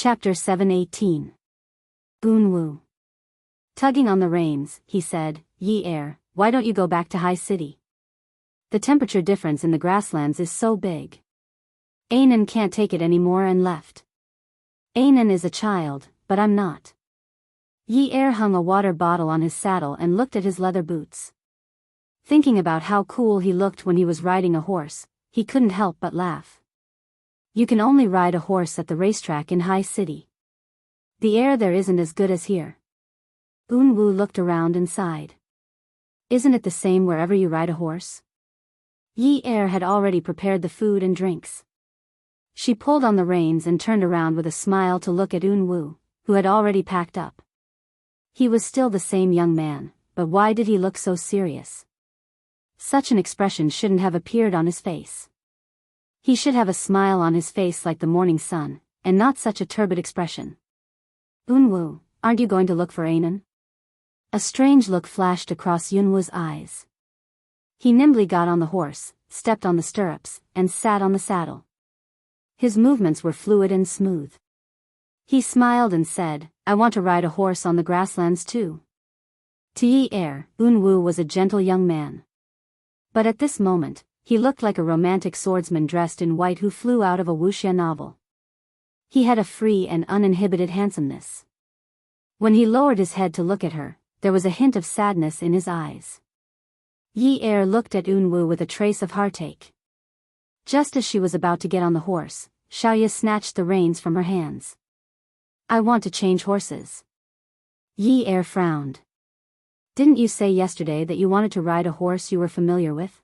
Chapter 7:18. Unwoo. Tugging on the reins, he said, "Ye heir, why don't you go back to High City? The temperature difference in the grasslands is so big. Anan can't take it anymore and left. Anan is a child, but I'm not." Ye heir hung a water bottle on his saddle and looked at his leather boots. Thinking about how cool he looked when he was riding a horse, he couldn't help but laugh. You can only ride a horse at the racetrack in High City. The air there isn't as good as here. Unwoo looked around and sighed. Isn't it the same wherever you ride a horse? Ye heir had already prepared the food and drinks. She pulled on the reins and turned around with a smile to look at Unwoo, who had already packed up. He was still the same young man, but why did he look so serious? Such an expression shouldn't have appeared on his face. He should have a smile on his face like the morning sun, and not such a turbid expression. "Unwoo, aren't you going to look for Anan?" A strange look flashed across Unwoo's eyes. He nimbly got on the horse, stepped on the stirrups, and sat on the saddle. His movements were fluid and smooth. He smiled and said, "I want to ride a horse on the grasslands too." To Ye heir, Unwoo was a gentle young man. But at this moment, he looked like a romantic swordsman dressed in white who flew out of a wuxia novel. He had a free and uninhibited handsomeness. When he lowered his head to look at her, there was a hint of sadness in his eyes. Ye heir looked at Unwoo with a trace of heartache. Just as she was about to get on the horse, Xiaoya snatched the reins from her hands. "I want to change horses." Ye heir frowned. "Didn't you say yesterday that you wanted to ride a horse you were familiar with?"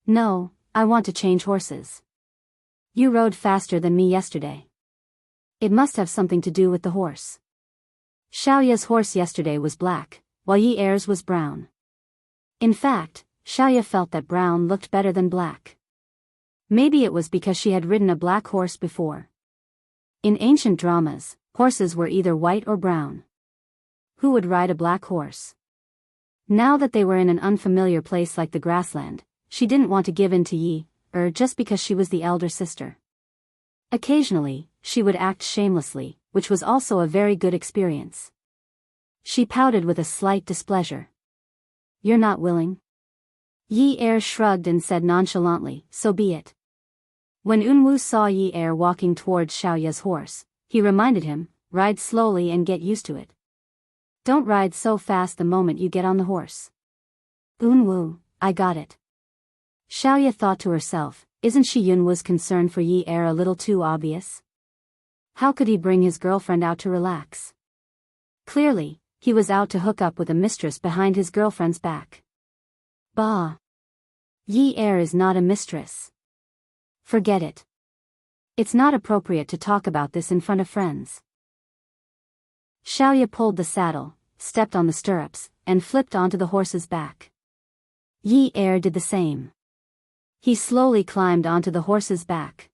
"No, I want to change horses. You rode faster than me yesterday. It must have something to do with the horse." Xiaoya's horse yesterday was black, while Ye heir's was brown. In fact, Xiaoya felt that brown looked better than black. Maybe it was because she had ridden a black horse before. In ancient dramas, horses were either white or brown. Who would ride a black horse? Now that they were in an unfamiliar place like the grassland, she didn't want to give in to Ye heir just because she was the elder sister. Occasionally, she would act shamelessly, which was also a very good experience. She pouted with a slight displeasure. "You're not willing?" Ye heir shrugged and said nonchalantly, "So be it." When Unwoo saw Ye heir walking towards Xiaoya's horse, he reminded him, "Ride slowly and get used to it. Don't ride so fast the moment you get on the horse." "Unwoo, I got it." Xiaoya thought to herself, isn't she Unwoo's concern for Ye heir a little too obvious? How could he bring his girlfriend out to relax? Clearly, he was out to hook up with a mistress behind his girlfriend's back. Bah! Ye heir is not a mistress. Forget it. It's not appropriate to talk about this in front of friends. Xiaoya pulled the saddle, stepped on the stirrups, and flipped onto the horse's back. Ye heir did the same. He slowly climbed onto the horse's back.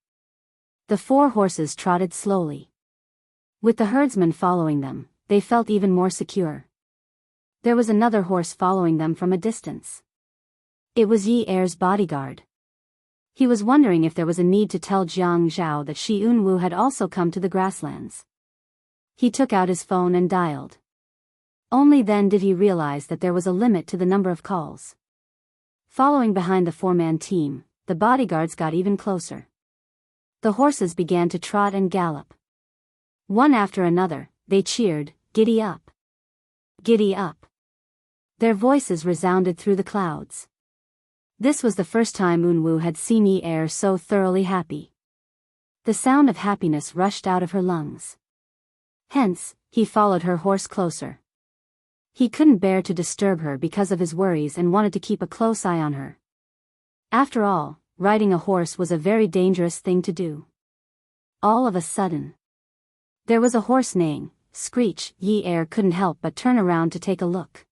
The 4 horses trotted slowly. With the herdsman following them, they felt even more secure. There was another horse following them from a distance. It was Ye heir's bodyguard. He was wondering if there was a need to tell Jiang Zhao that she Unwoo had also come to the grasslands. He took out his phone and dialed. Only then did he realize that there was a limit to the number of calls. Following behind the 4-man team, the bodyguards got even closer. The horses began to trot and gallop. One after another, they cheered, "Giddy up! Giddy up!" Their voices resounded through the clouds. This was the first time Unwoo had seen Ye heir so thoroughly happy. The sound of happiness rushed out of her lungs. Hence, he followed her horse closer. He couldn't bear to disturb her because of his worries and wanted to keep a close eye on her. After all, riding a horse was a very dangerous thing to do. All of a sudden, there was a horse neighing. Screech! Ye heir couldn't help but turn around to take a look.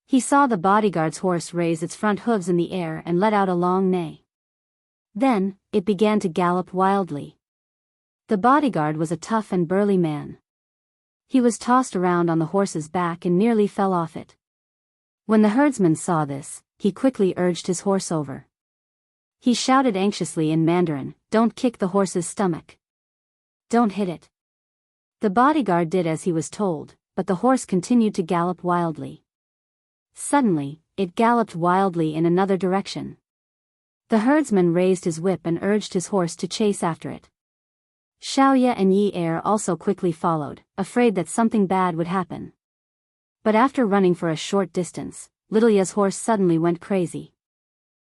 He saw the bodyguard's horse raise its front hooves in the air and let out a long neigh. Then, it began to gallop wildly. The bodyguard was a tough and burly man. He was tossed around on the horse's back and nearly fell off it. When the herdsman saw this, he quickly urged his horse over. He shouted anxiously in Mandarin, "Don't kick the horse's stomach. Don't hit it. The bodyguard did as he was told, but the horse continued to gallop wildly. Suddenly, it galloped wildly in another direction. The herdsman raised his whip and urged his horse to chase after it. Xiaoya and Yi Er also quickly followed, afraid that something bad would happen. But after running for a short distance, Little Ya's horse suddenly went crazy.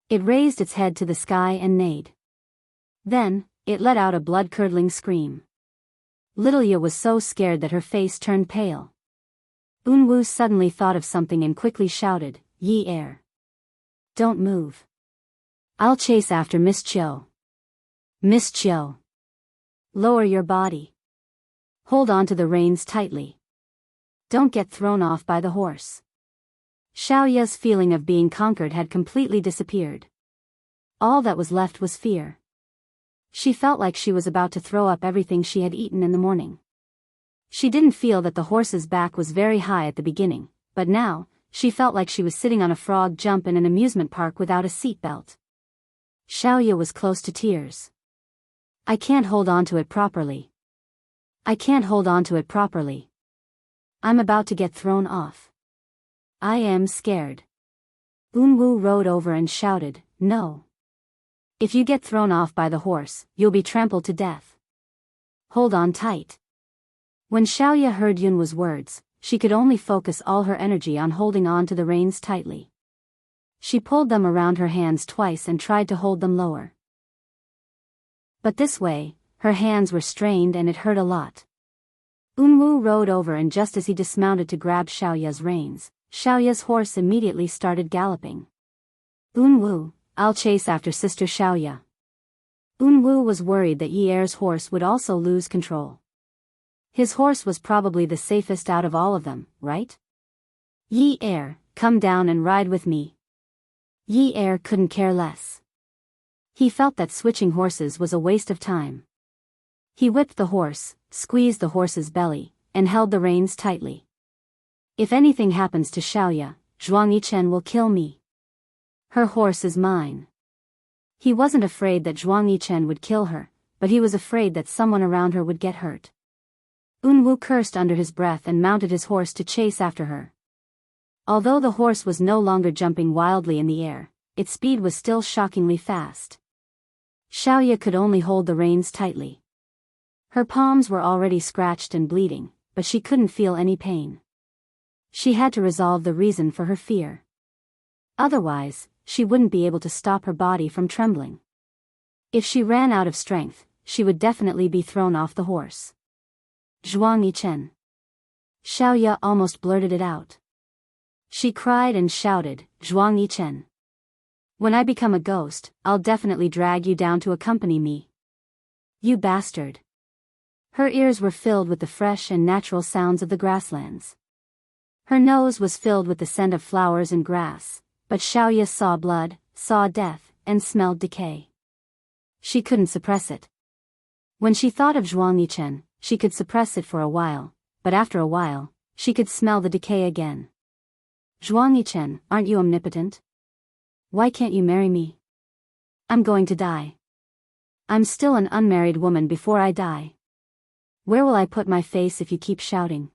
It raised its head to the sky and neighed. Then, it let out a blood-curdling scream. Little Ya was so scared that her face turned pale. Unwu suddenly thought of something and quickly shouted, "Yi Er! Don't move. I'll chase after Miss Chiu. Miss Chiu! Lower your body. Hold on to the reins tightly. Don't get thrown off by the horse." Xiaoya's feeling of being conquered had completely disappeared. All that was left was fear. She felt like she was about to throw up everything she had eaten in the morning. She didn't feel that the horse's back was very high at the beginning, but now, she felt like she was sitting on a frog jump in an amusement park without a seatbelt. Xiaoya was close to tears. "I can't hold on to it properly. I can't hold on to it properly. I'm about to get thrown off. I am scared." Unwu rode over and shouted, "No. If you get thrown off by the horse, you'll be trampled to death. Hold on tight." When Xiaoya heard Yunwu's words, she could only focus all her energy on holding on to the reins tightly. She pulled them around her hands twice and tried to hold them lower. But this way, her hands were strained and it hurt a lot. Unwu rode over and just as he dismounted to grab Xiaoya's reins, Xiaoya's horse immediately started galloping. "Unwu, I'll chase after Sister Xiaoya." Unwu was worried that Yi Er's horse would also lose control. His horse was probably the safest out of all of them, right? "Yi Er, come down and ride with me." Yi Er couldn't care less. He felt that switching horses was a waste of time. He whipped the horse, squeezed the horse's belly, and held the reins tightly. "If anything happens to Xiaoya, Zhuang Yichen will kill me. Her horse is mine." He wasn't afraid that Zhuang Yichen would kill her, but he was afraid that someone around her would get hurt. Unwu cursed under his breath and mounted his horse to chase after her. Although the horse was no longer jumping wildly in the air, its speed was still shockingly fast. Xiaoya could only hold the reins tightly. Her palms were already scratched and bleeding, but she couldn't feel any pain. She had to resolve the reason for her fear. Otherwise, she wouldn't be able to stop her body from trembling. If she ran out of strength, she would definitely be thrown off the horse. "Zhuang Yichen." Xiaoya almost blurted it out. She cried and shouted, "Zhuang Yichen. When I become a ghost, I'll definitely drag you down to accompany me. You bastard." Her ears were filled with the fresh and natural sounds of the grasslands. Her nose was filled with the scent of flowers and grass, but Xiaoya saw blood, saw death, and smelled decay. She couldn't suppress it. When she thought of Zhuang Yichen, she could suppress it for a while, but after a while, she could smell the decay again. "Zhuang Yichen, aren't you omnipotent? Why can't you marry me? I'm going to die. I'm still an unmarried woman before I die. Where will I put my face if you keep shouting?"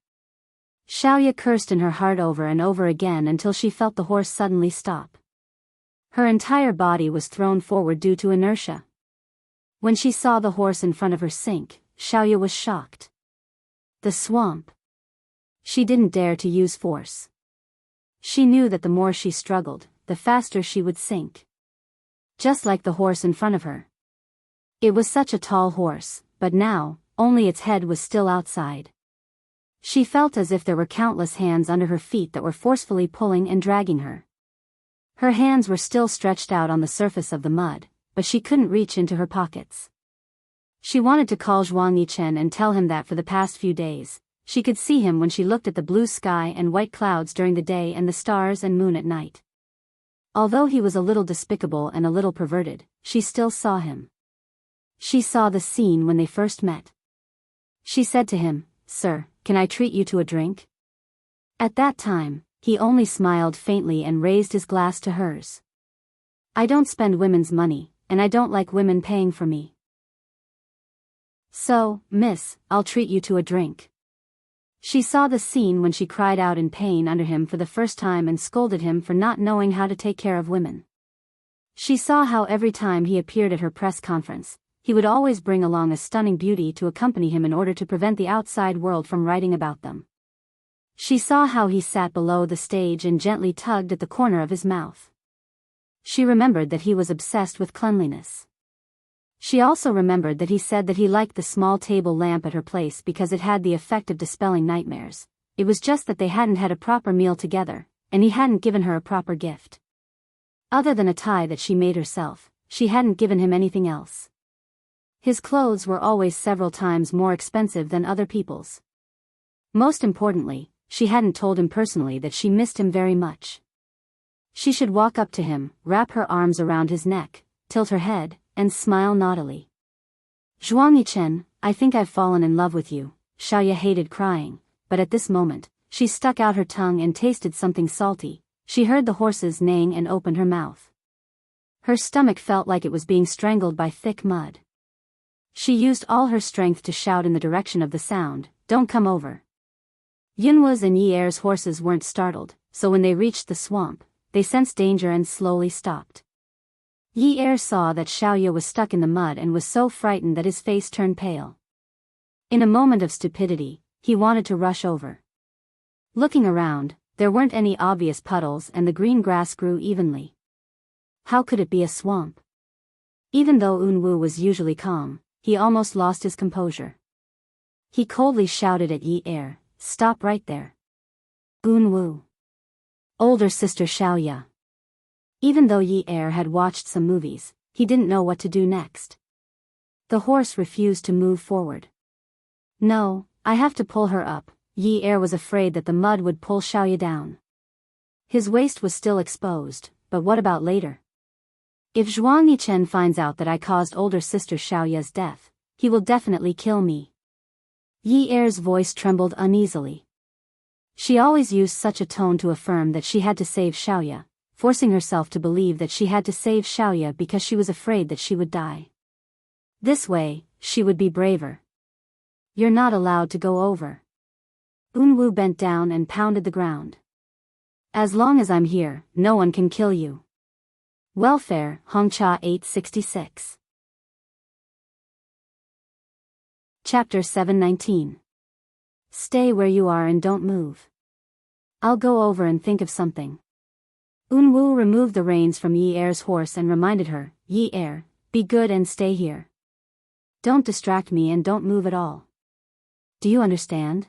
Xiaoya cursed in her heart over and over again until she felt the horse suddenly stop. Her entire body was thrown forward due to inertia. When she saw the horse in front of her sink, Xiaoya was shocked. The swamp. She didn't dare to use force. She knew that the more she struggled, the faster she would sink. Just like the horse in front of her. It was such a tall horse, but now, only its head was still outside. She felt as if there were countless hands under her feet that were forcefully pulling and dragging her. Her hands were still stretched out on the surface of the mud, but she couldn't reach into her pockets. She wanted to call Zhuang Yichen and tell him that for the past few days, she could see him when she looked at the blue sky and white clouds during the day and the stars and moon at night. Although he was a little despicable and a little perverted, she still saw him. She saw the scene when they first met. She said to him, "Sir, can I treat you to a drink?" At that time, he only smiled faintly and raised his glass to hers. "I don't spend women's money, and I don't like women paying for me." So, miss, I'll treat you to a drink. She saw the scene when she cried out in pain under him for the first time and scolded him for not knowing how to take care of women. She saw how every time he appeared at her press conference, he would always bring along a stunning beauty to accompany him in order to prevent the outside world from writing about them. She saw how he sat below the stage and gently tugged at the corner of his mouth. She remembered that he was obsessed with cleanliness. She also remembered that he said that he liked the small table lamp at her place because it had the effect of dispelling nightmares. It was just that they hadn't had a proper meal together, and he hadn't given her a proper gift. Other than a tie that she made herself, she hadn't given him anything else. His clothes were always several times more expensive than other people's. Most importantly, she hadn't told him personally that she missed him very much. She should walk up to him, wrap her arms around his neck, tilt her head, and smile naughtily. Zhuang Yichen, I think I've fallen in love with you. Xiaoya hated crying, but at this moment, she stuck out her tongue and tasted something salty. She heard the horses neighing and opened her mouth. Her stomach felt like it was being strangled by thick mud. She used all her strength to shout in the direction of the sound, "Don't come over." Yunwa's and Yi Er's horses weren't startled, so when they reached the swamp, they sensed danger and slowly stopped. Yi Er saw that Xiaoya was stuck in the mud and was so frightened that his face turned pale. In a moment of stupidity, he wanted to rush over. Looking around, there weren't any obvious puddles and the green grass grew evenly. How could it be a swamp? Even though Unwu was usually calm, he almost lost his composure. He coldly shouted at Yi Er, "Stop right there." Unwu. Older sister Xiaoya. Even though Yi Er had watched some movies, he didn't know what to do next. The horse refused to move forward. "No, I have to pull her up." Yi Er was afraid that the mud would pull Xiaoya down. His waist was still exposed, but what about later? If Zhuang Yichen finds out that I caused older sister Xiaoya's death, he will definitely kill me. Yi Er's voice trembled uneasily. She always used such a tone to affirm that she had to save Xiaoya, forcing herself to believe that she had to save Xiaoya because she was afraid that she would die. This way, she would be braver. "You're not allowed to go over." Unwu bent down and pounded the ground. "As long as I'm here, no one can kill you." Welfare, Hongcha 866. Chapter 719. Stay where you are and don't move. I'll go over and think of something. Unwu removed the reins from Yi Er's horse and reminded her, "Yi Er, be good and stay here. Don't distract me and don't move at all. Do you understand?"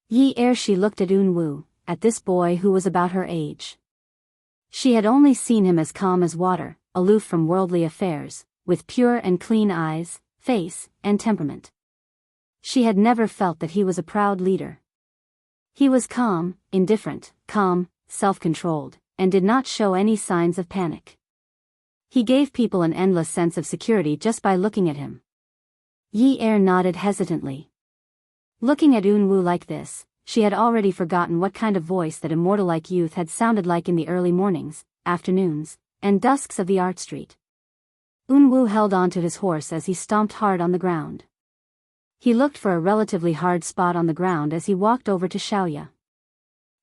Yi Er. She looked at Unwu, at this boy who was about her age. She had only seen him as calm as water, aloof from worldly affairs, with pure and clean eyes, face, and temperament. She had never felt that he was a proud leader. He was calm, indifferent, calm, self-controlled, and did not show any signs of panic. He gave people an endless sense of security just by looking at him. Yi Er nodded hesitantly. Looking at Unwu like this, she had already forgotten what kind of voice that immortal-like youth had sounded like in the early mornings, afternoons, and dusks of the art street. Unwu held on to his horse as he stomped hard on the ground. He looked for a relatively hard spot on the ground as he walked over to Xiaoya.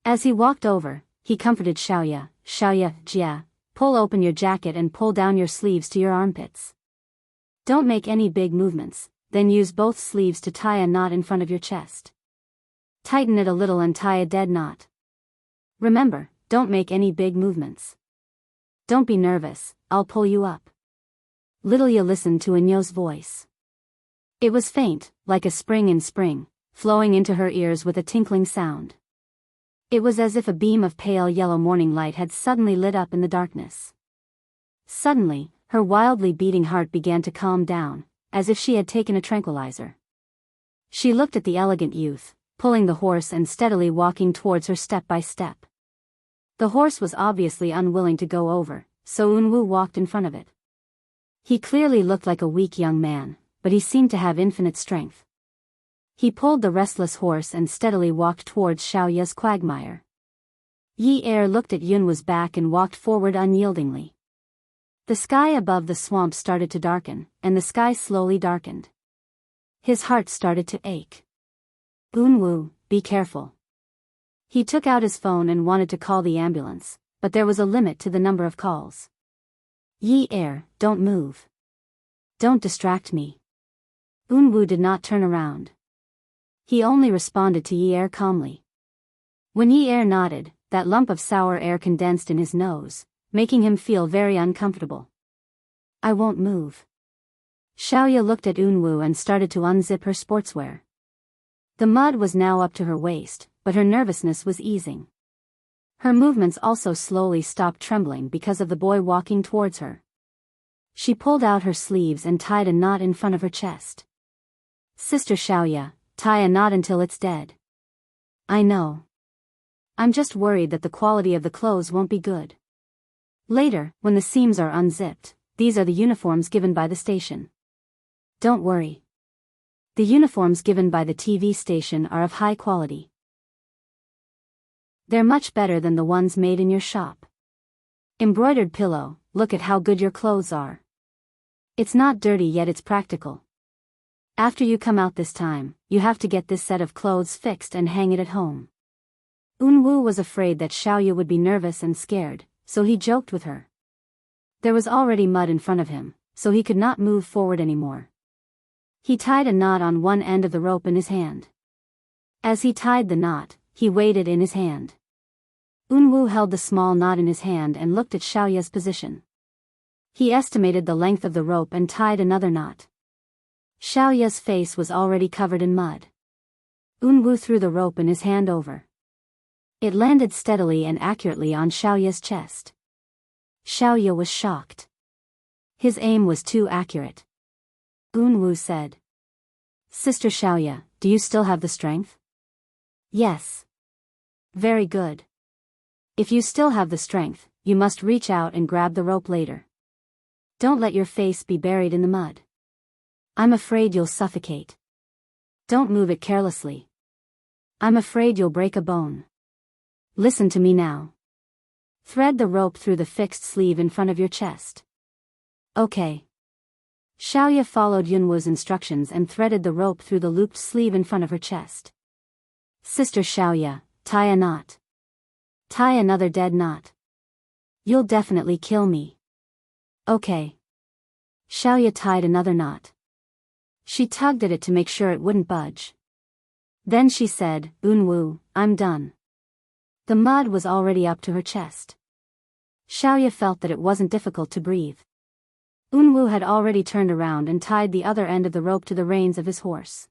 As he walked over, he comforted Xiaoya, "Xiaoya, Jia, pull open your jacket and pull down your sleeves to your armpits. Don't make any big movements, then use both sleeves to tie a knot in front of your chest. Tighten it a little and tie a dead knot. Remember, don't make any big movements. Don't be nervous, I'll pull you up." Lilia listened to Enyo's voice. It was faint, like a spring in spring, flowing into her ears with a tinkling sound. It was as if a beam of pale yellow morning light had suddenly lit up in the darkness. Suddenly, her wildly beating heart began to calm down, as if she had taken a tranquilizer. She looked at the elegant youth, pulling the horse and steadily walking towards her step by step. The horse was obviously unwilling to go over, so Unwu walked in front of it. He clearly looked like a weak young man, but he seemed to have infinite strength. He pulled the restless horse and steadily walked towards Xiaoya's quagmire. Yi Er looked at Yunwa's back and walked forward unyieldingly. The sky above the swamp started to darken, and the sky slowly darkened. His heart started to ache. Unwoo, be careful. He took out his phone and wanted to call the ambulance, but there was a limit to the number of calls. Yi Er, don't move. Don't distract me. Unwoo did not turn around. He only responded to Yi Er calmly. When Yi Er nodded, that lump of sour air condensed in his nose, making him feel very uncomfortable. I won't move. Xiaoya looked at Unwoo and started to unzip her sportswear. The mud was now up to her waist, but her nervousness was easing. Her movements also slowly stopped trembling because of the boy walking towards her. She pulled out her sleeves and tied a knot in front of her chest. Sister Xiaoya, tie a knot until it's dead. I know. I'm just worried that the quality of the clothes won't be good. Later, when the seams are unzipped, these are the uniforms given by the station. Don't worry. The uniforms given by the TV station are of high quality. They're much better than the ones made in your shop. Embroidered pillow, look at how good your clothes are. It's not dirty yet it's practical. After you come out this time, you have to get this set of clothes fixed and hang it at home. Unwoo was afraid that Xiaoya would be nervous and scared, so he joked with her. There was already mud in front of him, so he could not move forward anymore. He tied a knot on one end of the rope in his hand. As he tied the knot, he weighed it in his hand. Unwoo held the small knot in his hand and looked at Xiaoya's position. He estimated the length of the rope and tied another knot. Xiaoya's face was already covered in mud. Unwoo threw the rope in his hand over. It landed steadily and accurately on Xiaoya's chest. Xiaoya was shocked. His aim was too accurate. Unwoo said. Sister Xiaoya, do you still have the strength? Yes. Very good. If you still have the strength, you must reach out and grab the rope later. Don't let your face be buried in the mud. I'm afraid you'll suffocate. Don't move it carelessly. I'm afraid you'll break a bone. Listen to me now. Thread the rope through the fixed sleeve in front of your chest. Okay. Xiaoya followed Yunwoo's instructions and threaded the rope through the looped sleeve in front of her chest. Sister Xiaoya, tie a knot. Tie another dead knot. You'll definitely kill me. Okay. Xiaoya tied another knot. She tugged at it to make sure it wouldn't budge. Then she said, Unwoo, I'm done. The mud was already up to her chest. Xiaoya felt that it wasn't difficult to breathe. Unwoo had already turned around and tied the other end of the rope to the reins of his horse.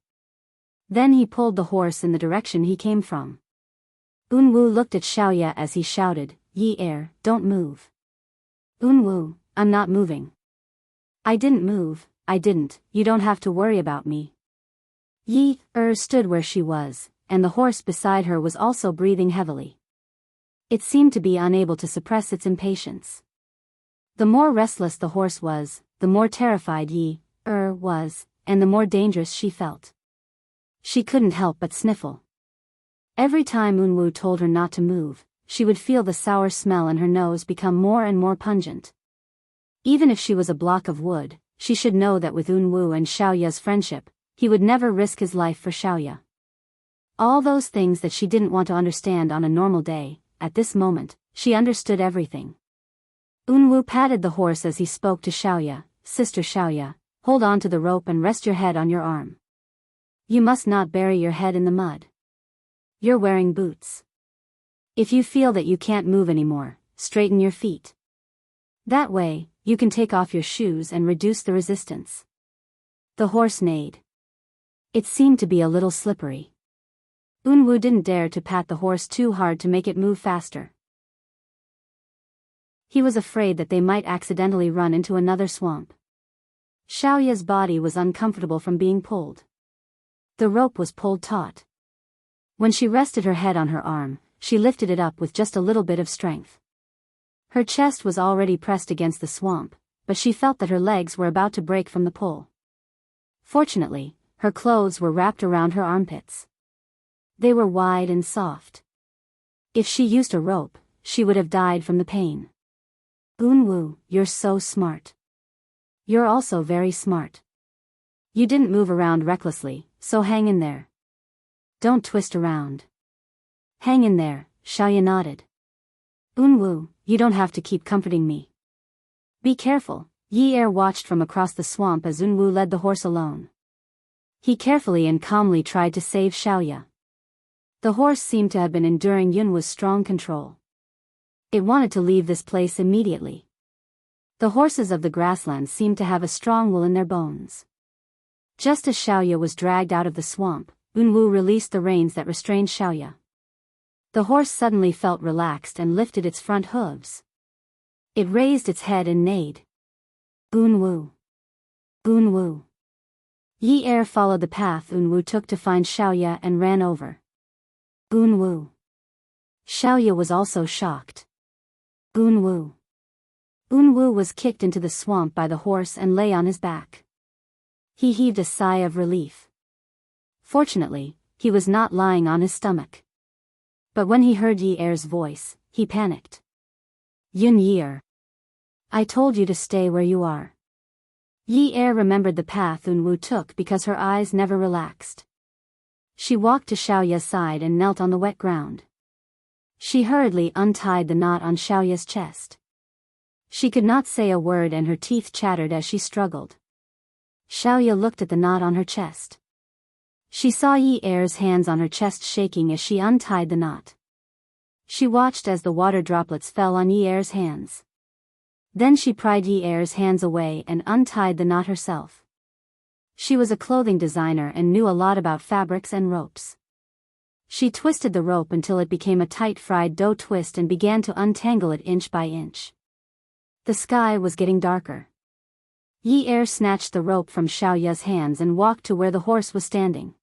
Then he pulled the horse in the direction he came from. Unwoo looked at Xiaoya as he shouted, Yi Er, don't move. Unwoo, I'm not moving. I didn't move, I didn't, you don't have to worry about me. Yi Er stood where she was, and the horse beside her was also breathing heavily. It seemed to be unable to suppress its impatience. The more restless the horse was, the more terrified Yi Er was, and the more dangerous she felt. She couldn't help but sniffle. Every time Unwoo told her not to move, she would feel the sour smell in her nose become more and more pungent. Even if she was a block of wood, she should know that with Unwoo and Xiaoya's friendship, he would never risk his life for Xiaoya. All those things that she didn't want to understand on a normal day, at this moment, she understood everything. Unwoo patted the horse as he spoke to Xiaoya, Sister Xiaoya, hold on to the rope and rest your head on your arm. You must not bury your head in the mud. You're wearing boots. If you feel that you can't move anymore, straighten your feet. That way, you can take off your shoes and reduce the resistance. The horse neighed. It seemed to be a little slippery. Unwoo didn't dare to pat the horse too hard to make it move faster. He was afraid that they might accidentally run into another swamp. Xiaoya's body was uncomfortable from being pulled. The rope was pulled taut. When she rested her head on her arm, she lifted it up with just a little bit of strength. Her chest was already pressed against the swamp, but she felt that her legs were about to break from the pull. Fortunately, her clothes were wrapped around her armpits. They were wide and soft. If she used a rope, she would have died from the pain. Unwoo, you're so smart. You're also very smart. You didn't move around recklessly, so hang in there. Don't twist around. Hang in there, Xiaoya nodded. Unwu, you don't have to keep comforting me. Be careful. Yi Er watched from across the swamp as Unwu led the horse alone. He carefully and calmly tried to save Xiaoya. The horse seemed to have been enduring Yunwu's strong control. It wanted to leave this place immediately. The horses of the grasslands seemed to have a strong will in their bones. Just as Xiaoya was dragged out of the swamp, Unwu released the reins that restrained Xiaoya. The horse suddenly felt relaxed and lifted its front hooves. It raised its head and neighed. Unwu. Unwu. Yi Er followed the path Unwu took to find Xiaoya and ran over. Unwu. Xiaoya was also shocked. Unwu. Unwu was kicked into the swamp by the horse and lay on his back. He heaved a sigh of relief. Fortunately, he was not lying on his stomach. But when he heard Yi Er's voice, he panicked. Yun Yi. I told you to stay where you are. Yi Er remembered the path Unwu took because her eyes never relaxed. She walked to Xiaoya's side and knelt on the wet ground. She hurriedly untied the knot on Xiaoya's chest. She could not say a word and her teeth chattered as she struggled. Xiaoya looked at the knot on her chest. She saw Yi Er's hands on her chest shaking as she untied the knot. She watched as the water droplets fell on Yi Er's hands. Then she pried Yi Er's hands away and untied the knot herself. She was a clothing designer and knew a lot about fabrics and ropes. She twisted the rope until it became a tight fried dough twist and began to untangle it inch by inch. The sky was getting darker. Yi Er snatched the rope from Xiaoya's hands and walked to where the horse was standing.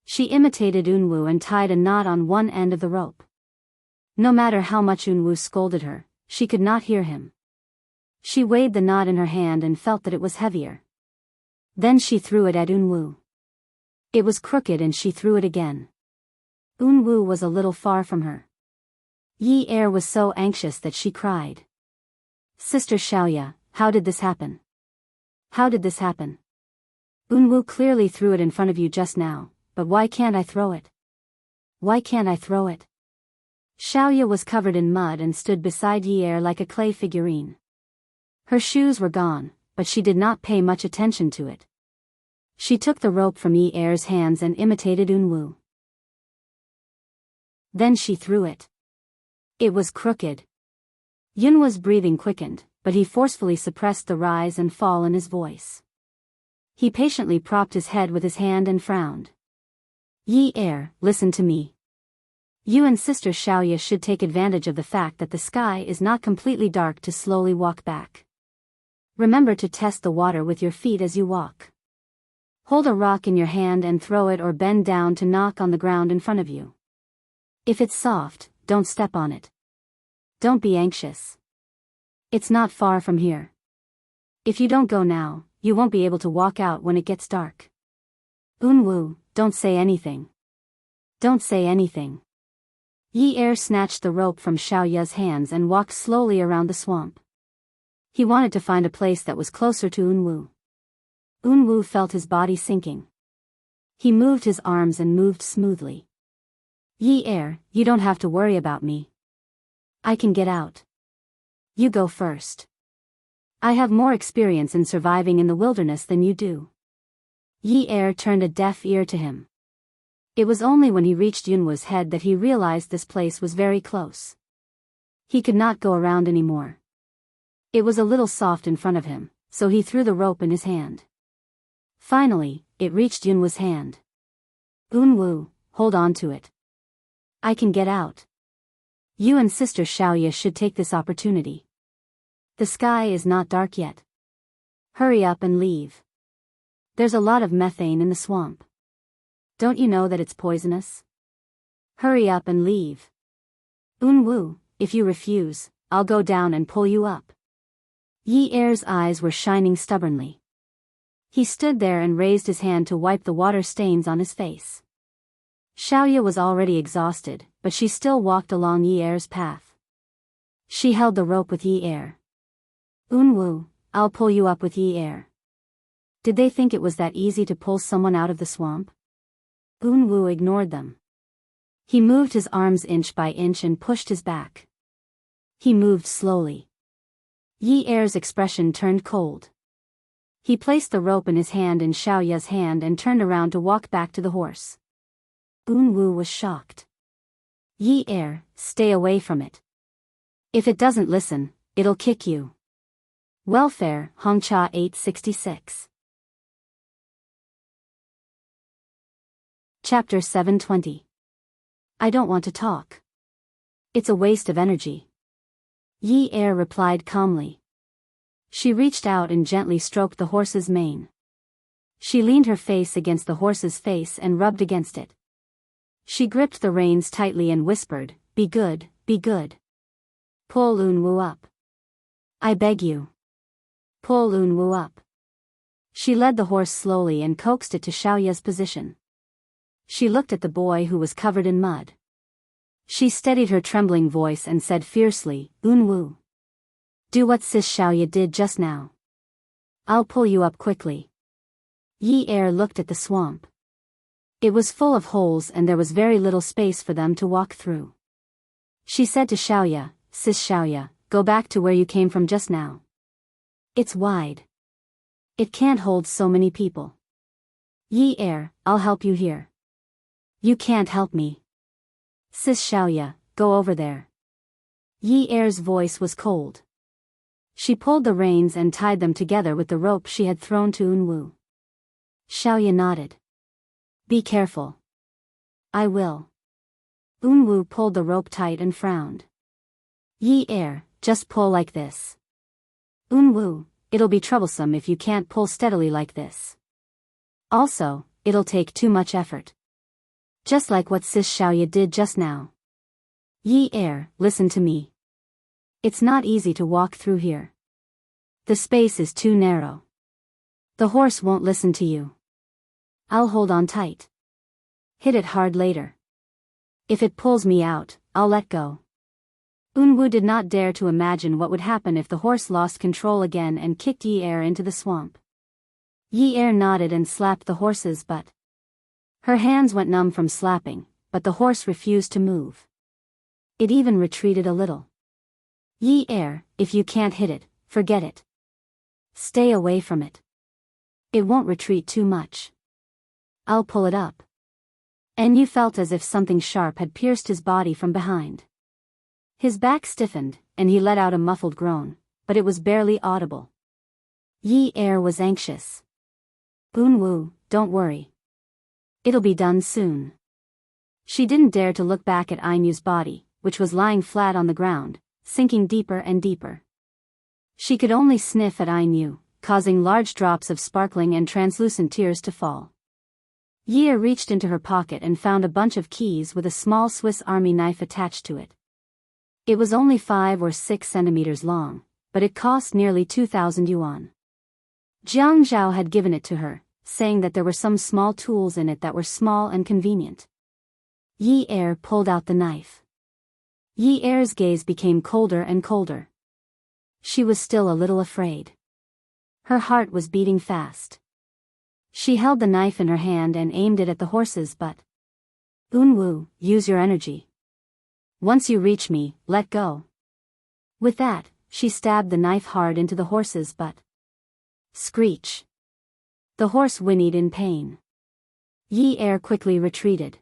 She imitated Unwu and tied a knot on one end of the rope. No matter how much Unwu scolded her, she could not hear him. She weighed the knot in her hand and felt that it was heavier. Then she threw it at Unwu. It was crooked and she threw it again. Unwu was a little far from her. Yi Er was so anxious that she cried. Sister Xiaoya, how did this happen? How did this happen? Unwu clearly threw it in front of you just now, but why can't I throw it? Why can't I throw it? Xiaoya was covered in mud and stood beside Yi Er like a clay figurine. Her shoes were gone, but she did not pay much attention to it. She took the rope from Yi Er's hands and imitated Unwu. Then she threw it. It was crooked. Yunwu's breathing quickened, but he forcefully suppressed the rise and fall in his voice. He patiently propped his head with his hand and frowned. Yi Er, listen to me. You and Sister Xiaoya should take advantage of the fact that the sky is not completely dark to slowly walk back. Remember to test the water with your feet as you walk. Hold a rock in your hand and throw it or bend down to knock on the ground in front of you. If it's soft, don't step on it. Don't be anxious. It's not far from here. If you don't go now, you won't be able to walk out when it gets dark. Unwu, don't say anything. Don't say anything. Yi Er snatched the rope from Xiaoya's hands and walked slowly around the swamp. He wanted to find a place that was closer to Unwu. Unwu felt his body sinking. He moved his arms and moved smoothly. Yi Er, you don't have to worry about me. I can get out. You go first. I have more experience in surviving in the wilderness than you do. Yi Er turned a deaf ear to him. It was only when he reached Yunwu's head that he realized this place was very close. He could not go around anymore. It was a little soft in front of him, so he threw the rope in his hand. Finally, it reached Yunwu's hand. Unwu, hold on to it. I can get out. You and Sister Xiaoya should take this opportunity. The sky is not dark yet. Hurry up and leave. There's a lot of methane in the swamp. Don't you know that it's poisonous? Hurry up and leave. Unwu, if you refuse, I'll go down and pull you up. Yi Er's eyes were shining stubbornly. He stood there and raised his hand to wipe the water stains on his face. Xiaoya was already exhausted, but she still walked along Yi Er's path. She held the rope with Yi Er. Unwu, I'll pull you up with Yi Er. Did they think it was that easy to pull someone out of the swamp? Unwu ignored them. He moved his arms inch by inch and pushed his back. He moved slowly. Yi Er's expression turned cold. He placed the rope in his hand in Xiaoya's hand and turned around to walk back to the horse. Unwu was shocked. Yi Er, stay away from it. If it doesn't listen, it'll kick you. Welfare, Hongcha 866. Chapter 720. I don't want to talk. It's a waste of energy. Yi Er replied calmly. She reached out and gently stroked the horse's mane. She leaned her face against the horse's face and rubbed against it. She gripped the reins tightly and whispered, "Be good, be good. Pull Unwu up. I beg you. Pull Unwu up." She led the horse slowly and coaxed it to Xiaoya's position. She looked at the boy who was covered in mud. She steadied her trembling voice and said fiercely, "Unwu. Do what Sis Xiaoya did just now. I'll pull you up quickly." Yi Er looked at the swamp. It was full of holes and there was very little space for them to walk through. She said to Xiaoya, "Sis Xiaoya, go back to where you came from just now. It's wide. It can't hold so many people. Yi Er, I'll help you here." "You can't help me. Sis Xiaoya, go over there." Yi Er's voice was cold. She pulled the reins and tied them together with the rope she had thrown to Unwu. Xiaoya nodded. "Be careful." "I will." Unwu pulled the rope tight and frowned. "Yi Er, just pull like this." "Unwu, it'll be troublesome if you can't pull steadily like this. Also, it'll take too much effort. Just like what Sis Xiaoya did just now." "Yi Er, listen to me. It's not easy to walk through here. The space is too narrow. The horse won't listen to you. I'll hold on tight. Hit it hard later. If it pulls me out, I'll let go." Unwu did not dare to imagine what would happen if the horse lost control again and kicked Yi Er into the swamp. Yi Er nodded and slapped the horse's butt. Her hands went numb from slapping, but the horse refused to move. It even retreated a little. "Yi Er, if you can't hit it, forget it. Stay away from it. It won't retreat too much. I'll pull it up." And you felt as if something sharp had pierced his body from behind. His back stiffened, and he let out a muffled groan, but it was barely audible. Yi Er was anxious. "Unwu, don't worry. It'll be done soon." She didn't dare to look back at Ainu's body, which was lying flat on the ground, sinking deeper and deeper. She could only sniff at Ainu, causing large drops of sparkling and translucent tears to fall. Yi Er reached into her pocket and found a bunch of keys with a small Swiss Army knife attached to it. It was only 5 or 6 centimeters long, but it cost nearly 2,000 yuan. Jiang Zhao had given it to her, saying that there were some small tools in it that were small and convenient. Yi Er pulled out the knife. Yi Er's gaze became colder and colder. She was still a little afraid. Her heart was beating fast. She held the knife in her hand and aimed it at the horse's butt. "Unwu, use your energy. Once you reach me, let go." With that, she stabbed the knife hard into the horse's butt. Screech. The horse whinnied in pain. Yi Er quickly retreated.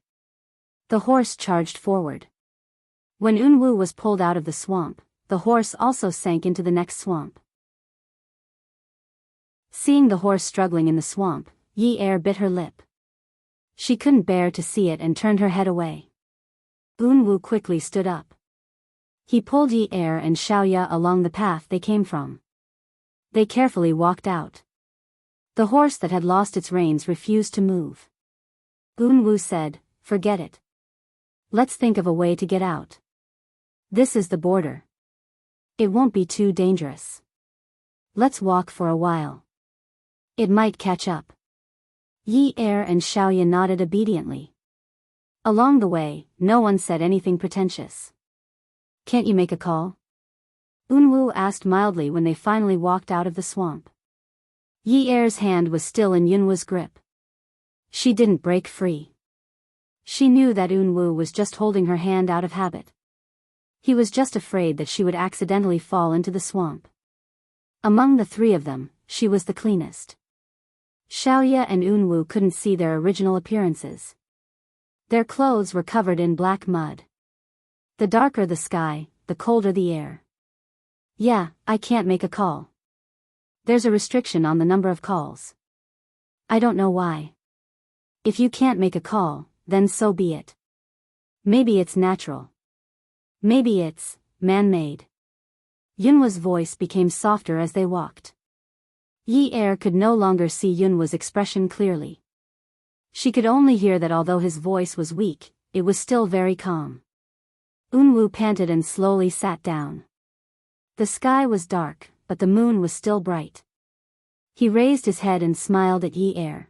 The horse charged forward. When Unwu was pulled out of the swamp, the horse also sank into the next swamp. Seeing the horse struggling in the swamp, Yi Er bit her lip. She couldn't bear to see it and turned her head away. Unwu quickly stood up. He pulled Yi Er and Xiaoya along the path they came from. They carefully walked out. The horse that had lost its reins refused to move. Unwu said, "Forget it. Let's think of a way to get out. This is the border. It won't be too dangerous. Let's walk for a while. It might catch up." Yi Er and Xiaoya nodded obediently. Along the way, no one said anything pretentious. "Can't you make a call?" Unwu asked mildly when they finally walked out of the swamp. Yi Er's hand was still in Yunwu's grip. She didn't break free. She knew that Unwu was just holding her hand out of habit. He was just afraid that she would accidentally fall into the swamp. Among the three of them, she was the cleanest. Xiaoya and Unwu couldn't see their original appearances. Their clothes were covered in black mud. The darker the sky, the colder the air. Yeah, I can't make a call. There's a restriction on the number of calls. I don't know why. If you can't make a call, then so be it. Maybe it's natural. Maybe it's man-made. Yunwa's voice became softer as they walked. Yi Er could no longer see Yunwa's expression clearly. She could only hear that although his voice was weak, it was still very calm. Unwu panted and slowly sat down. The sky was dark, but the moon was still bright. He raised his head and smiled at Yi Er.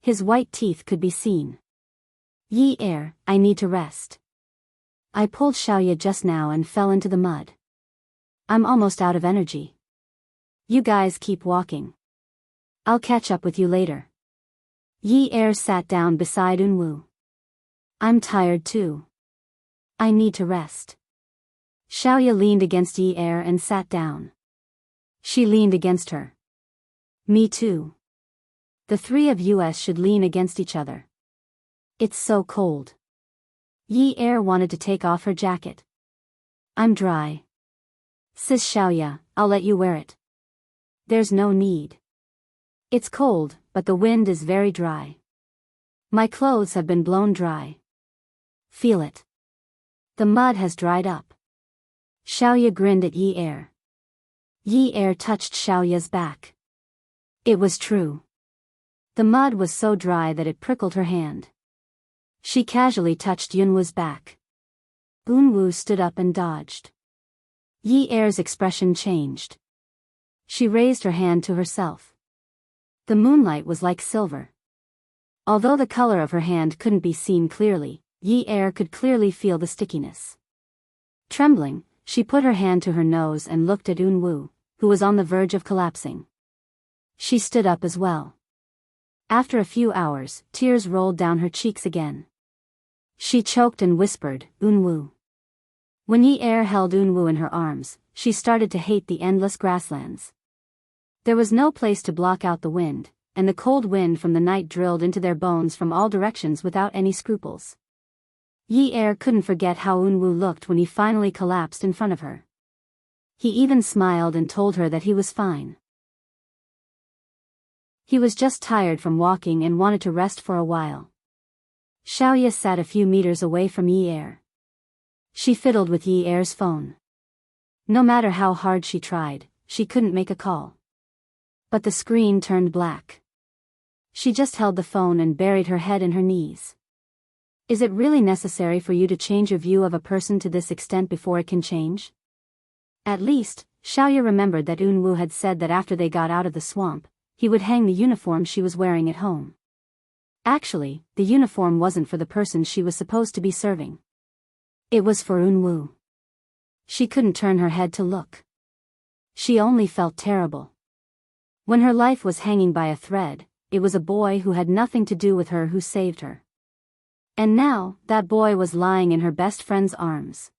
His white teeth could be seen. Yi Er, I need to rest. I pulled Xiaoya just now and fell into the mud. I'm almost out of energy. You guys keep walking. I'll catch up with you later. Yi Er sat down beside Unwu. I'm tired too. I need to rest. Xiaoya leaned against Yi Er and sat down. She leaned against her. Me too. The three of us should lean against each other. It's so cold. Yi Er wanted to take off her jacket. I'm dry. Sis Xiaoya, I'll let you wear it. There's no need. It's cold, but the wind is very dry. My clothes have been blown dry. Feel it. The mud has dried up. Xiaoya grinned at Yi Er. Yi Er touched Xiaoya's back. It was true. The mud was so dry that it prickled her hand. She casually touched Yunwu's back. Unwu stood up and dodged. Yi Er's expression changed. She raised her hand to herself. The moonlight was like silver. Although the color of her hand couldn't be seen clearly, Yi Er could clearly feel the stickiness. Trembling, she put her hand to her nose and looked at Unwu, who was on the verge of collapsing. She stood up as well. After a few hours, tears rolled down her cheeks again. She choked and whispered, Unwu. When Yi Er held Unwu in her arms, she started to hate the endless grasslands. There was no place to block out the wind, and the cold wind from the night drilled into their bones from all directions without any scruples. Yi Er couldn't forget how Unwu looked when he finally collapsed in front of her. He even smiled and told her that he was fine. He was just tired from walking and wanted to rest for a while. Xiaoya sat a few meters away from Yi Er. She fiddled with Yi Er's phone. No matter how hard she tried, she couldn't make a call. But the screen turned black. She just held the phone and buried her head in her knees. Is it really necessary for you to change your view of a person to this extent before it can change? At least, Xiaoya remembered that Unwu had said that after they got out of the swamp, he would hang the uniform she was wearing at home. Actually, the uniform wasn't for the person she was supposed to be serving. It was for Unwu. She couldn't turn her head to look. She only felt terrible. When her life was hanging by a thread, it was a boy who had nothing to do with her who saved her. And now, that boy was lying in her best friend's arms.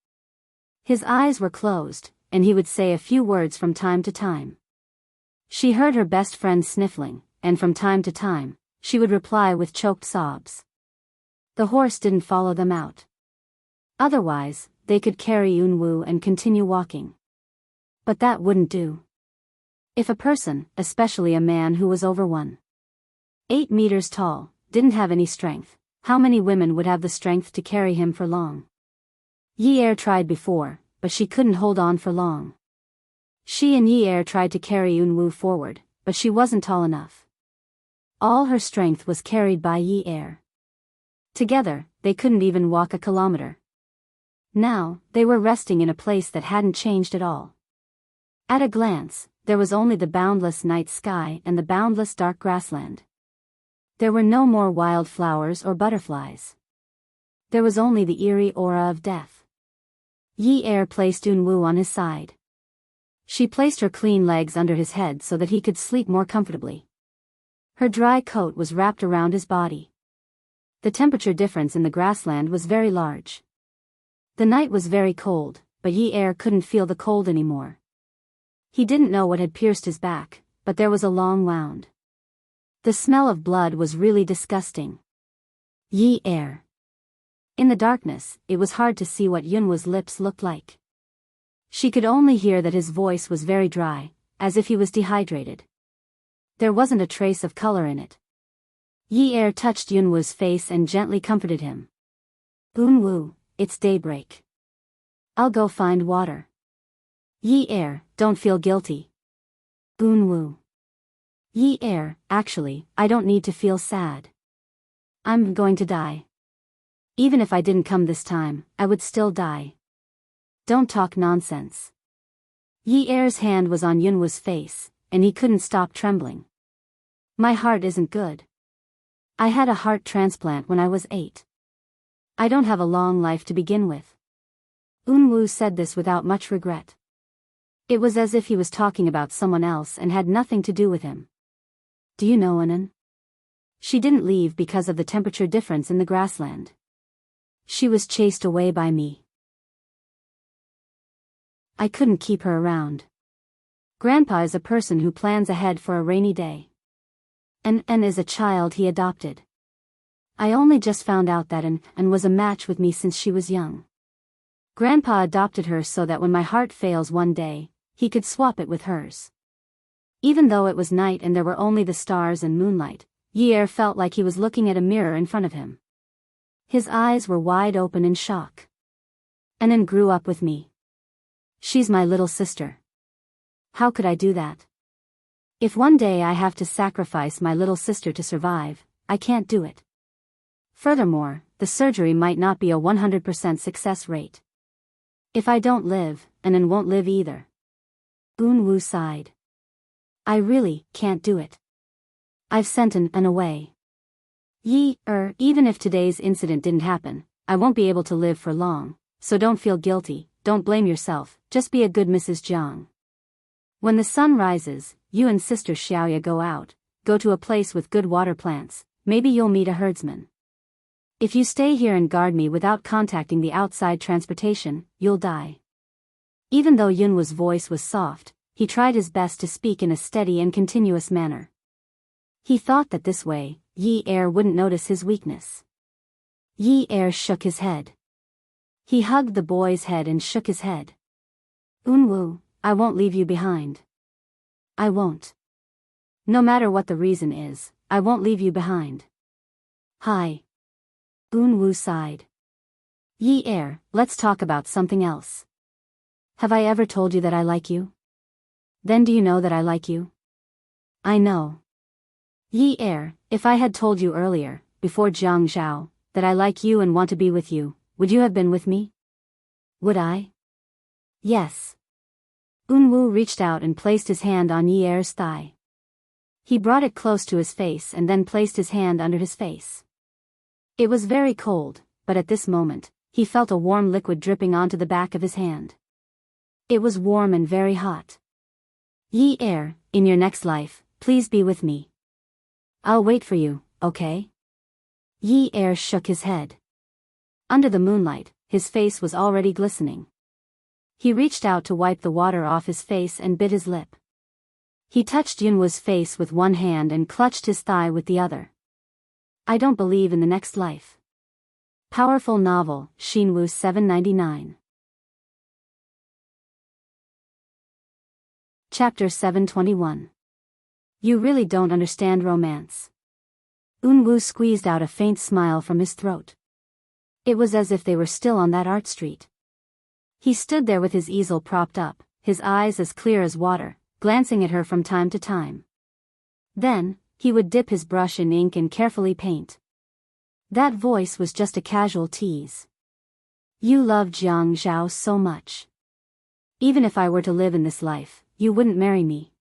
His eyes were closed, and he would say a few words from time to time. She heard her best friend sniffling, and from time to time, she would reply with choked sobs. The horse didn't follow them out. Otherwise, they could carry Unwu and continue walking. But that wouldn't do. If a person, especially a man who was over 1.8 meters tall, didn't have any strength, how many women would have the strength to carry him for long? Yi Er tried before, but she couldn't hold on for long. She and Yi Er tried to carry Unwu forward, but she wasn't tall enough. All her strength was carried by Yi Er. Together, they couldn't even walk a kilometer. Now, they were resting in a place that hadn't changed at all. At a glance, there was only the boundless night sky and the boundless dark grassland. There were no more wild flowers or butterflies. There was only the eerie aura of death. Yi Er placed Unwu on his side. She placed her clean legs under his head so that he could sleep more comfortably. Her dry coat was wrapped around his body. The temperature difference in the grassland was very large. The night was very cold, but Yi couldn't feel the cold anymore. He didn't know what had pierced his back, but there was a long wound. The smell of blood was really disgusting. Yi. In the darkness, it was hard to see what Yunwoo's lips looked like. She could only hear that his voice was very dry, as if he was dehydrated. There wasn't a trace of color in it. Yi touched Yunwoo's face and gently comforted him. Yunwoo, it's daybreak. I'll go find water. Yi, don't feel guilty. Yunwoo. Yi, actually, I don't need to feel sad. I'm going to die. Even if I didn't come this time, I would still die. Don't talk nonsense. Yi-er's hand was on Yunwoo's face, and he couldn't stop trembling. My heart isn't good. I had a heart transplant when I was 8. I don't have a long life to begin with. Yunwoo said this without much regret. It was as if he was talking about someone else and had nothing to do with him. Do you know Anan? She didn't leave because of the temperature difference in the grassland. She was chased away by me. I couldn't keep her around. Grandpa is a person who plans ahead for a rainy day. And is a child he adopted. I only just found out that An was a match with me since she was young. Grandpa adopted her so that when my heart fails one day, he could swap it with hers. Even though it was night and there were only the stars and moonlight, Yi felt like he was looking at a mirror in front of him. His eyes were wide open in shock. An grew up with me. She's my little sister. How could I do that? If one day I have to sacrifice my little sister to survive, I can't do it. Furthermore, the surgery might not be a 100% success rate. If I don't live, An won't live either. Yunwoo sighed. I really can't do it. I've sent An away. Yi, even if today's incident didn't happen, I won't be able to live for long, so don't feel guilty, don't blame yourself, just be a good Mrs. Jiang. When the sun rises, you and Sister Xiaoya go out, go to a place with good water plants, maybe you'll meet a herdsman. If you stay here and guard me without contacting the outside transportation, you'll die. Even though Yunwoo's voice was soft, he tried his best to speak in a steady and continuous manner. He thought that this way, Yi wouldn't notice his weakness. Yi shook his head. He hugged the boy's head and shook his head. Yunwoo, I won't leave you behind. I won't. No matter what the reason is, I won't leave you behind. Hi. Yunwoo sighed. Yi, let's talk about something else. Have I ever told you that I like you? Then do you know that I like you? I know. Yi, if I had told you earlier, before Jiang Zhao, that I like you and want to be with you, would you have been with me? Would I? Yes. Yunwoo reached out and placed his hand on Yi-er's thigh. He brought it close to his face and then placed his hand under his face. It was very cold, but at this moment, he felt a warm liquid dripping onto the back of his hand. It was warm and very hot. Yi, in your next life, please be with me. I'll wait for you, okay? Yi shook his head. Under the moonlight, his face was already glistening. He reached out to wipe the water off his face and bit his lip. He touched Yunwoo's face with one hand and clutched his thigh with the other. I don't believe in the next life. Powerful novel, Shinwoo 799. Chapter 721. You really don't understand romance. Yunwoo squeezed out a faint smile from his throat. It was as if they were still on that art street. He stood there with his easel propped up, his eyes as clear as water, glancing at her from time to time. Then, he would dip his brush in ink and carefully paint. That voice was just a casual tease. You love Jiang Zhao so much. Even if I were to live in this life, you wouldn't marry me.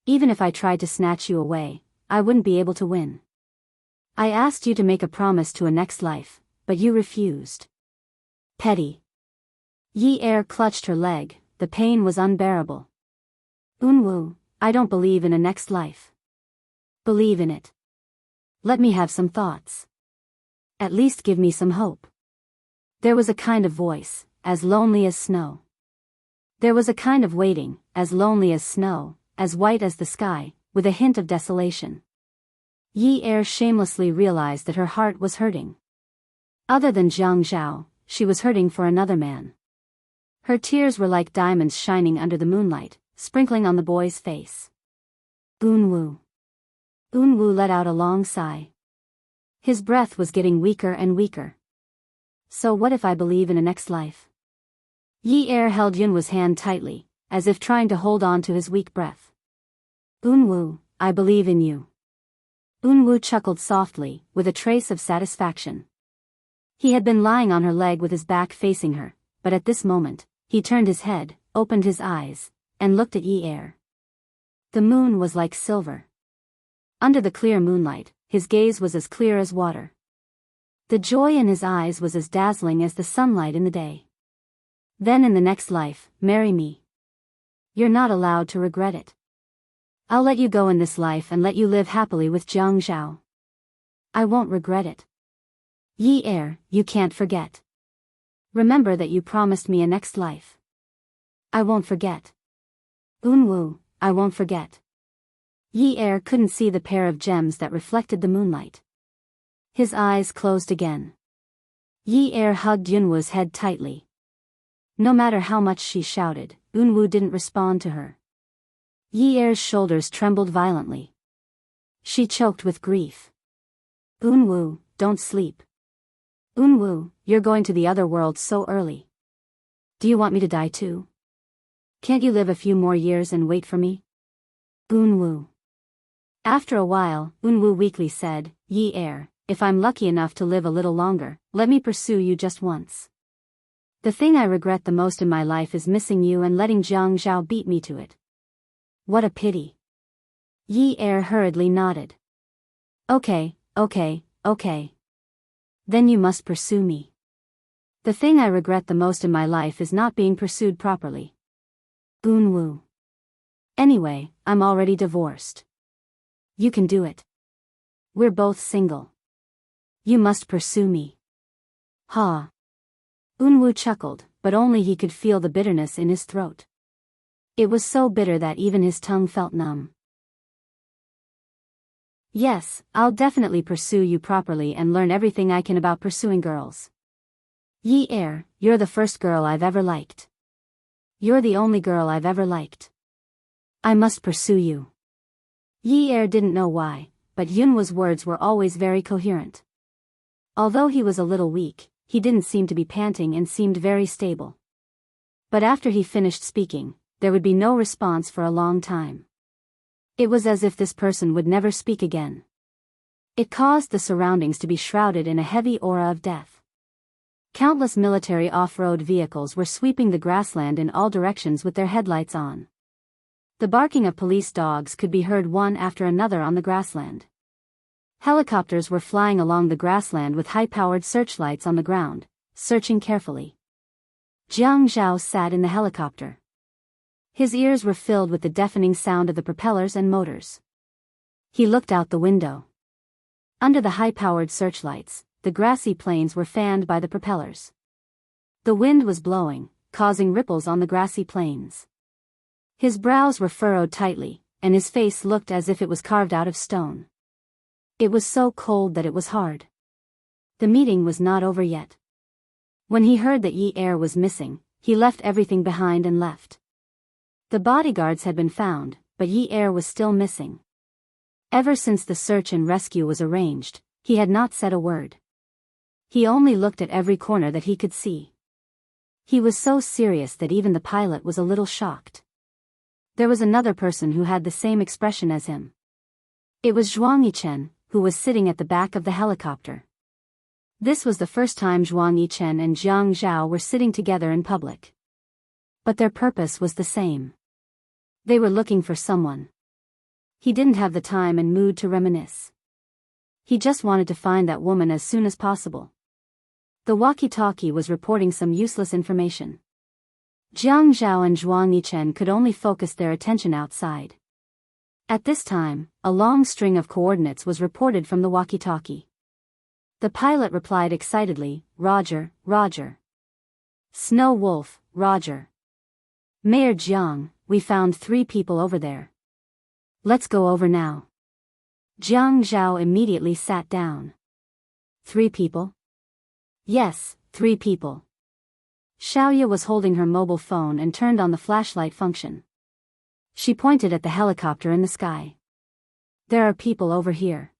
Even if I tried to snatch you away, I wouldn't be able to win. I asked you to make a promise to a next life, but you refused. Petty. Yi clutched her leg, the pain was unbearable. Unwu, I don't believe in a next life. Believe in it. Let me have some thoughts. At least give me some hope. There was a kind of voice, as lonely as snow. There was a kind of waiting, as lonely as snow, as white as the sky, with a hint of desolation. Yi Er shamelessly realized that her heart was hurting. Other than Jiang Zhao, she was hurting for another man. Her tears were like diamonds shining under the moonlight, sprinkling on the boy's face. Unwu. Unwu let out a long sigh. His breath was getting weaker and weaker. So what if I believe in a next life? Yi Er held Yunwu's hand tightly, as if trying to hold on to his weak breath. Unwu, I believe in you. Unwu chuckled softly, with a trace of satisfaction. He had been lying on her leg with his back facing her, but at this moment, he turned his head, opened his eyes, and looked at Yi Er. The moon was like silver. Under the clear moonlight, his gaze was as clear as water. The joy in his eyes was as dazzling as the sunlight in the day. Then in the next life, marry me. You're not allowed to regret it. I'll let you go in this life and let you live happily with Jiang Zhao. I won't regret it. Yi Er, you can't forget. Remember that you promised me a next life. I won't forget. Unwu, I won't forget. Yi Er couldn't see the pair of gems that reflected the moonlight. His eyes closed again. Yi Er hugged Yunwu's head tightly. No matter how much she shouted, Unwu didn't respond to her. Yi Er's shoulders trembled violently. She choked with grief. Unwu, don't sleep. Unwu, you're going to the other world so early. Do you want me to die too? Can't you live a few more years and wait for me? Unwu. After a while, Unwu weakly said, Yi Er, if I'm lucky enough to live a little longer, let me pursue you just once. The thing I regret the most in my life is missing you and letting Jiang Zhao beat me to it. What a pity. Yi Er hurriedly nodded. Okay. Then you must pursue me. The thing I regret the most in my life is not being pursued properly. Unwu. Anyway, I'm already divorced. You can do it. We're both single. You must pursue me. Ha. Unwu chuckled, but only he could feel the bitterness in his throat. It was so bitter that even his tongue felt numb. Yes, I'll definitely pursue you properly and learn everything I can about pursuing girls. Yi Er, you're the first girl I've ever liked. You're the only girl I've ever liked. I must pursue you. Yi Er didn't know why, but Yunwu's words were always very coherent. Although he was a little weak, he didn't seem to be panting and seemed very stable. But after he finished speaking, there would be no response for a long time. It was as if this person would never speak again. It caused the surroundings to be shrouded in a heavy aura of death. Countless military off-road vehicles were sweeping the grassland in all directions with their headlights on. The barking of police dogs could be heard one after another on the grassland. Helicopters were flying along the grassland with high-powered searchlights on the ground, searching carefully. Jiang Zhao sat in the helicopter. His ears were filled with the deafening sound of the propellers and motors. He looked out the window. Under the high-powered searchlights, the grassy plains were fanned by the propellers. The wind was blowing, causing ripples on the grassy plains. His brows were furrowed tightly, and his face looked as if it was carved out of stone. It was so cold that it was hard. The meeting was not over yet. When he heard that Yi Er was missing, he left everything behind and left. The bodyguards had been found, but Yi Er was still missing. Ever since the search and rescue was arranged, he had not said a word. He only looked at every corner that he could see. He was so serious that even the pilot was a little shocked. There was another person who had the same expression as him. It was Zhuang Yichen, who was sitting at the back of the helicopter. This was the first time Zhuang Yichen and Jiang Zhao were sitting together in public. But their purpose was the same. They were looking for someone. He didn't have the time and mood to reminisce. He just wanted to find that woman as soon as possible. The walkie-talkie was reporting some useless information. Jiang Zhao and Zhuang Yichen could only focus their attention outside. At this time, a long string of coordinates was reported from the walkie-talkie. The pilot replied excitedly, "Roger, Roger. Snow Wolf, Roger. Mayor Jiang, we found 3 people over there. Let's go over now." Jiang Zhao immediately sat down. 3 people? Yes, 3 people. Xiaoya was holding her mobile phone and turned on the flashlight function. She pointed at the helicopter in the sky. "There are people over here.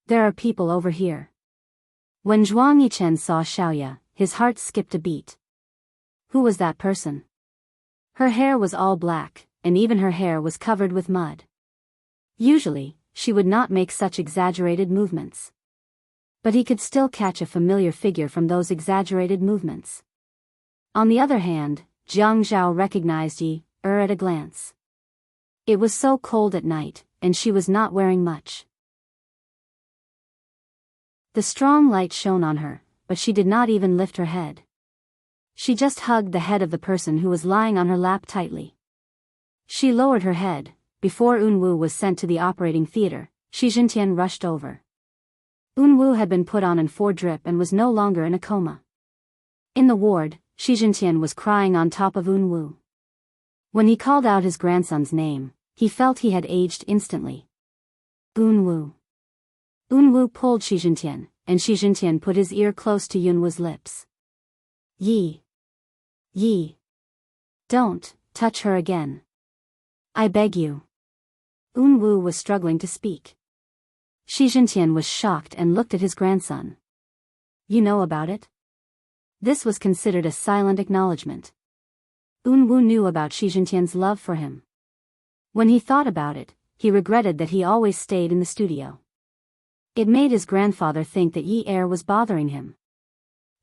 There are people over here." When Zhuang Yichen saw Xiaoya, his heart skipped a beat. Who was that person? Her hair was all black, and even her hair was covered with mud. Usually, she would not make such exaggerated movements. But he could still catch a familiar figure from those exaggerated movements. On the other hand, Jiang Zhao recognized Yi Er at a glance. It was so cold at night, and she was not wearing much. The strong light shone on her, but she did not even lift her head. She just hugged the head of the person who was lying on her lap tightly. She lowered her head. Before Unwu was sent to the operating theater, Shi Jintian rushed over. Unwu had been put on an 4 drip and was no longer in a coma. In the ward, Shi Jintian was crying on top of Unwu. When he called out his grandson's name, he felt he had aged instantly. Unwu. Unwu pulled Shi Jintian, and Shi Jintian put his ear close to Yunwu's lips. Yi. Yi. Don't touch her again. I beg you. Unwu was struggling to speak. Shi Jintian was shocked and looked at his grandson. You know about it? This was considered a silent acknowledgement. Unwu knew about Shi Jintian's love for him. When he thought about it, he regretted that he always stayed in the studio. It made his grandfather think that Yi Er was bothering him.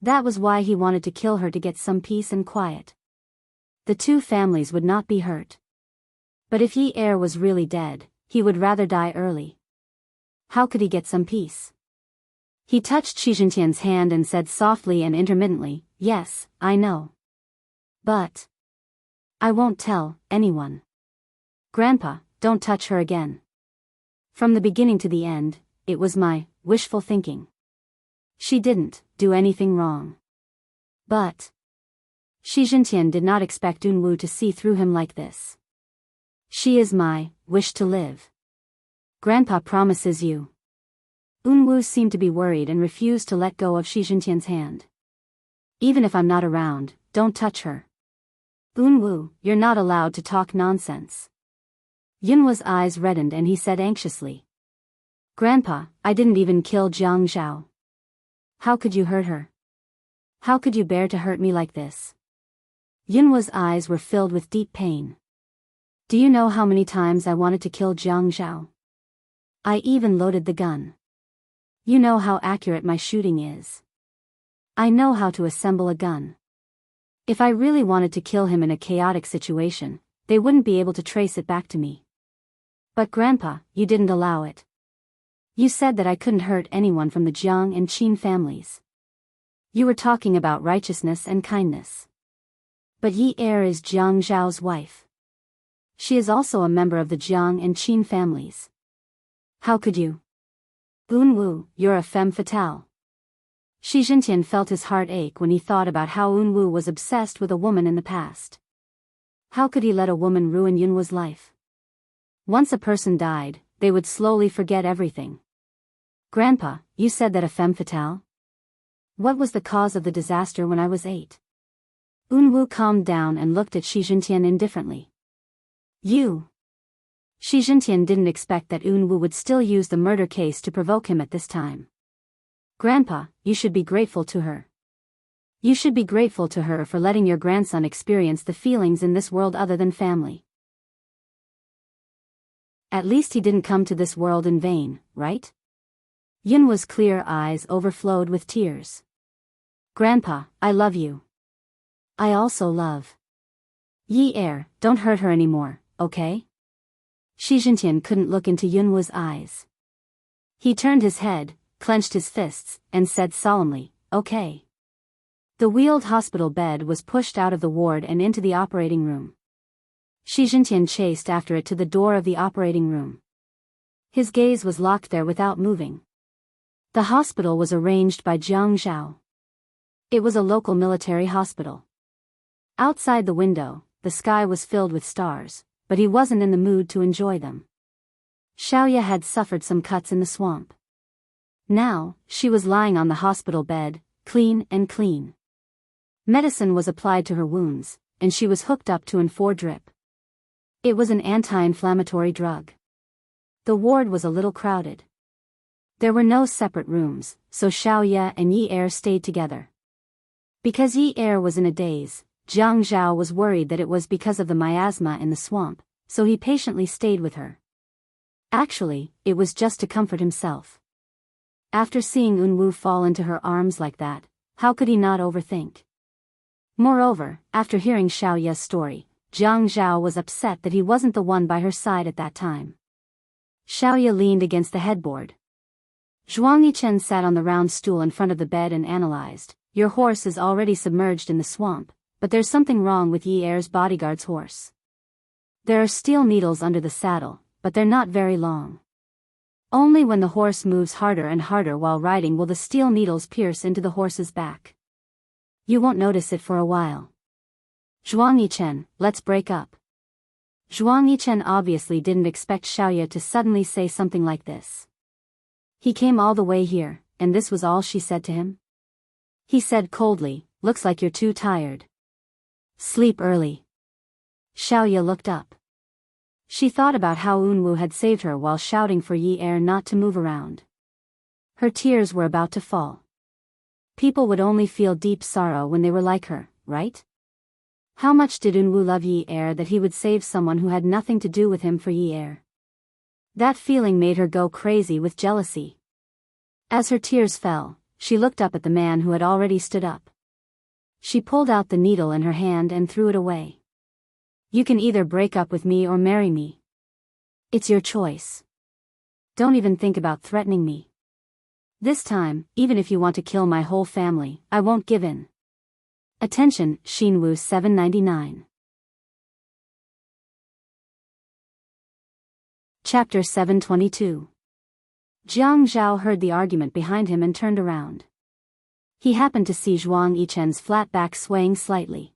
That was why he wanted to kill her to get some peace and quiet. The 2 families would not be hurt. But if Yi Er was really dead, he would rather die early. How could he get some peace? He touched Shi Jintian's hand and said softly and intermittently, "Yes, I know. But I won't tell anyone. Grandpa, don't touch her again." From the beginning to the end, it was my wishful thinking. She didn't do anything wrong. But Shi Jintian did not expect Unwu to see through him like this. She is my wish to live. Grandpa promises you. Unwu seemed to be worried and refused to let go of Shi Jintian's hand. Even if I'm not around, don't touch her. Unwu, you're not allowed to talk nonsense. Yunwu's eyes reddened and he said anxiously. Grandpa, I didn't even kill Jiang Zhao. How could you hurt her? How could you bear to hurt me like this? Yunwu's eyes were filled with deep pain. Do you know how many times I wanted to kill Jiang Zhao? I even loaded the gun. You know how accurate my shooting is. I know how to assemble a gun. If I really wanted to kill him in a chaotic situation, they wouldn't be able to trace it back to me. But Grandpa, you didn't allow it. You said that I couldn't hurt anyone from the Jiang and Qin families. You were talking about righteousness and kindness. But Yi Er is Jiang Zhao's wife. She is also a member of the Jiang and Qin families. How could you? Unwu, you're a femme fatale. Shi Jintian felt his heart ache when he thought about how Unwu was obsessed with a woman in the past. How could he let a woman ruin Yunwu's life? Once a person died, they would slowly forget everything. Grandpa, you said that a femme fatale? What was the cause of the disaster when I was 8? Unwu calmed down and looked at Shi Jintian indifferently. You. Shi Jintian didn't expect that Unwu would still use the murder case to provoke him at this time. Grandpa, you should be grateful to her. You should be grateful to her for letting your grandson experience the feelings in this world other than family. At least he didn't come to this world in vain, right? Yunwa's clear eyes overflowed with tears. Grandpa, I love you. I also love Yi Er, don't hurt her anymore, okay? Shi Jintian couldn't look into Yunwa's eyes. He turned his head, clenched his fists, and said solemnly, okay. The wheeled hospital bed was pushed out of the ward and into the operating room. Shi Jintian chased after it to the door of the operating room. His gaze was locked there without moving. The hospital was arranged by Jiang Zhao. It was a local military hospital. Outside the window, the sky was filled with stars, but he wasn't in the mood to enjoy them. Xiaoya had suffered some cuts in the swamp. Now, she was lying on the hospital bed, clean and clean. Medicine was applied to her wounds, and she was hooked up to an 4 drip. It was an anti-inflammatory drug. The ward was a little crowded. There were no separate rooms, so Xiaoya and Yi Er stayed together. Because Yi Er was in a daze, Jiang Zhao was worried that it was because of the miasma in the swamp, so he patiently stayed with her. Actually, it was just to comfort himself. After seeing Unwu fall into her arms like that, how could he not overthink? Moreover, after hearing Xiaoya's story, Jiang Zhao was upset that he wasn't the one by her side at that time. Xiaoya leaned against the headboard. Zhuang Yichen sat on the round stool in front of the bed and analyzed. Your horse is already submerged in the swamp, but there's something wrong with Yi Er's bodyguard's horse. There are steel needles under the saddle, but they're not very long. Only when the horse moves harder and harder while riding will the steel needles pierce into the horse's back. You won't notice it for a while. Zhuang Yichen, let's break up. Zhuang Yichen obviously didn't expect Xiaoya to suddenly say something like this. He came all the way here, and this was all she said to him? He said coldly, looks like you're too tired. Sleep early. Xiaoya looked up. She thought about how Unwu had saved her while shouting for Yi Er not to move around. Her tears were about to fall. People would only feel deep sorrow when they were like her, right? How much did Unwu love Yi Er that he would save someone who had nothing to do with him for Yi Er? That feeling made her go crazy with jealousy. As her tears fell, she looked up at the man who had already stood up. She pulled out the needle in her hand and threw it away. You can either break up with me or marry me. It's your choice. Don't even think about threatening me. This time, even if you want to kill my whole family, I won't give in. Attention, Xinwu 799. Chapter 722. Jiang Zhao heard the argument behind him and turned around. He happened to see Zhuang Yichen's flat back swaying slightly.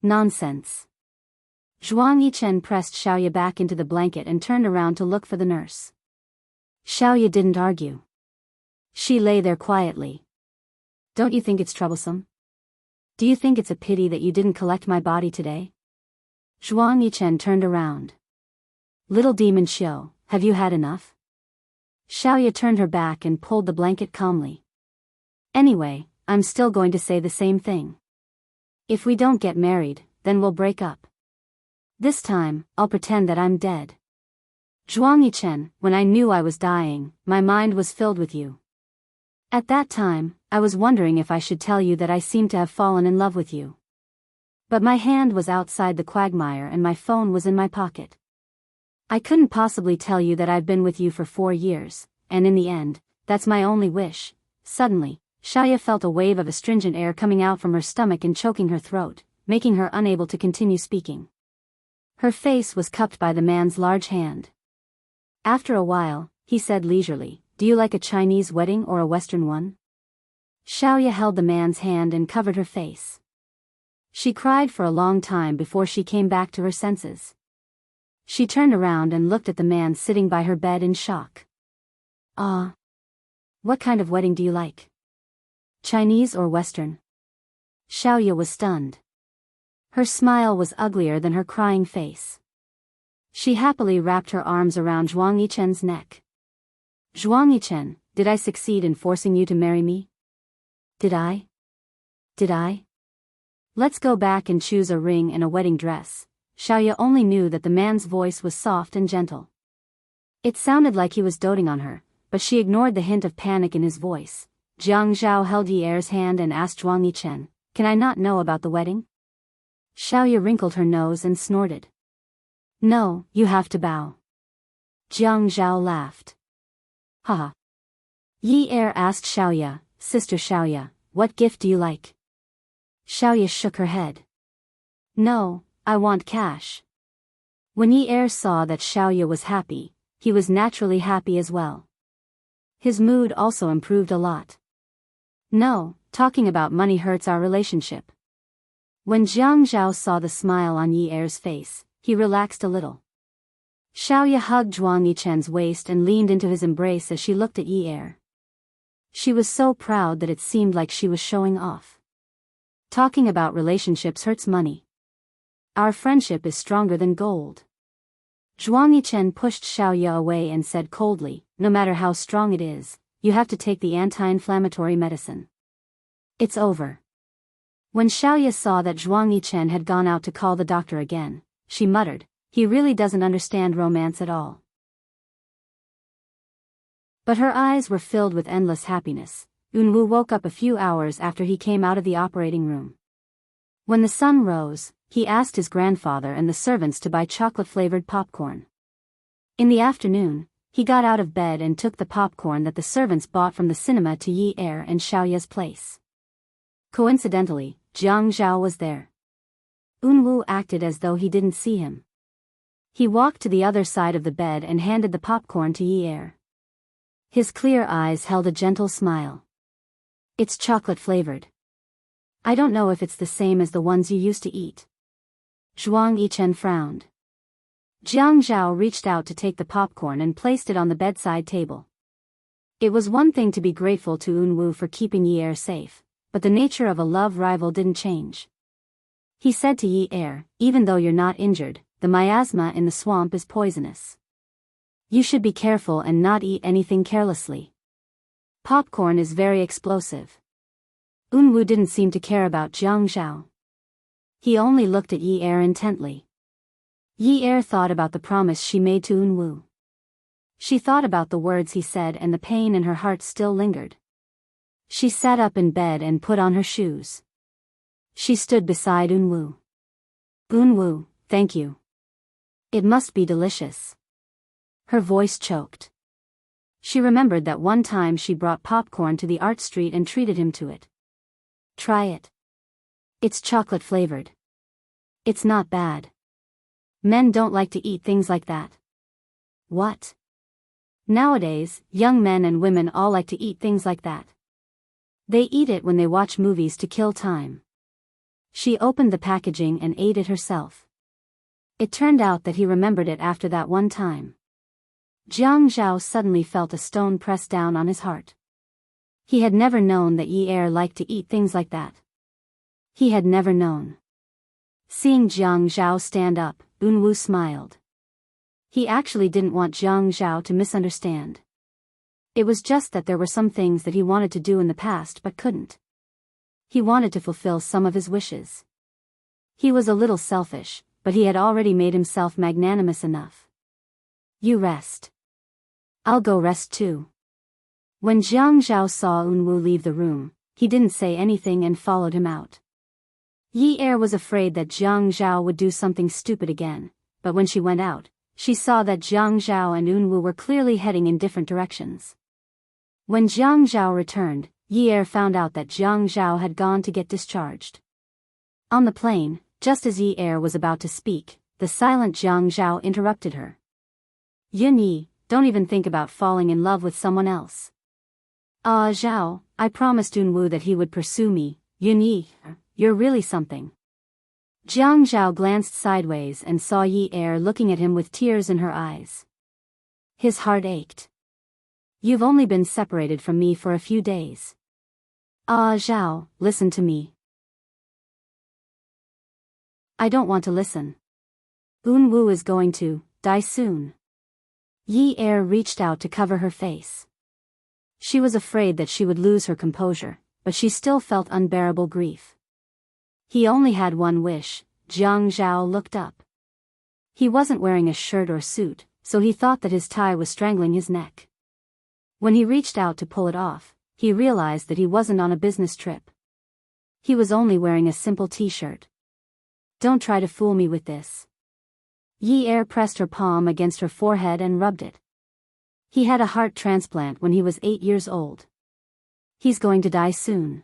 Nonsense. Zhuang Yichen pressed Xiaoya back into the blanket and turned around to look for the nurse. Xiaoya didn't argue. She lay there quietly. Don't you think it's troublesome? Do you think it's a pity that you didn't collect my body today? Zhuang Yichen turned around. Little demon Xiao, have you had enough? Xiaoya turned her back and pulled the blanket calmly. Anyway, I'm still going to say the same thing. If we don't get married, then we'll break up. This time, I'll pretend that I'm dead. Zhuang Yichen, when I knew I was dying, my mind was filled with you. At that time, I was wondering if I should tell you that I seemed to have fallen in love with you. But my hand was outside the quagmire and my phone was in my pocket. I couldn't possibly tell you that I've been with you for 4 years, and in the end, that's my only wish. Suddenly, Xiaoya felt a wave of astringent air coming out from her stomach and choking her throat, making her unable to continue speaking. Her face was cupped by the man's large hand. After a while, he said leisurely, do you like a Chinese wedding or a Western one? Xiaoya held the man's hand and covered her face. She cried for a long time before she came back to her senses. She turned around and looked at the man sitting by her bed in shock. What kind of wedding do you like? Chinese or Western? Xiaoya was stunned. Her smile was uglier than her crying face. She happily wrapped her arms around Zhuang Yichen's neck. Zhuang Yichen, did I succeed in forcing you to marry me? Did I? Let's go back and choose a ring and a wedding dress. Xiaoya only knew that the man's voice was soft and gentle. It sounded like he was doting on her, but she ignored the hint of panic in his voice. Jiang Zhao held Yi Er's hand and asked Zhuang Yichen, can I not know about the wedding? Xiaoya wrinkled her nose and snorted. No, you have to bow. Jiang Zhao laughed. Haha. Yi Er asked Xiaoya, Sister Xiaoya, what gift do you like? Xiaoya shook her head. No, I want cash. When Yi Er saw that Xiaoya was happy, he was naturally happy as well. His mood also improved a lot. No, talking about money hurts our relationship. When Jiang Zhao saw the smile on Yi Er's face, he relaxed a little. Xiaoya hugged Zhuang Yichen's waist and leaned into his embrace as she looked at Yi Er. She was so proud that it seemed like she was showing off. Talking about relationships hurts money. Our friendship is stronger than gold. Zhuang Yichen pushed Xiaoya away and said coldly, no matter how strong it is, you have to take the anti-inflammatory medicine. It's over. When Xiaoya saw that Zhuang Yichen had gone out to call the doctor again, she muttered, he really doesn't understand romance at all. But her eyes were filled with endless happiness. Unwu woke up a few hours after he came out of the operating room. When the sun rose, he asked his grandfather and the servants to buy chocolate-flavored popcorn. In the afternoon, he got out of bed and took the popcorn that the servants bought from the cinema to Yi Er and Xiaoya's place. Coincidentally, Jiang Zhao was there. Unwu acted as though he didn't see him. He walked to the other side of the bed and handed the popcorn to Yi Er. His clear eyes held a gentle smile. It's chocolate-flavored. I don't know if it's the same as the ones you used to eat. Zhuang Yichen frowned. Jiang Zhao reached out to take the popcorn and placed it on the bedside table. It was one thing to be grateful to Unwu for keeping Yi Er safe, but the nature of a love rival didn't change. He said to Yi Er, even though you're not injured, the miasma in the swamp is poisonous. You should be careful and not eat anything carelessly. Popcorn is very explosive. Unwu didn't seem to care about Jiang Zhao. He only looked at Yi Er intently. Yi Er thought about the promise she made to Unwu. She thought about the words he said and the pain in her heart still lingered. She sat up in bed and put on her shoes. She stood beside Unwu. Unwu, thank you. It must be delicious. Her voice choked. She remembered that one time she brought popcorn to the art street and treated him to it. Try it. It's chocolate-flavored. It's not bad. Men don't like to eat things like that. What? Nowadays, young men and women all like to eat things like that. They eat it when they watch movies to kill time. She opened the packaging and ate it herself. It turned out that he remembered it after that one time. Jiang Zhao suddenly felt a stone pressed down on his heart. He had never known that Yi Er liked to eat things like that. He had never known. Seeing Jiang Zhao stand up, Unwu smiled. He actually didn't want Jiang Zhao to misunderstand. It was just that there were some things that he wanted to do in the past but couldn't. He wanted to fulfill some of his wishes. He was a little selfish, but he had already made himself magnanimous enough. You rest. I'll go rest too. When Jiang Zhao saw Unwu leave the room, he didn't say anything and followed him out. Yi Er was afraid that Jiang Zhao would do something stupid again, but when she went out, she saw that Jiang Zhao and Unwu were clearly heading in different directions. When Jiang Zhao returned, Yi Er found out that Jiang Zhao had gone to get discharged. On the plane, just as Yi Er was about to speak, the silent Jiang Zhao interrupted her. Yin Yi, don't even think about falling in love with someone else. Ah Zhao, I promised Unwu that he would pursue me. Yin Yi, you're really something. Jiang Zhao glanced sideways and saw Yi Er looking at him with tears in her eyes. His heart ached. You've only been separated from me for a few days. Ah Zhao, listen to me. I don't want to listen. Unwu is going to die soon. Yi Er reached out to cover her face. She was afraid that she would lose her composure, but she still felt unbearable grief. He only had one wish. Jiang Zhao looked up. He wasn't wearing a shirt or suit, so he thought that his tie was strangling his neck. When he reached out to pull it off, he realized that he wasn't on a business trip. He was only wearing a simple t-shirt. Don't try to fool me with this. Yi Er pressed her palm against her forehead and rubbed it. He had a heart transplant when he was 8 years old. He's going to die soon.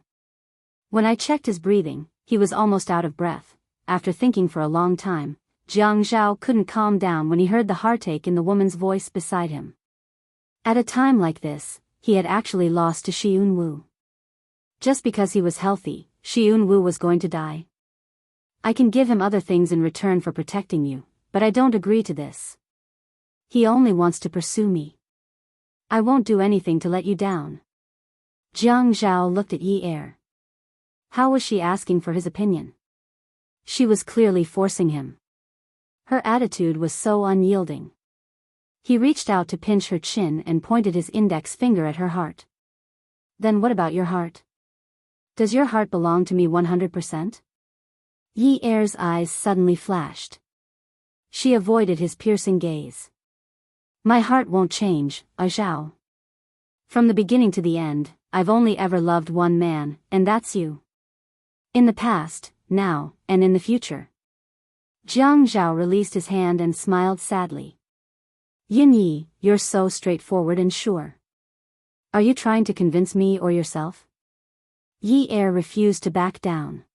When I checked his breathing, he was almost out of breath. After thinking for a long time, Jiang Zhao couldn't calm down when he heard the heartache in the woman's voice beside him. At a time like this, he had actually lost to Shi Yunwu. Just because he was healthy, Shi Yunwu was going to die. I can give him other things in return for protecting you, but I don't agree to this. He only wants to pursue me. I won't do anything to let you down. Jiang Zhao looked at Yi Er. How was she asking for his opinion? She was clearly forcing him. Her attitude was so unyielding. He reached out to pinch her chin and pointed his index finger at her heart. Then what about your heart? Does your heart belong to me 100%? Yi Er's eyes suddenly flashed. She avoided his piercing gaze. My heart won't change, Zhao. From the beginning to the end, I've only ever loved one man, and that's you. In the past, now, and in the future. Jiang Zhao released his hand and smiled sadly. Yin Yi, you're so straightforward and sure. Are you trying to convince me or yourself? Yi Er refused to back down.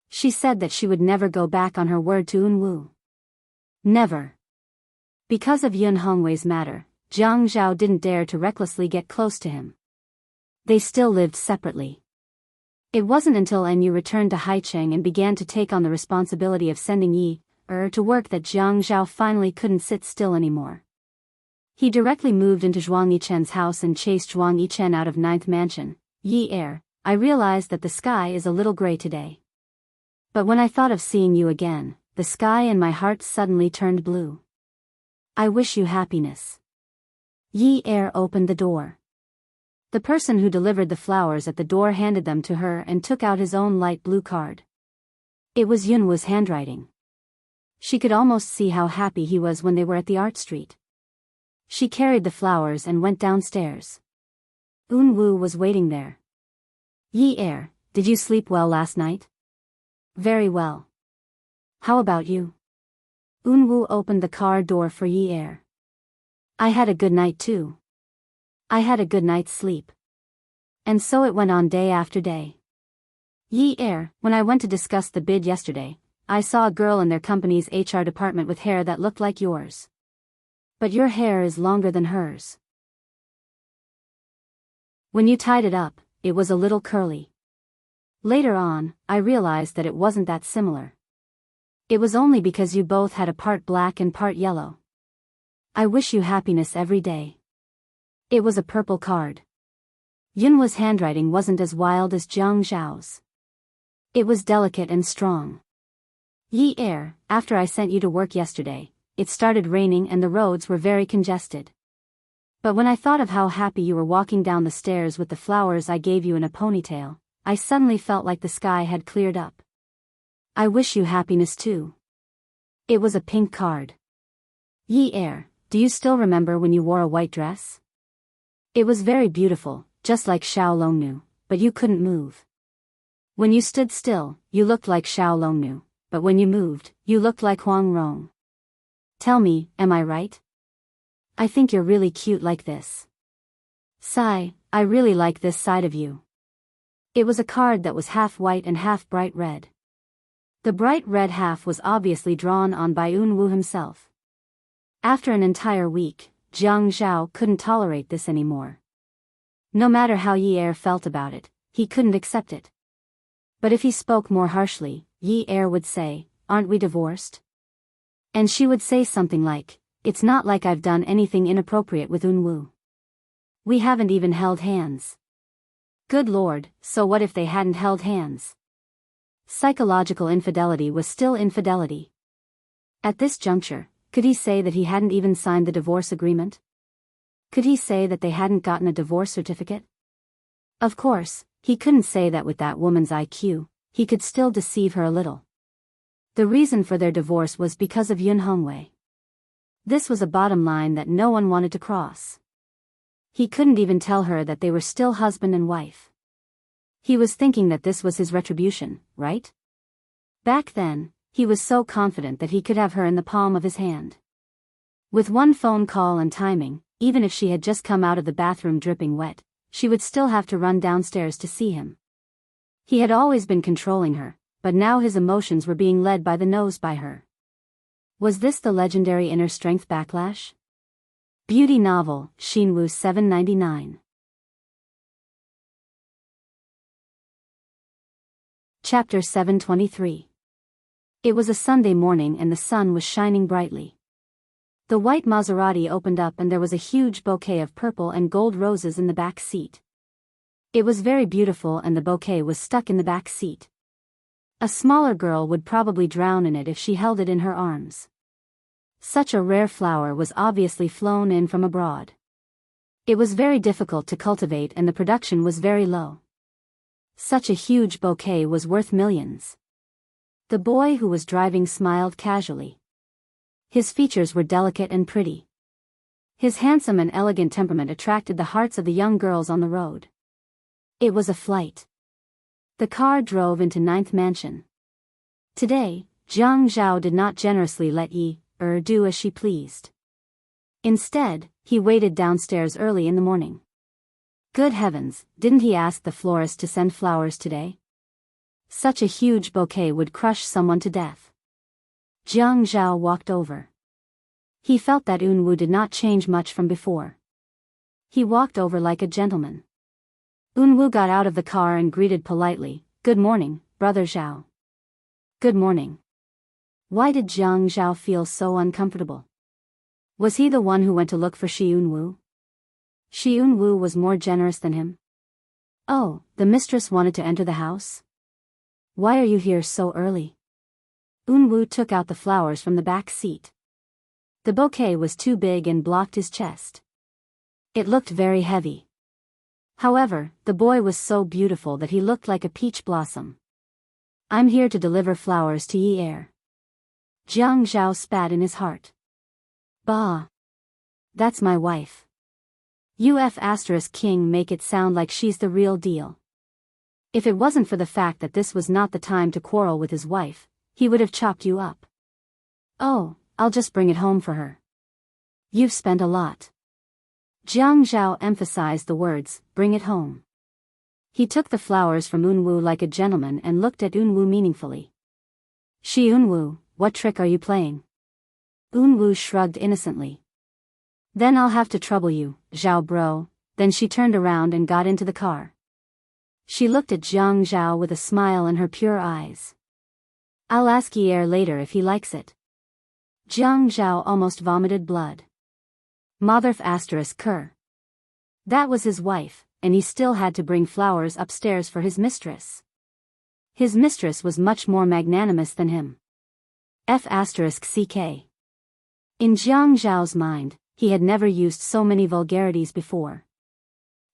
She said that she would never go back on her word to Unwu. Never. Because of Yun Hongwei's matter, Jiang Zhao didn't dare to recklessly get close to him. They still lived separately. It wasn't until Enyu returned to Haicheng and began to take on the responsibility of sending Yi Er to work that Jiang Zhao finally couldn't sit still anymore. He directly moved into Zhuang Yichen's house and chased Zhuang Yichen out of Ninth Mansion. Yi Er, I realized that the sky is a little gray today. But when I thought of seeing you again, the sky and my heart suddenly turned blue. I wish you happiness. Yi Er opened the door. The person who delivered the flowers at the door handed them to her and took out his own light blue card. It was Yunwu's handwriting. She could almost see how happy he was when they were at the art street. She carried the flowers and went downstairs. Unwu was waiting there. Yi Er, did you sleep well last night? Very well. How about you? Unwu opened the car door for Yi Er. I had a good night too. I had a good night's sleep. And so it went on day after day. Yi Er, when I went to discuss the bid yesterday, I saw a girl in their company's HR department with hair that looked like yours. But your hair is longer than hers. When you tied it up, it was a little curly. Later on, I realized that it wasn't that similar. It was only because you both had a part black and part yellow. I wish you happiness every day. It was a purple card. Yunwa's handwriting wasn't as wild as Jiang Zhao's. It was delicate and strong. Yi Er, after I sent you to work yesterday, it started raining and the roads were very congested. But when I thought of how happy you were walking down the stairs with the flowers I gave you in a ponytail, I suddenly felt like the sky had cleared up. I wish you happiness too. It was a pink card. Yi Er, do you still remember when you wore a white dress? It was very beautiful, just like Xiao Longnu, but you couldn't move. When you stood still, you looked like Xiao Longnu, but when you moved, you looked like Huang Rong. Tell me, am I right? I think you're really cute like this. Sigh, I really like this side of you. It was a card that was half white and half bright red. The bright red half was obviously drawn on by Unwu himself. After an entire week, Jiang Zhao couldn't tolerate this anymore. No matter how Yi Er felt about it, he couldn't accept it. But if he spoke more harshly, Yi Er would say, aren't we divorced? And she would say something like, it's not like I've done anything inappropriate with Unwu. We haven't even held hands. Good Lord, so what if they hadn't held hands? Psychological infidelity was still infidelity. At this juncture, could he say that he hadn't even signed the divorce agreement? Could he say that they hadn't gotten a divorce certificate? Of course, he couldn't say that with that woman's IQ, he could still deceive her a little. The reason for their divorce was because of Yun Hongwei. This was a bottom line that no one wanted to cross. He couldn't even tell her that they were still husband and wife. He was thinking that this was his retribution, right? Back then, he was so confident that he could have her in the palm of his hand. With one phone call and timing, even if she had just come out of the bathroom dripping wet, she would still have to run downstairs to see him. He had always been controlling her, but now his emotions were being led by the nose by her. Was this the legendary inner strength backlash? Beauty novel, Shinwoo 799. Chapter 723. It was a Sunday morning and the sun was shining brightly. The white Maserati opened up and there was a huge bouquet of purple and gold roses in the back seat. It was very beautiful and the bouquet was stuck in the back seat. A smaller girl would probably drown in it if she held it in her arms. Such a rare flower was obviously flown in from abroad. It was very difficult to cultivate and the production was very low. Such a huge bouquet was worth millions. The boy who was driving smiled casually. His features were delicate and pretty. His handsome and elegant temperament attracted the hearts of the young girls on the road. It was a flight. The car drove into 9th Mansion. Today, Jiang Zhao did not generously let do as she pleased. Instead, he waited downstairs early in the morning. Good heavens, didn't he ask the florist to send flowers today? Such a huge bouquet would crush someone to death. Jiang Zhao walked over. He felt that Eunwoo did not change much from before. He walked over like a gentleman. Eunwoo got out of the car and greeted politely, "Good morning, brother Zhao." "Good morning." Why did Jiang Zhao feel so uncomfortable? Was he the one who went to look for Shi Eunwoo? Shi Eunwoo was more generous than him? Oh, the mistress wanted to enter the house? Why are you here so early? Eunwoo took out the flowers from the back seat. The bouquet was too big and blocked his chest. It looked very heavy. However, the boy was so beautiful that he looked like a peach blossom. "I'm here to deliver flowers to Yi heir." Jiang Zhao spat in his heart. "Bah. That's my wife. King make it sound like she's the real deal." If it wasn't for the fact that this was not the time to quarrel with his wife, he would have chopped you up. "Oh, I'll just bring it home for her." "You've spent a lot." Jiang Zhao emphasized the words, "bring it home." He took the flowers from Eunwoo like a gentleman and looked at Eunwoo meaningfully. "Shi Eunwoo, what trick are you playing?" Eunwoo shrugged innocently. "Then I'll have to trouble you, Zhao bro." Then she turned around and got into the car. She looked at Jiang Zhao with a smile in her pure eyes. "I'll ask Yi heir later if he likes it." Jiang Zhao almost vomited blood. Motherf ***. That was his wife, and he still had to bring flowers upstairs for his mistress. His mistress was much more magnanimous than him. ***ck. In Jiang Zhao's mind, he had never used so many vulgarities before.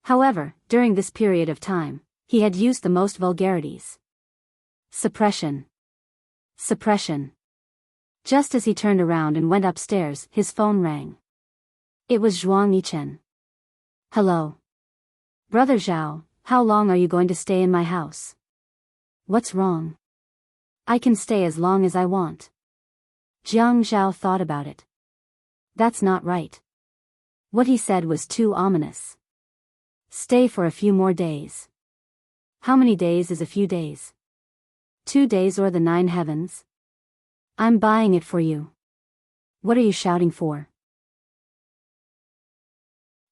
However, during this period of time, he had used the most vulgarities. Suppression. Suppression. Just as he turned around and went upstairs, his phone rang. It was Zhuang Yichen. "Hello. Brother Zhao, how long are you going to stay in my house?" "What's wrong?" "I can stay as long as I want." Jiang Zhao thought about it. That's not right. What he said was too ominous. "Stay for a few more days." How many days is a few days? 2 days or the 9 heavens? "I'm buying it for you." "What are you shouting for?"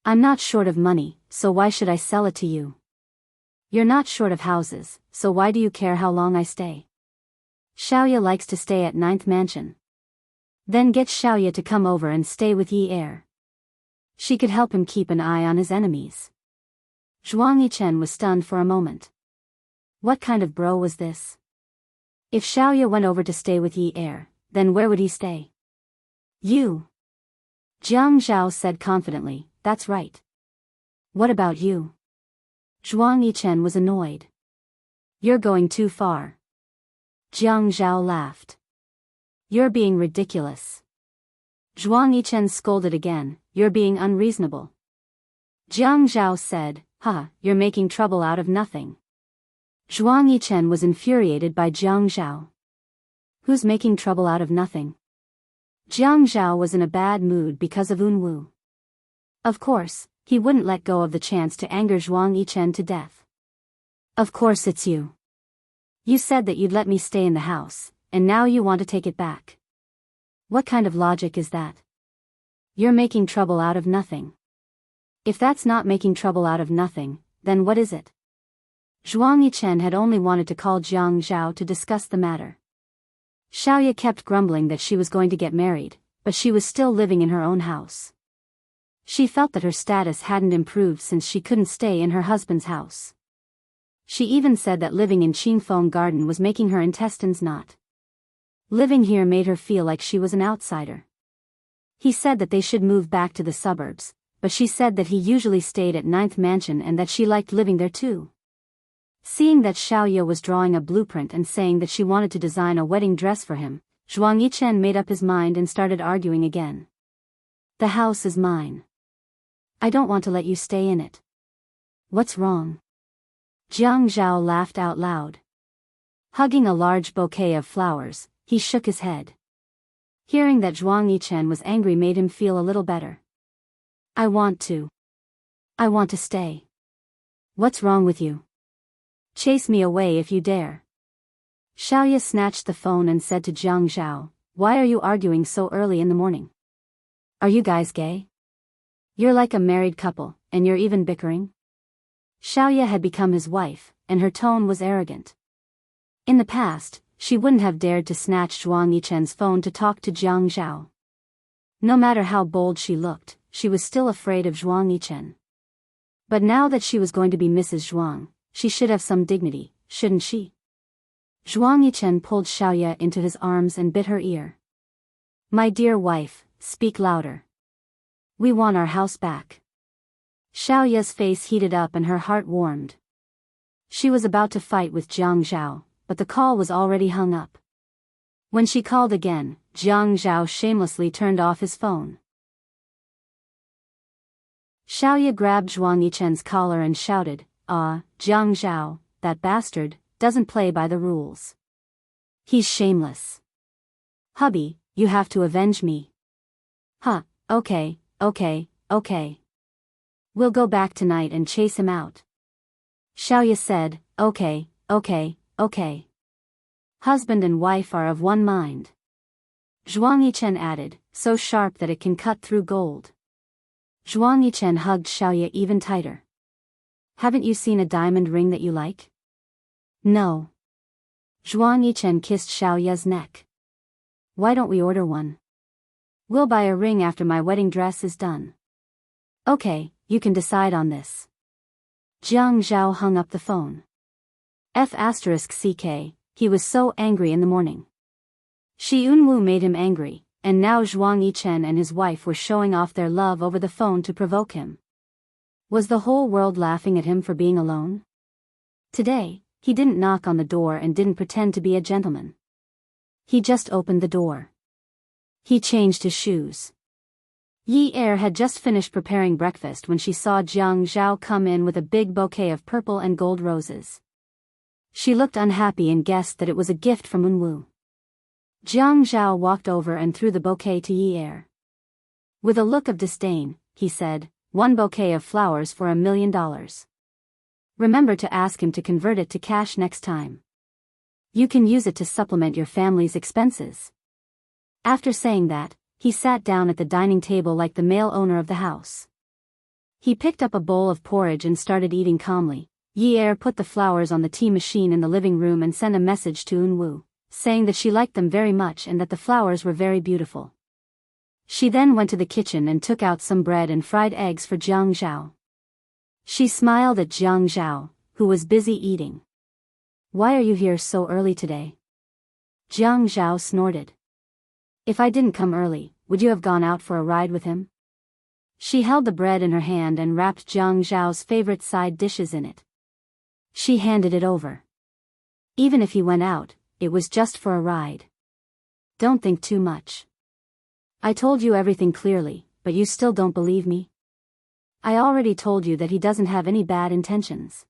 "I'm not short of money, so why should I sell it to you?" "You're not short of houses, so why do you care how long I stay?" "Xiaoya likes to stay at 9th Mansion." "Then get Xiaoya to come over and stay with Yi heir. She could help him keep an eye on his enemies." Zhuang Yichen was stunned for a moment. What kind of bro was this? If Xiaoya went over to stay with Yi heir, then where would he stay? "You." Jiang Zhao said confidently, "That's right." "What about you?" Zhuang Yichen was annoyed. "You're going too far." Jiang Zhao laughed. "You're being ridiculous." Zhuang Yichen scolded again, "You're being unreasonable." Jiang Zhao said, You're making trouble out of nothing." Zhuang Yichen was infuriated by Jiang Zhao. Who's making trouble out of nothing? Jiang Zhao was in a bad mood because of Eunwoo. Of course, he wouldn't let go of the chance to anger Zhuang Yichen to death. "Of course it's you." You said that you'd let me stay in the house, and now you want to take it back. What kind of logic is that? You're making trouble out of nothing. If that's not making trouble out of nothing, then what is it? Zhuang Yichen had only wanted to call Jiang Zhao to discuss the matter. Xiaoya kept grumbling that she was going to get married, but she was still living in her own house. She felt that her status hadn't improved since she couldn't stay in her husband's house. She even said that living in Qingfeng Garden was making her intestines knot. Living here made her feel like she was an outsider. He said that they should move back to the suburbs, but she said that he usually stayed at 9th Mansion and that she liked living there too. Seeing that Xiaoya was drawing a blueprint and saying that she wanted to design a wedding dress for him, Zhuang Yichen made up his mind and started arguing again. The house is mine. I don't want to let you stay in it. What's wrong? Jiang Zhao laughed out loud. Hugging a large bouquet of flowers, he shook his head. Hearing that Zhuang Yichen was angry made him feel a little better. I want to stay. What's wrong with you? Chase me away if you dare. Xiaoya snatched the phone and said to Jiang Zhao, why are you arguing so early in the morning? Are you guys gay? You're like a married couple, and you're even bickering? Xiaoya had become his wife, and her tone was arrogant. In the past, she wouldn't have dared to snatch Zhuang Yichen's phone to talk to Jiang Zhao. No matter how bold she looked, she was still afraid of Zhuang Yichen. But now that she was going to be Mrs. Zhuang, she should have some dignity, shouldn't she? Zhuang Yichen pulled Xiaoya into his arms and bit her ear. My dear wife, speak louder. We want our house back. Xiaoya's face heated up and her heart warmed. She was about to fight with Jiang Zhao, but the call was already hung up. When she called again, Jiang Zhao shamelessly turned off his phone. Xiaoya grabbed Zhuang Yichen's collar and shouted, Jiang Zhao, that bastard, doesn't play by the rules. He's shameless. Hubby, you have to avenge me. Huh, okay. We'll go back tonight and chase him out. Xiaoya said, okay. Husband and wife are of one mind. Zhuang Yichen added, so sharp that it can cut through gold. Zhuang Yichen hugged Xiaoya even tighter. Haven't you seen a diamond ring that you like? No. Zhuang Yichen kissed Xiaoya's neck. Why don't we order one? We'll buy a ring after my wedding dress is done. Okay, you can decide on this. Jiang Zhao hung up the phone. *CK, he was so angry in the morning. Shi Yunwu made him angry, and now Zhuang Yichen and his wife were showing off their love over the phone to provoke him. Was the whole world laughing at him for being alone? Today, he didn't knock on the door and didn't pretend to be a gentleman. He just opened the door. He changed his shoes. Yi Er had just finished preparing breakfast when she saw Jiang Zhao come in with a big bouquet of purple and gold roses. She looked unhappy and guessed that it was a gift from Unwu. Jiang Zhao walked over and threw the bouquet to Yi Er. With a look of disdain, he said, one bouquet of flowers for $1 million. Remember to ask him to convert it to cash next time. You can use it to supplement your family's expenses. After saying that, he sat down at the dining table like the male owner of the house. He picked up a bowl of porridge and started eating calmly. Yi Er put the flowers on the tea machine in the living room and sent a message to Unwu, saying that she liked them very much and that the flowers were very beautiful. She then went to the kitchen and took out some bread and fried eggs for Jiang Zhao. She smiled at Jiang Zhao, who was busy eating. Why are you here so early today? Jiang Zhao snorted. If I didn't come early, would you have gone out for a ride with him? She held the bread in her hand and wrapped Jiang Zhao's favorite side dishes in it. She handed it over. Even if he went out, it was just for a ride. Don't think too much. I told you everything clearly, but you still don't believe me? I already told you that he doesn't have any bad intentions.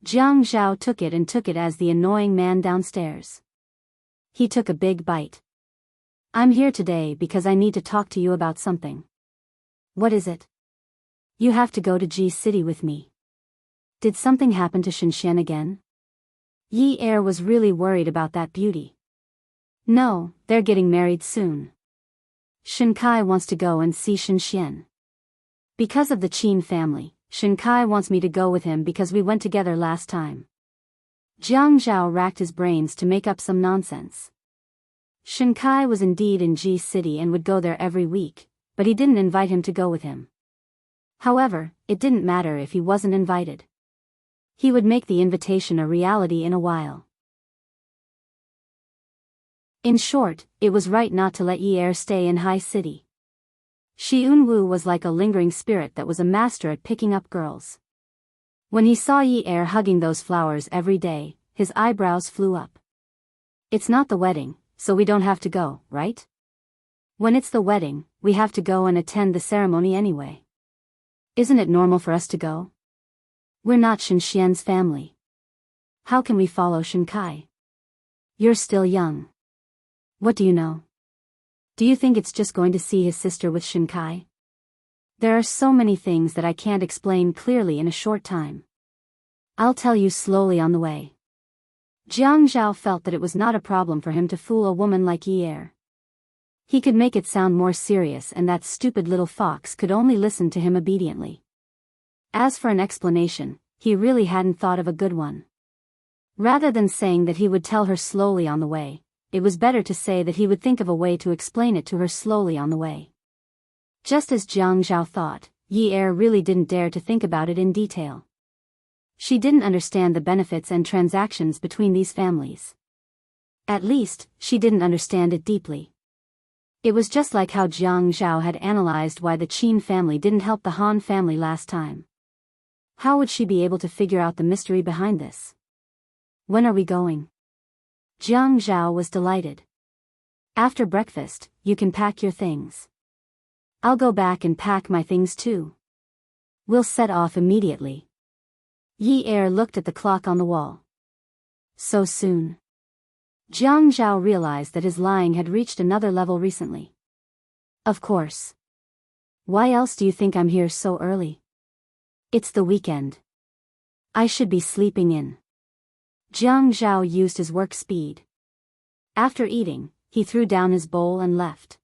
Jiang Zhao took it as the annoying man downstairs. He took a big bite. I'm here today because I need to talk to you about something. What is it? You have to go to G City with me. Did something happen to Shenzhen again? Yi Er was really worried about that beauty. No, they're getting married soon. Shinkai wants to go and see Shinxian. Because of the Qin family, Shinkai wants me to go with him because we went together last time. Jiang Zhao racked his brains to make up some nonsense. Shinkai was indeed in Ji City and would go there every week, but he didn't invite him to go with him. However, it didn't matter if he wasn't invited. He would make the invitation a reality in a while. In short, it was right not to let Yi Er stay in High City. Shi Unwu was like a lingering spirit that was a master at picking up girls. When he saw Yi Er hugging those flowers every day, his eyebrows flew up. It's not the wedding, so we don't have to go, right? When it's the wedding, we have to go and attend the ceremony anyway. Isn't it normal for us to go? We're not Shinxian's family. How can we follow Shinkai? You're still young. What do you know? Do you think it's just going to see his sister with Shinkai? There are so many things that I can't explain clearly in a short time. I'll tell you slowly on the way. Jiang Zhao felt that it was not a problem for him to fool a woman like Yi Er. He could make it sound more serious and that stupid little fox could only listen to him obediently. As for an explanation, he really hadn't thought of a good one. Rather than saying that he would tell her slowly on the way, it was better to say that he would think of a way to explain it to her slowly on the way. Just as Jiang Zhao thought, Yi Er really didn't dare to think about it in detail. She didn't understand the benefits and transactions between these families. At least, she didn't understand it deeply. It was just like how Jiang Zhao had analyzed why the Qin family didn't help the Han family last time. How would she be able to figure out the mystery behind this? When are we going? Jiang Zhao was delighted. After breakfast, you can pack your things. I'll go back and pack my things too. We'll set off immediately. Yi Er looked at the clock on the wall. So soon. Jiang Zhao realized that his lying had reached another level recently. Of course. Why else do you think I'm here so early? It's the weekend. I should be sleeping in. Jiang Zhao used his work speed. After eating, he threw down his bowl and left.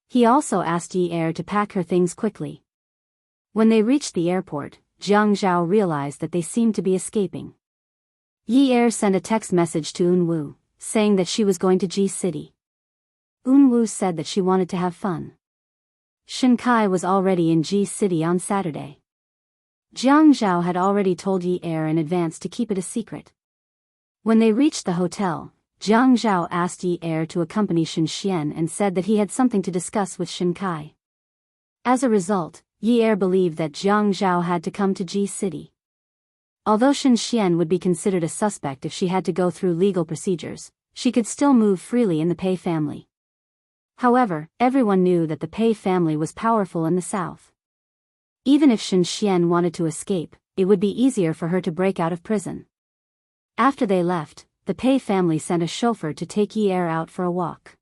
He also asked Yi Er to pack her things quickly. When they reached the airport, Jiang Zhao realized that they seemed to be escaping. Yi Er sent a text message to Unwu, saying that she was going to Ji City. Unwu said that she wanted to have fun. Shinkai was already in Ji City on Saturday. Jiang Zhao had already told Yi Er in advance to keep it a secret. When they reached the hotel, Jiang Zhao asked Yi Er to accompany Shinxian and said that he had something to discuss with Shinkai. As a result, Yi Er believed that Jiang Zhao had to come to Ji City. Although Shinxian would be considered a suspect if she had to go through legal procedures, she could still move freely in the Pei family. However, everyone knew that the Pei family was powerful in the south. Even if Shinxian wanted to escape, it would be easier for her to break out of prison. After they left, the Pei family sent a chauffeur to take Yi Er out for a walk.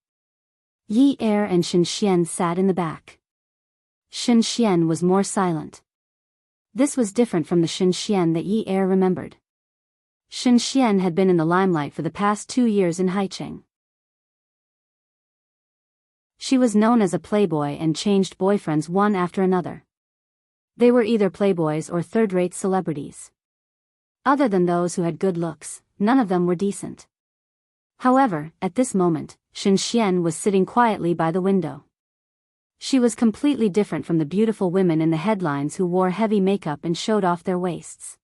Yi Er and Shinxian sat in the back. Shinxian was more silent. This was different from the Shinxian that Yi Er remembered. Shinxian had been in the limelight for the past 2 years in Haicheng. She was known as a playboy and changed boyfriends one after another. They were either playboys or third-rate celebrities. Other than those who had good looks, none of them were decent. However, at this moment, Shinxian was sitting quietly by the window. She was completely different from the beautiful women in the headlines who wore heavy makeup and showed off their waists.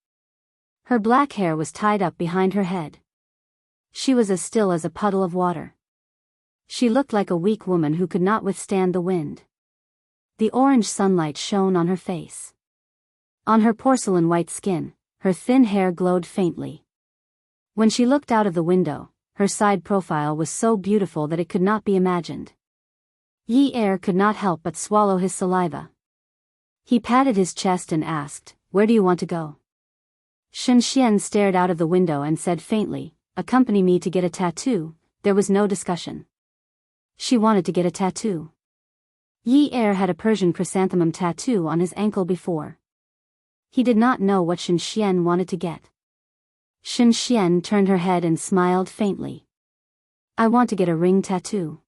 Her black hair was tied up behind her head. She was as still as a puddle of water. She looked like a weak woman who could not withstand the wind. The orange sunlight shone on her face. On her porcelain white skin, her thin hair glowed faintly. When she looked out of the window, her side profile was so beautiful that it could not be imagined. Yi Er could not help but swallow his saliva. He patted his chest and asked, "Where do you want to go?" Shinxian stared out of the window and said faintly, "Accompany me to get a tattoo." There was no discussion. She wanted to get a tattoo. Yi Er had a Persian chrysanthemum tattoo on his ankle before. He did not know what Shinxian wanted to get. Shen Xian turned her head and smiled faintly. I want to get a ring tattoo.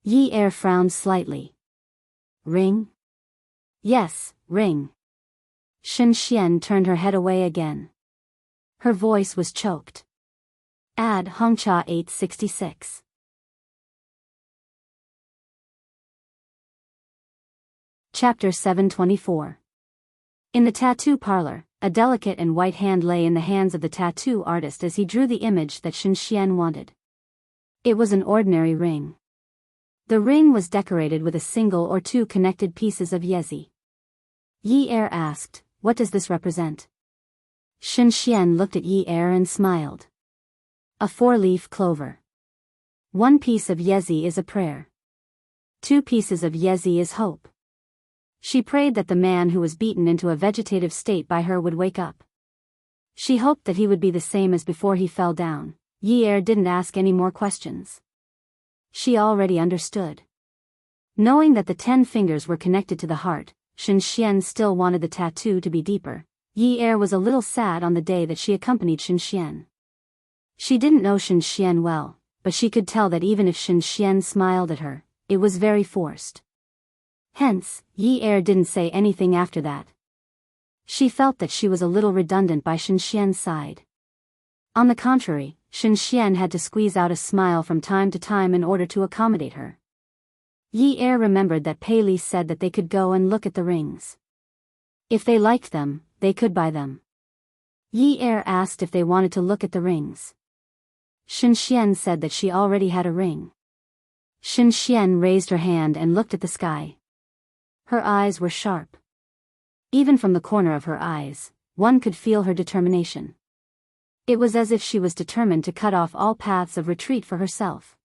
Yi Er frowned slightly. Ring? Yes, ring. Shen Xian turned her head away again. Her voice was choked. Ad Hongcha 866. Chapter 724. In the tattoo parlor, a delicate and white hand lay in the hands of the tattoo artist as he drew the image that Shen Xian wanted. It was an ordinary ring. The ring was decorated with a single or two connected pieces of yezi. Yi Er asked, what does this represent? Shen Xian looked at Yi Er and smiled. A four-leaf clover. One piece of yezi is a prayer. 2 pieces of yezi is hope. She prayed that the man who was beaten into a vegetative state by her would wake up. She hoped that he would be the same as before he fell down. Yi Er didn't ask any more questions. She already understood. Knowing that the 10 fingers were connected to the heart, Shen Xian still wanted the tattoo to be deeper. Yi Er was a little sad on the day that she accompanied Shen Xian. She didn't know Shen Xian well, but she could tell that even if Shen Xian smiled at her, it was very forced. Hence, Yi Er didn't say anything after that. She felt that she was a little redundant by Shen Xian's side. On the contrary, Shen Xian had to squeeze out a smile from time to time in order to accommodate her. Yi Er remembered that Pei Li said that they could go and look at the rings. If they liked them, they could buy them. Yi Er asked if they wanted to look at the rings. Shen Xian said that she already had a ring. Shen Xian raised her hand and looked at the sky. Her eyes were sharp. Even from the corner of her eyes, one could feel her determination. It was as if she was determined to cut off all paths of retreat for herself.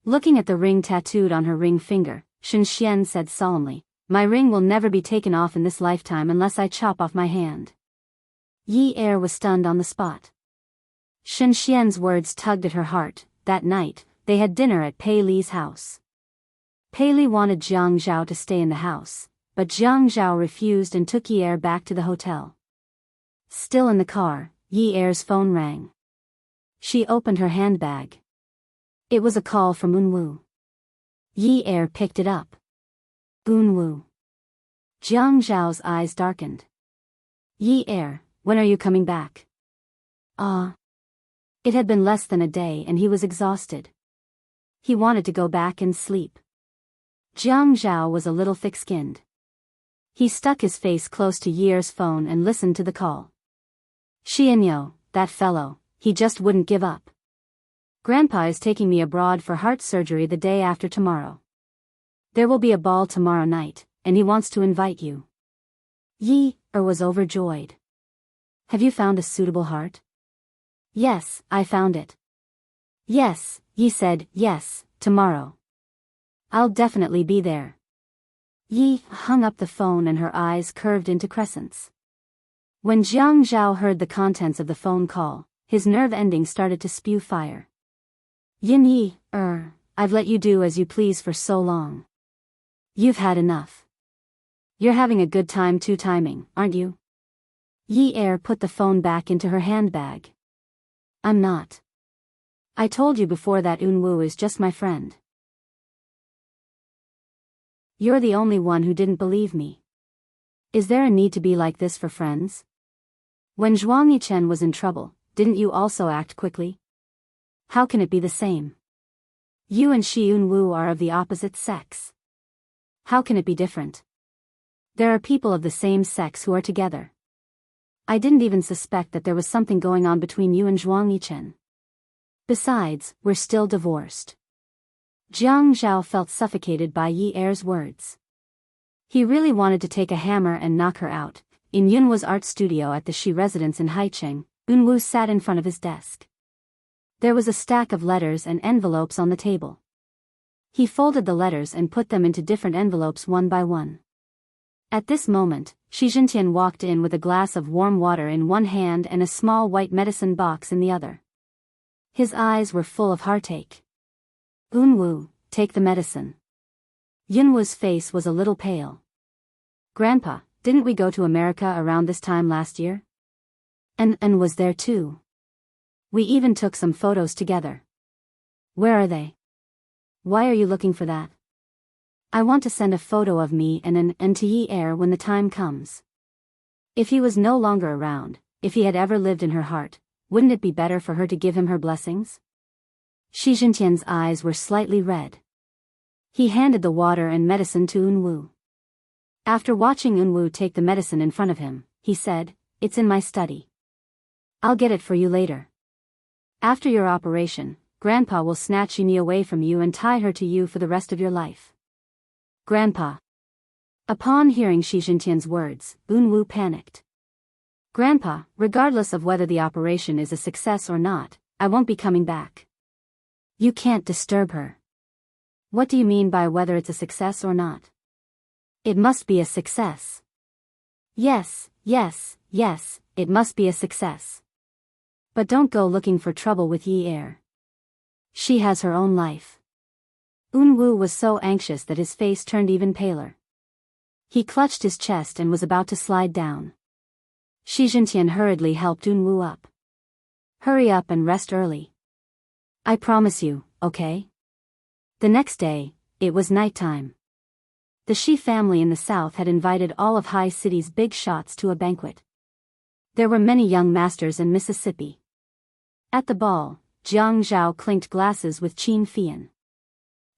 Looking at the ring tattooed on her ring finger, Shen Xian said solemnly, my ring will never be taken off in this lifetime unless I chop off my hand. Yi Er was stunned on the spot. Shen Xian's words tugged at her heart. That night, they had dinner at Pei Li's house. Pei Li wanted Jiang Zhao to stay in the house, but Jiang Zhao refused and took Yi Er back to the hotel. Still in the car, Yi Er's phone rang. She opened her handbag. It was a call from Unwu. Yi Er picked it up. Unwu. Jiang Zhao's eyes darkened. Yi Er, when are you coming back? It had been less than a day and he was exhausted. He wanted to go back and sleep. Jiang Zhao was a little thick-skinned. He stuck his face close to Yi Er's phone and listened to the call. Xianyo, that fellow, he just wouldn't give up. Grandpa is taking me abroad for heart surgery the day after tomorrow. There will be a ball tomorrow night, and he wants to invite you. Yi Er was overjoyed. Have you found a suitable heart? Yes, I found it. Yes, Yi said, yes, tomorrow. I'll definitely be there. Yi hung up the phone and her eyes curved into crescents. When Jiang Zhao heard the contents of the phone call, his nerve ending started to spew fire. Yin Yi, I've let you do as you please for so long. You've had enough. You're having a good time two-timing, aren't you? Yi Er put the phone back into her handbag. I'm not. I told you before that Unwu is just my friend. You're the only one who didn't believe me. Is there a need to be like this for friends? When Zhuang Yichen was in trouble, didn't you also act quickly? How can it be the same? You and Shi Yunwu are of the opposite sex. How can it be different? There are people of the same sex who are together. I didn't even suspect that there was something going on between you and Zhuang Yichen. Besides, we're still divorced. Jiang Zhao felt suffocated by Yi Er's words. He really wanted to take a hammer and knock her out. In Yunwu's art studio at the Shi residence in Haicheng, Unwu sat in front of his desk. There was a stack of letters and envelopes on the table. He folded the letters and put them into different envelopes one by one. At this moment, Shi Jintian walked in with a glass of warm water in one hand and a small white medicine box in the other. His eyes were full of heartache. Unwu, take the medicine. Yunwu's face was a little pale. Grandpa, didn't we go to America around this time last year? And was there too. We even took some photos together. Where are they? Why are you looking for that? I want to send a photo of me and to Yi Er when the time comes. If he was no longer around, if he had ever lived in her heart, wouldn't it be better for her to give him her blessings? Shi Jintian's eyes were slightly red. He handed the water and medicine to Unwu. After watching Unwu take the medicine in front of him, he said, "It's in my study. I'll get it for you later. After your operation, Grandpa will snatch Yuni away from you and tie her to you for the rest of your life." Grandpa. Upon hearing Shi Jintian's words, Unwu panicked. "Grandpa, regardless of whether the operation is a success or not, I won't be coming back." "You can't disturb her." "What do you mean by whether it's a success or not?" "It must be a success." Yes, it must be a success. But don't go looking for trouble with Yi Er. She has her own life. Unwu was so anxious that his face turned even paler. He clutched his chest and was about to slide down. Shi Jintian hurriedly helped Unwu up. "Hurry up and rest early. I promise you, okay?" The next day, it was nighttime. The Shi family in the south had invited all of High City's big shots to a banquet. There were many young masters in Mississippi. At the ball, Jiang Zhao clinked glasses with Qin Fian.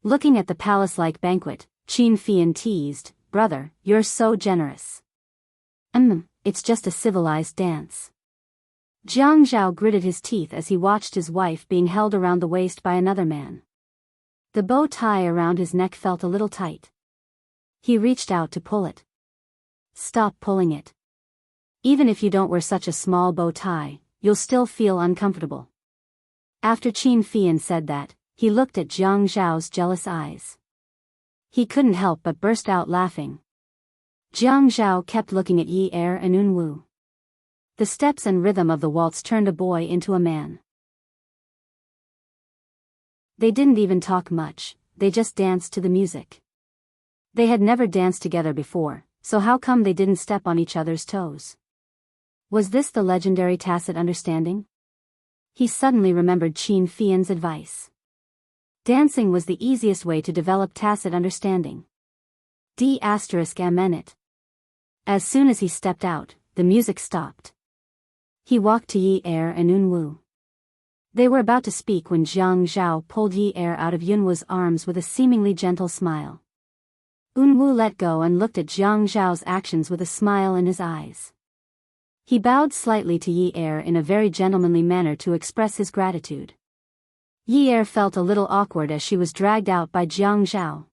Looking at the palace-like banquet, Qin Fian teased, "Brother, you're so generous." It's just a civilized dance." Jiang Zhao gritted his teeth as he watched his wife being held around the waist by another man. The bow tie around his neck felt a little tight. He reached out to pull it. "Stop pulling it. Even if you don't wear such a small bow tie, you'll still feel uncomfortable." After Qin Fian said that, he looked at Jiang Zhao's jealous eyes. He couldn't help but burst out laughing. Jiang Zhao kept looking at Yi Er and Unwu. The steps and rhythm of the waltz turned a boy into a man. They didn't even talk much, they just danced to the music. They had never danced together before, so how come they didn't step on each other's toes? Was this the legendary tacit understanding? He suddenly remembered Qin Fian's advice. Dancing was the easiest way to develop tacit understanding. D***it. As soon as he stepped out, the music stopped. He walked to Yi Er and Unwu. They were about to speak when Jiang Zhao pulled Yi Er out of Yunwu's arms with a seemingly gentle smile. Unwu let go and looked at Jiang Zhao's actions with a smile in his eyes. He bowed slightly to Yi Er in a very gentlemanly manner to express his gratitude. Yi Er felt a little awkward as she was dragged out by Jiang Zhao.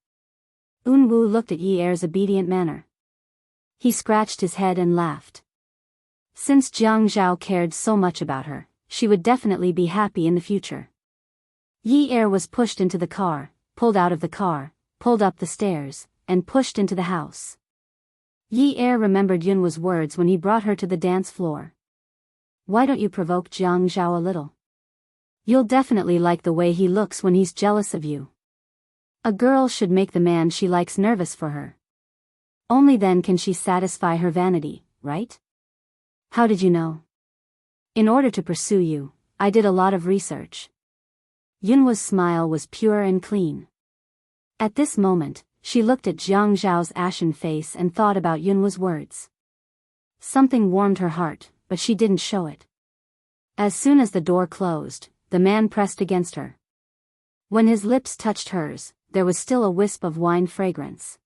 Unwu looked at Yi Er's obedient manner. He scratched his head and laughed. Since Jiang Zhao cared so much about her, she would definitely be happy in the future. Yi Er was pushed into the car, pulled out of the car, pulled up the stairs, and pushed into the house. Yi Er remembered Yunwu's words when he brought her to the dance floor. "Why don't you provoke Jiang Zhao a little? You'll definitely like the way he looks when he's jealous of you. A girl should make the man she likes nervous for her. Only then can she satisfy her vanity, right?" "How did you know?" "In order to pursue you, I did a lot of research." Yunwu's smile was pure and clean. At this moment, she looked at Jiang Zhao's ashen face and thought about Yunwu's words. Something warmed her heart, but she didn't show it. As soon as the door closed, the man pressed against her. When his lips touched hers, there was still a wisp of wine fragrance.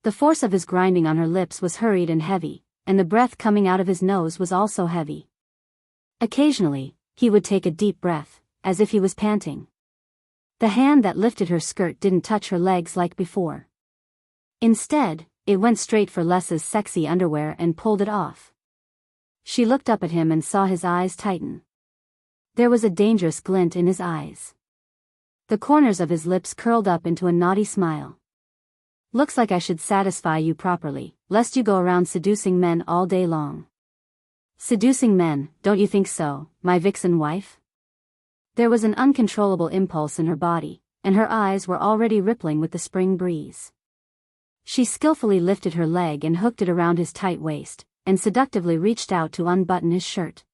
The force of his grinding on her lips was hurried and heavy, and the breath coming out of his nose was also heavy. Occasionally, he would take a deep breath, as if he was panting. The hand that lifted her skirt didn't touch her legs like before. Instead, it went straight for Les's sexy underwear and pulled it off. She looked up at him and saw his eyes tighten. There was a dangerous glint in his eyes. The corners of his lips curled up into a naughty smile. "Looks like I should satisfy you properly, lest you go around seducing men all day long." "Seducing men, don't you think so, my vixen wife?" There was an uncontrollable impulse in her body, and her eyes were already rippling with the spring breeze. She skillfully lifted her leg and hooked it around his tight waist, and seductively reached out to unbutton his shirt.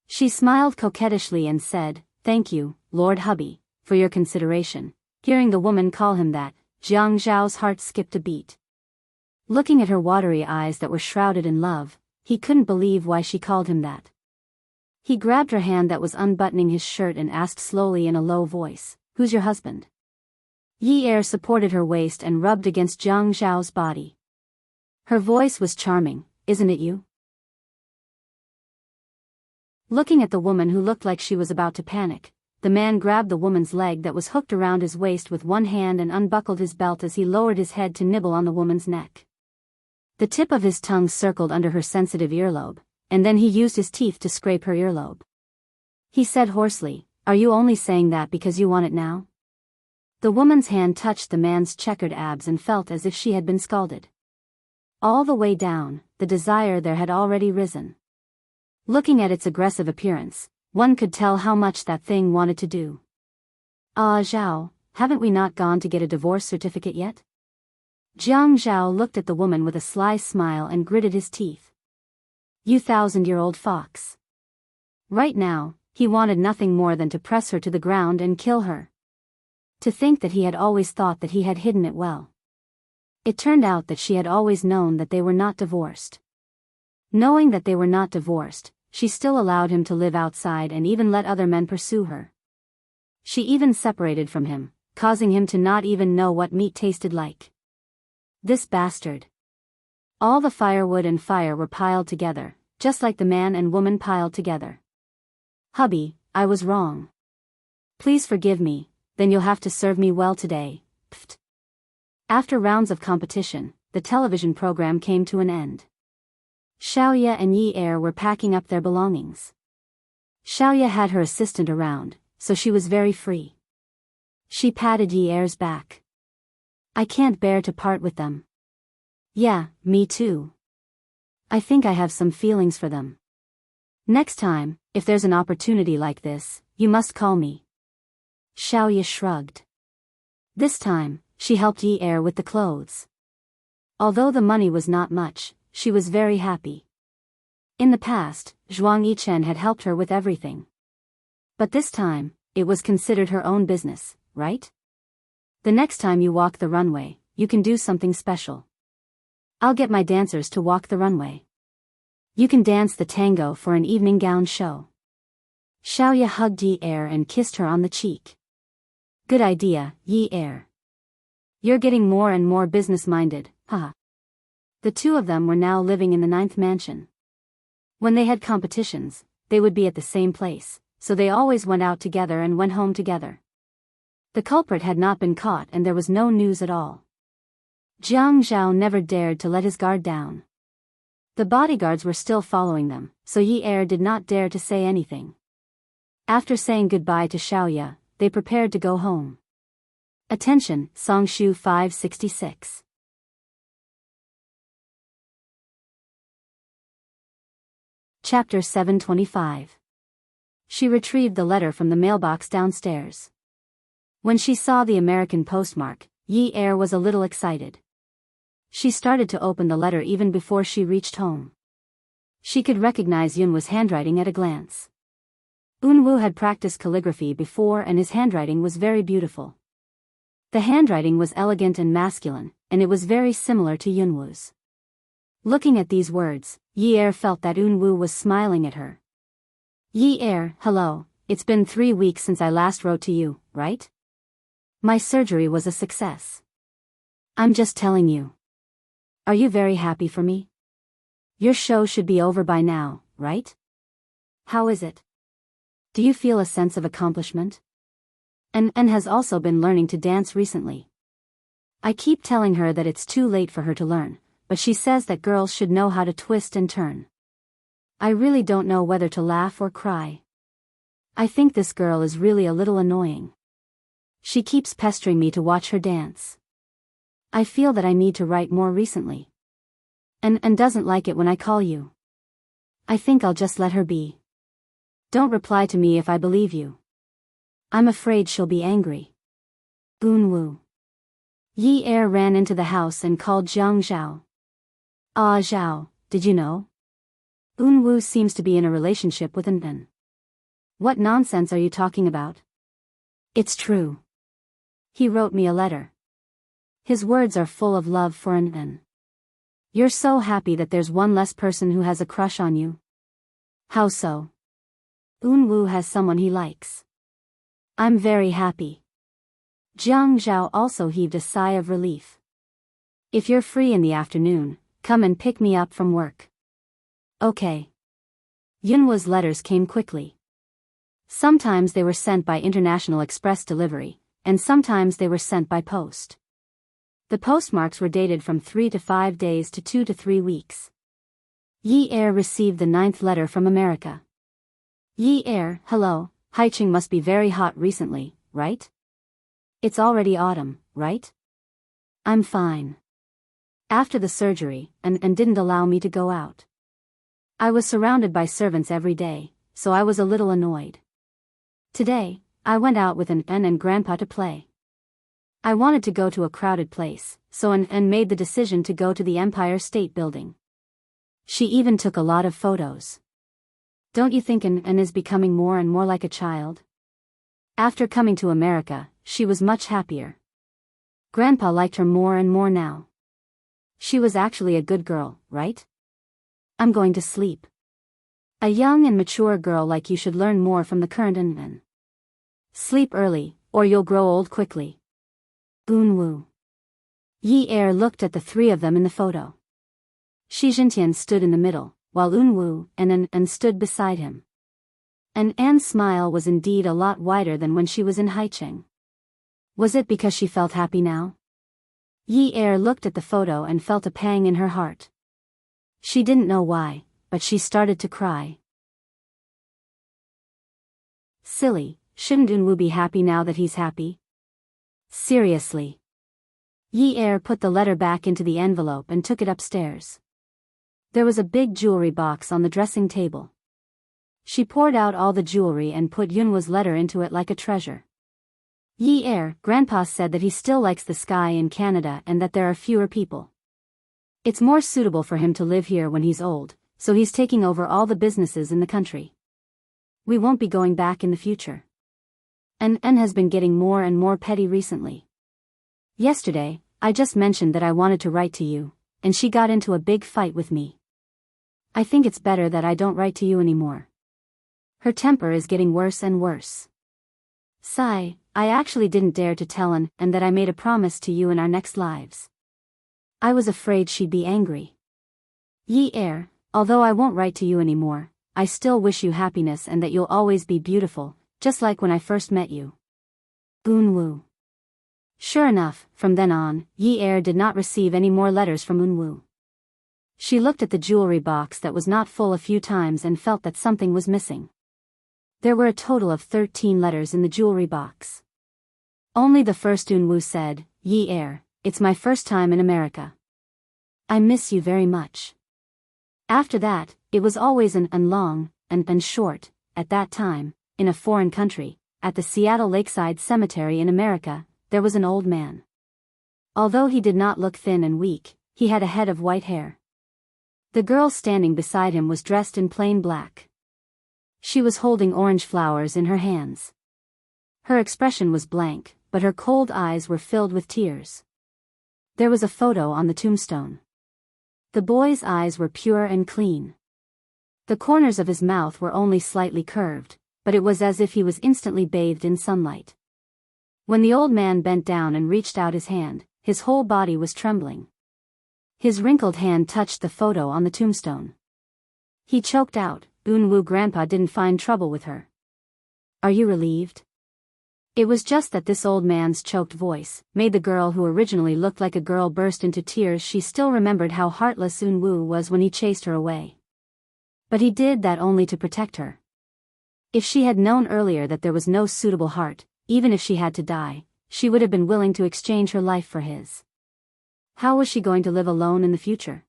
She smiled coquettishly and said, "Thank you, Lord Hubby, for your consideration." Hearing the woman call him that, Jiang Zhao's heart skipped a beat. Looking at her watery eyes that were shrouded in love, he couldn't believe why she called him that. He grabbed her hand that was unbuttoning his shirt and asked slowly in a low voice, "Who's your husband?" Yi Er supported her waist and rubbed against Jiang Zhao's body. Her voice was charming. "Isn't it you?" Looking at the woman who looked like she was about to panic, the man grabbed the woman's leg that was hooked around his waist with one hand and unbuckled his belt as he lowered his head to nibble on the woman's neck. The tip of his tongue circled under her sensitive earlobe, and then he used his teeth to scrape her earlobe. He said hoarsely, "Are you only saying that because you want it now?" The woman's hand touched the man's checkered abs and felt as if she had been scalded. All the way down, the desire there had already risen. Looking at its aggressive appearance, one could tell how much that thing wanted to do. "Ah, Zhao, haven't we not gone to get a divorce certificate yet?" Jiang Zhao looked at the woman with a sly smile and gritted his teeth. "You 1,000-year-old fox." Right now, he wanted nothing more than to press her to the ground and kill her. To think that he had always thought that he had hidden it well. It turned out that she had always known that they were not divorced. Knowing that they were not divorced, she still allowed him to live outside and even let other men pursue her. She even separated from him, causing him to not even know what meat tasted like. This bastard. All the firewood and fire were piled together, just like the man and woman piled together. "Hubby, I was wrong. Please forgive me, then you'll have to serve me well today." Pfft. After rounds of competition, the television program came to an end. Xiaoya and Yi Er were packing up their belongings. Xiaoya had her assistant around, so she was very free. She patted Yi Er's back. "I can't bear to part with them." "Yeah, me too. I think I have some feelings for them. Next time, if there's an opportunity like this, you must call me." Xiaoya shrugged. This time, she helped Yi Er with the clothes. Although the money was not much, she was very happy. In the past, Zhuang Yichen had helped her with everything. But this time, it was considered her own business, right? "The next time you walk the runway, you can do something special. I'll get my dancers to walk the runway. You can dance the tango for an evening gown show." Xiaoya hugged Yi Er and kissed her on the cheek. "Good idea, Yi Er. You're getting more and more business-minded, haha." The two of them were now living in the 9th mansion. When they had competitions, they would be at the same place, so they always went out together and went home together. The culprit had not been caught and there was no news at all. Jiang Zhao never dared to let his guard down. The bodyguards were still following them, so Yi Er did not dare to say anything. After saying goodbye to Xiaoya, they prepared to go home. Attention, Songshu 566. Chapter 725. She retrieved the letter from the mailbox downstairs. When she saw the American postmark, Yi Er was a little excited. She started to open the letter even before she reached home. She could recognize Yunwu's handwriting at a glance. Yunwu had practiced calligraphy before and his handwriting was very beautiful. The handwriting was elegant and masculine, and it was very similar to Yunwu's. Looking at these words, Yi Er felt that Yunwu was smiling at her. "Yi Er, hello, it's been 3 weeks since I last wrote to you, right? My surgery was a success. I'm just telling you. Are you very happy for me? Your show should be over by now, right? How is it? Do you feel a sense of accomplishment? And has also been learning to dance recently. I keep telling her that it's too late for her to learn, but she says that girls should know how to twist and turn. I really don't know whether to laugh or cry. I think this girl is really a little annoying. She keeps pestering me to watch her dance. I feel that I need to write more recently. And doesn't like it when I call you. I think I'll just let her be. Don't reply to me if I believe you. I'm afraid she'll be angry. Yunwu." Yi Er ran into the house and called Jiang Zhao. "Ah Zhao, did you know? Yunwu seems to be in a relationship with An. What nonsense are you talking about? It's true. He wrote me a letter. His words are full of love for an. You're so happy that there's one less person who has a crush on you. How so? Unwoo has someone he likes. I'm very happy. Jiang Zhao also heaved a sigh of relief. If you're free in the afternoon, come and pick me up from work. Okay. Yunwoo's letters came quickly. Sometimes they were sent by international express delivery, and sometimes they were sent by post. The postmarks were dated from 3 to 5 days to 2 to 3 weeks. Yi Er received the 9th letter from America. Yi Er, hello, Haicheng must be very hot recently, right? It's already autumn, right? I'm fine. After the surgery, and didn't allow me to go out. I was surrounded by servants every day, so I was a little annoyed. Today, I went out with an and Grandpa to play. I wanted to go to a crowded place, so an made the decision to go to the Empire State Building. She even took a lot of photos. Don't you think an is becoming more and more like a child? After coming to America, she was much happier. Grandpa liked her more and more now. She was actually a good girl, right? I'm going to sleep. A young and mature girl like you should learn more from the current an. Sleep early, or you'll grow old quickly. Unwoo. Yi Er looked at the three of them in the photo. Shi Jintian stood in the middle, while Unwoo and An stood beside him. And An's smile was indeed a lot wider than when she was in Haicheng. Was it because she felt happy now? Yi Er looked at the photo and felt a pang in her heart. She didn't know why, but she started to cry. Silly, shouldn't Unwoo be happy now that he's happy? Seriously. Yi Er put the letter back into the envelope and took it upstairs. There was a big jewelry box on the dressing table. She poured out all the jewelry and put Yunwoo's letter into it like a treasure. Yi Er, Grandpa said that he still likes the sky in Canada and that there are fewer people. It's more suitable for him to live here when he's old, so he's taking over all the businesses in the country. We won't be going back in the future. An has been getting more and more petty recently. Yesterday, I just mentioned that I wanted to write to you, and she got into a big fight with me. I think it's better that I don't write to you anymore. Her temper is getting worse and worse. Sigh, I actually didn't dare to tell An that I made a promise to you in our next lives. I was afraid she'd be angry. Yi Er, although I won't write to you anymore, I still wish you happiness and that you'll always be beautiful, just like when I first met you. Unwoo. Sure enough, from then on, Yi Er did not receive any more letters from Unwoo. She looked at the jewelry box that was not full a few times and felt that something was missing. There were a total of 13 letters in the jewelry box. Only the first Unwoo said, Yi Er, it's my first time in America. I miss you very much. After that, it was always an long, and short, at that time, in a foreign country, at the Seattle Lakeside Cemetery in America, there was an old man. Although he did not look thin and weak, he had a head of white hair. The girl standing beside him was dressed in plain black. She was holding orange flowers in her hands. Her expression was blank, but her cold eyes were filled with tears. There was a photo on the tombstone. The boy's eyes were pure and clean. The corners of his mouth were only slightly curved, but it was as if he was instantly bathed in sunlight. When the old man bent down and reached out his hand, his whole body was trembling. His wrinkled hand touched the photo on the tombstone. He choked out, Unwoo Grandpa didn't find trouble with her. Are you relieved? It was just that this old man's choked voice made the girl who originally looked like a girl burst into tears. She still remembered how heartless Unwoo was when he chased her away. But he did that only to protect her. If she had known earlier that there was no suitable heart, even if she had to die, she would have been willing to exchange her life for his. How was she going to live alone in the future?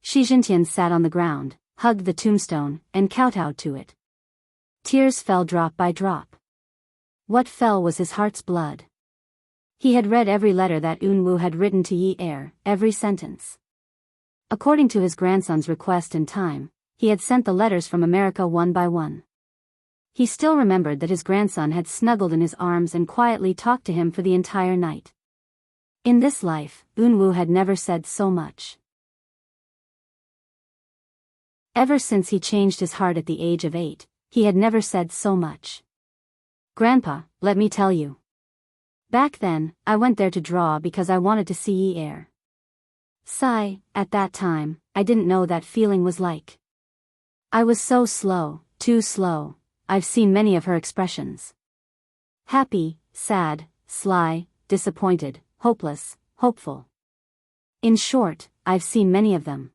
Shi Jintian sat on the ground, hugged the tombstone, and kowtowed to it. Tears fell drop by drop. What fell was his heart's blood. He had read every letter that Unwoo had written to Yi Er, every sentence. According to his grandson's request and time, he had sent the letters from America one by one. He still remembered that his grandson had snuggled in his arms and quietly talked to him for the entire night. In this life, Unwoo had never said so much. Ever since he changed his heart at the age of 8, he had never said so much. Grandpa, let me tell you. Back then, I went there to draw because I wanted to see Yi Er. Sigh, at that time, I didn't know that feeling was like. I was so slow, too slow. I've seen many of her expressions. Happy, sad, sly, disappointed, hopeless, hopeful. In short, I've seen many of them.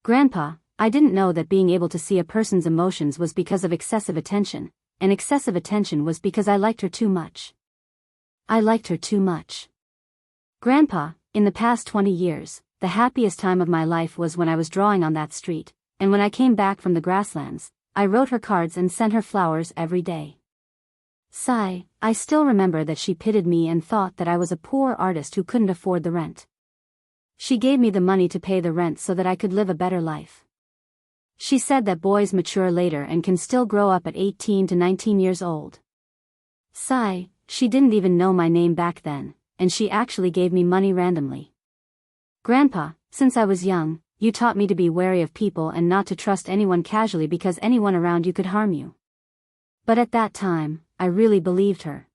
Grandpa, I didn't know that being able to see a person's emotions was because of excessive attention, and excessive attention was because I liked her too much. I liked her too much. Grandpa, in the past 20 years, the happiest time of my life was when I was drawing on that street, and when I came back from the grasslands, I wrote her cards and sent her flowers every day. Sigh, I still remember that she pitied me and thought that I was a poor artist who couldn't afford the rent. She gave me the money to pay the rent so that I could live a better life. She said that boys mature later and can still grow up at 18 to 19 years old. Sigh, she didn't even know my name back then, and she actually gave me money randomly. Grandpa, since I was young, you taught me to be wary of people and not to trust anyone casually because anyone around you could harm you. But at that time, I really believed her.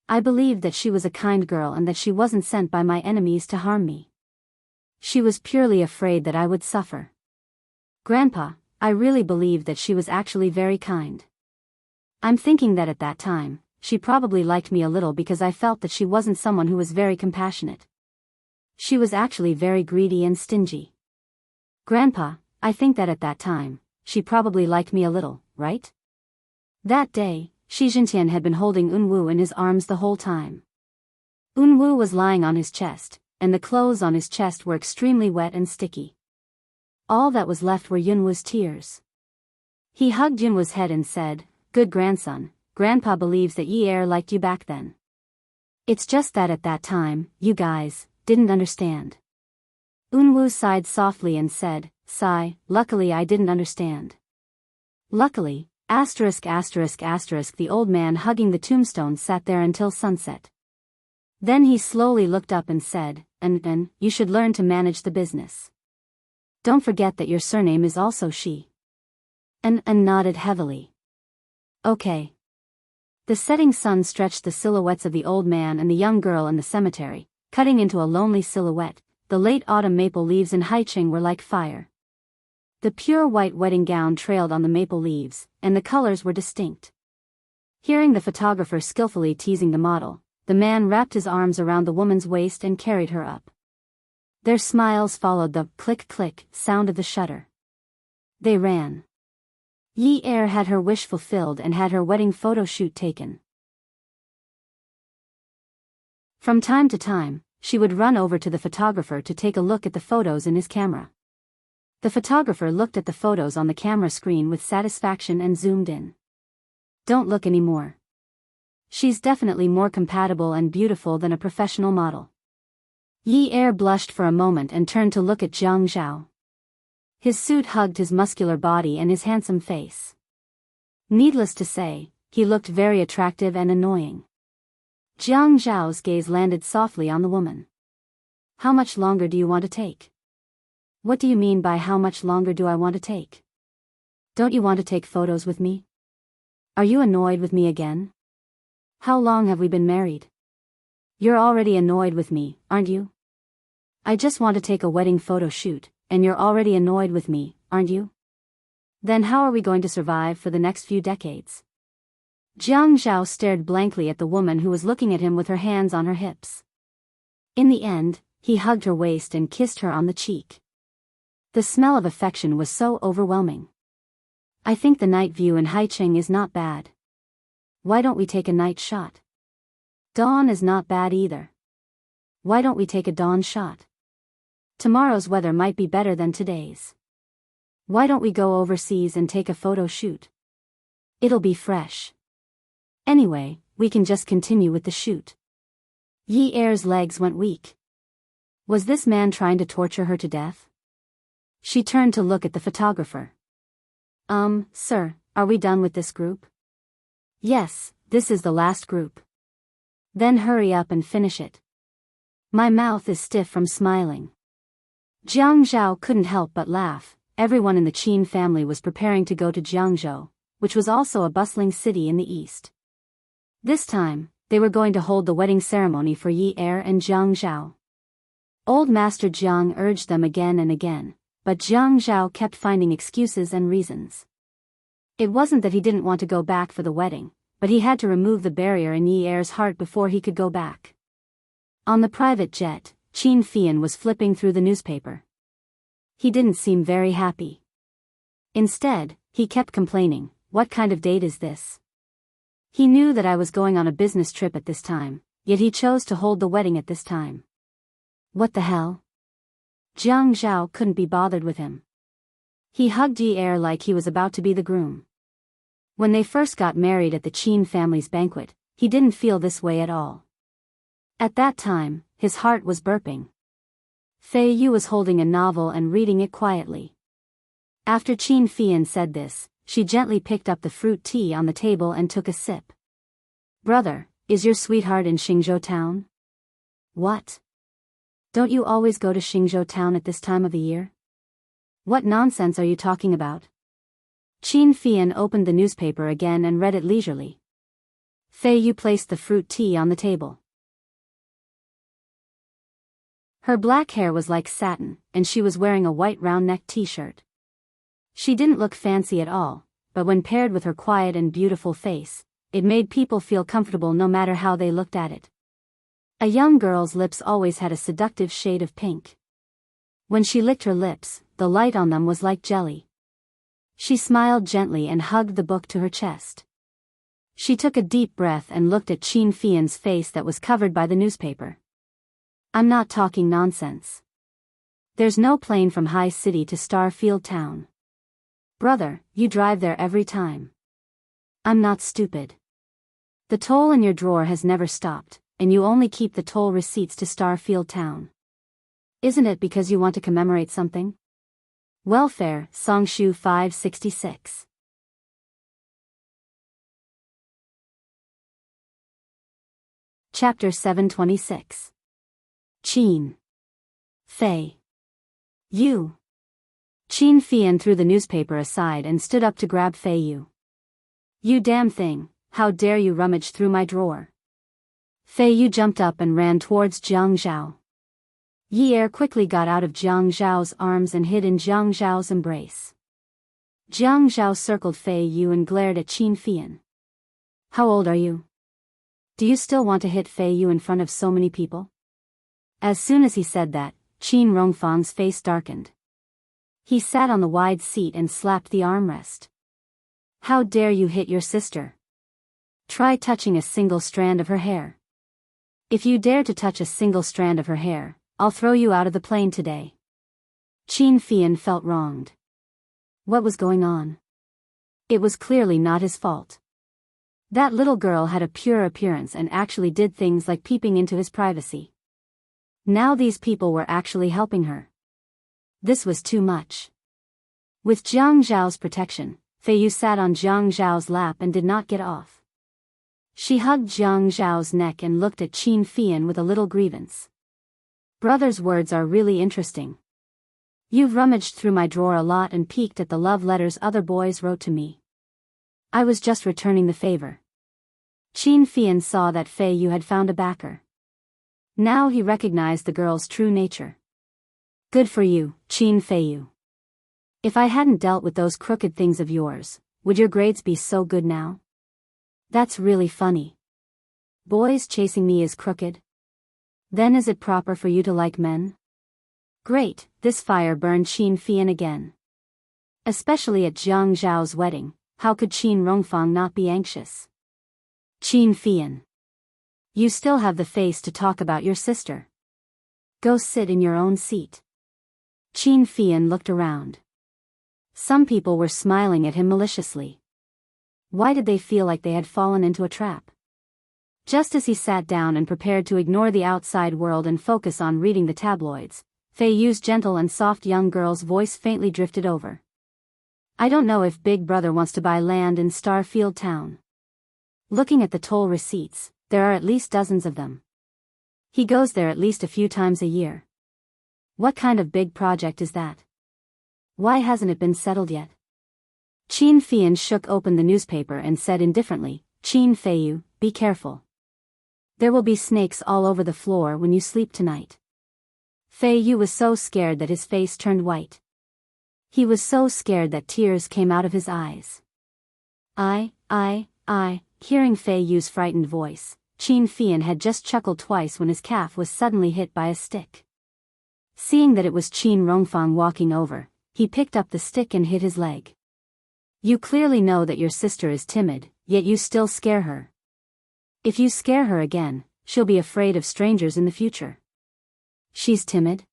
I believed that she was a kind girl and that she wasn't sent by my enemies to harm me. She was purely afraid that I would suffer. Grandpa, I really believed that she was actually very kind. I'm thinking that at that time, she probably liked me a little because I felt that she wasn't someone who was very compassionate. She was actually very greedy and stingy. Grandpa, I think that at that time, she probably liked me a little, right? That day, Shi Jintian had been holding Unwoo in his arms the whole time. Unwoo was lying on his chest, and the clothes on his chest were extremely wet and sticky. All that was left were Yunwoo's tears. He hugged Yunwoo's head and said, "Good grandson, Grandpa believes that Yi Er liked you back then. It's just that at that time, you guys didn't understand." Unwoo sighed softly and said, "Sigh, luckily I didn't understand." Luckily, the old man hugging the tombstone sat there until sunset. Then he slowly looked up and said, and you should learn to manage the business. Don't forget that your surname is also Shi." And nodded heavily. Okay. The setting sun stretched the silhouettes of the old man and the young girl in the cemetery, cutting into a lonely silhouette. The late autumn maple leaves in Haicheng were like fire. The pure white wedding gown trailed on the maple leaves, and the colors were distinct. Hearing the photographer skillfully teasing the model, the man wrapped his arms around the woman's waist and carried her up. Their smiles followed the click-click sound of the shutter. They ran. Yi Er had her wish fulfilled and had her wedding photo shoot taken. From time to time, she would run over to the photographer to take a look at the photos in his camera. The photographer looked at the photos on the camera screen with satisfaction and zoomed in. Don't look anymore. She's definitely more compatible and beautiful than a professional model. Yi Er blushed for a moment and turned to look at Jiang Zhao. His suit hugged his muscular body and his handsome face. Needless to say, he looked very attractive and annoying. Jiang Zhao's gaze landed softly on the woman. "How much longer do you want to take?" "What do you mean by how much longer do I want to take? Don't you want to take photos with me? Are you annoyed with me again? How long have we been married? You're already annoyed with me, aren't you? I just want to take a wedding photo shoot, and you're already annoyed with me, aren't you? Then how are we going to survive for the next few decades?" Jiang Zhao stared blankly at the woman who was looking at him with her hands on her hips. In the end, he hugged her waist and kissed her on the cheek. The smell of affection was so overwhelming. "I think the night view in Haicheng is not bad. Why don't we take a night shot? Dawn is not bad either. Why don't we take a dawn shot? Tomorrow's weather might be better than today's. Why don't we go overseas and take a photo shoot? It'll be fresh. Anyway, we can just continue with the shoot." Yi Er's legs went weak. Was this man trying to torture her to death? She turned to look at the photographer. Sir, are we done with this group?" Yes, this is the last group. Then hurry up and finish it. My mouth is stiff from smiling. Jiang Zhao couldn't help but laugh. Everyone in the Qin family was preparing to go to Jiangzhou, which was also a bustling city in the east. This time, they were going to hold the wedding ceremony for Yi Er and Jiang Zhao. Old Master Jiang urged them again and again, but Jiang Zhao kept finding excuses and reasons. It wasn't that he didn't want to go back for the wedding, but he had to remove the barrier in Yi Er's heart before he could go back. On the private jet, Qin Fian was flipping through the newspaper. He didn't seem very happy. Instead, he kept complaining, "What kind of date is this?" He knew that I was going on a business trip at this time, yet he chose to hold the wedding at this time. What the hell? Jiang Zhao couldn't be bothered with him. He hugged Yi Er like he was about to be the groom. When they first got married at the Qin family's banquet, he didn't feel this way at all. At that time, his heart was burping. Fei Yu was holding a novel and reading it quietly. After Qin Fian said this, she gently picked up the fruit tea on the table and took a sip. "Brother, is your sweetheart in Xingzhou town?" "What? Don't you always go to Xingzhou town at this time of the year? What nonsense are you talking about?" Qin Fian opened the newspaper again and read it leisurely. Fei Yu placed the fruit tea on the table. Her black hair was like satin, and she was wearing a white round-neck t-shirt. She didn't look fancy at all, but when paired with her quiet and beautiful face, it made people feel comfortable no matter how they looked at it. A young girl's lips always had a seductive shade of pink. When she licked her lips, the light on them was like jelly. She smiled gently and hugged the book to her chest. She took a deep breath and looked at Qin Fian's face that was covered by the newspaper. "I'm not talking nonsense. There's no plane from High City to Starfield Town. Brother, you drive there every time. I'm not stupid. The toll in your drawer has never stopped, and you only keep the toll receipts to Starfield Town. Isn't it because you want to commemorate something?" Welfare, Songshu 566. Chapter 726. Qin. Fei. Yu. Qin Fian threw the newspaper aside and stood up to grab Fei Yu. "You damn thing, how dare you rummage through my drawer?" Fei Yu jumped up and ran towards Jiang Zhao. Yi Er quickly got out of Jiang Zhao's arms and hid in Jiang Zhao's embrace. Jiang Zhao circled Fei Yu and glared at Qin Fian. "How old are you? Do you still want to hit Fei Yu in front of so many people?" As soon as he said that, Qin Rongfang's face darkened. He sat on the wide seat and slapped the armrest. "How dare you hit your sister? Try touching a single strand of her hair. If you dare to touch a single strand of her hair, I'll throw you out of the plane today." Qin Fian felt wronged. What was going on? It was clearly not his fault. That little girl had a pure appearance and actually did things like peeping into his privacy. Now these people were actually helping her. This was too much. With Jiang Zhao's protection, Fei Yu sat on Jiang Zhao's lap and did not get off. She hugged Jiang Zhao's neck and looked at Qin Fian with a little grievance. "Brother's words are really interesting. You've rummaged through my drawer a lot and peeked at the love letters other boys wrote to me. I was just returning the favor." Qin Fian saw that Fei Yu had found a backer. Now he recognized the girl's true nature. "Good for you, Qin Fei Yu. If I hadn't dealt with those crooked things of yours, would your grades be so good now? That's really funny. Boys chasing me is crooked? Then is it proper for you to like men?" Great, this fire burned Qin Fian again. Especially at Jiang Zhao's wedding, how could Qin Rongfang not be anxious? "Qin Fian. You still have the face to talk about your sister. Go sit in your own seat." Qin Fian looked around. Some people were smiling at him maliciously. Why did they feel like they had fallen into a trap? Just as he sat down and prepared to ignore the outside world and focus on reading the tabloids, Fei Yu's gentle and soft young girl's voice faintly drifted over. "I don't know if Big Brother wants to buy land in Starfield Town. Looking at the toll receipts, there are at least dozens of them. He goes there at least a few times a year. What kind of big project is that? Why hasn't it been settled yet? Qin Fian shook open the newspaper and said indifferently, Qin Feiyu, be careful. There will be snakes all over the floor when you sleep tonight. Feiyu was so scared that his face turned white. He was so scared that tears came out of his eyes. Hearing Feiyu's frightened voice, Qin Fian had just chuckled twice when his calf was suddenly hit by a stick. Seeing that it was Qin Rongfang walking over, he picked up the stick and hit his leg. You clearly know that your sister is timid, yet you still scare her. If you scare her again, she'll be afraid of strangers in the future. She's timid?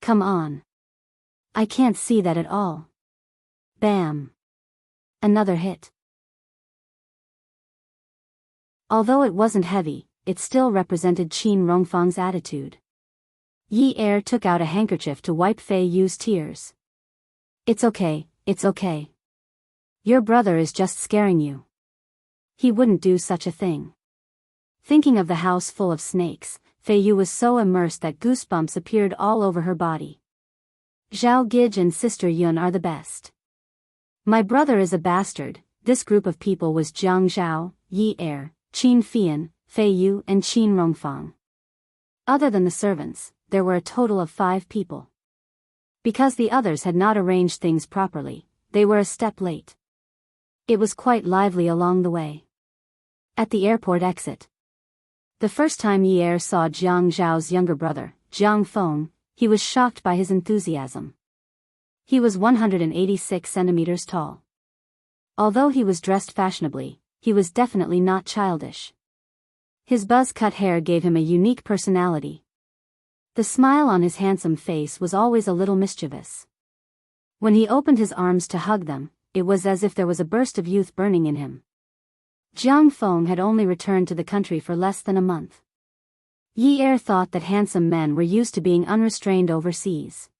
Come on. I can't see that at all. Bam. Another hit. Although it wasn't heavy, it still represented Qin Rongfang's attitude. Yi Er took out a handkerchief to wipe Feiyu's tears. It's okay, it's okay. Your brother is just scaring you. He wouldn't do such a thing. Thinking of the house full of snakes, Feiyu was so immersed that goosebumps appeared all over her body. Zhao Gij and Sister Yun are the best. My brother is a bastard. This group of people was Jiang Zhao, Yi Er, Qin Fian, Feiyu and Qin Rongfang. Other than the servants, there were a total of 5 people. Because the others had not arranged things properly, they were a step late. It was quite lively along the way. At the airport exit. The first time Yi Er saw Jiang Zhao's younger brother, Jiang Feng, he was shocked by his enthusiasm. He was 186 centimeters tall. Although he was dressed fashionably, he was definitely not childish. His buzz-cut hair gave him a unique personality. The smile on his handsome face was always a little mischievous. When he opened his arms to hug them, it was as if there was a burst of youth burning in him. Jiang Feng had only returned to the country for less than a month. Yi Er thought that handsome men were used to being unrestrained overseas.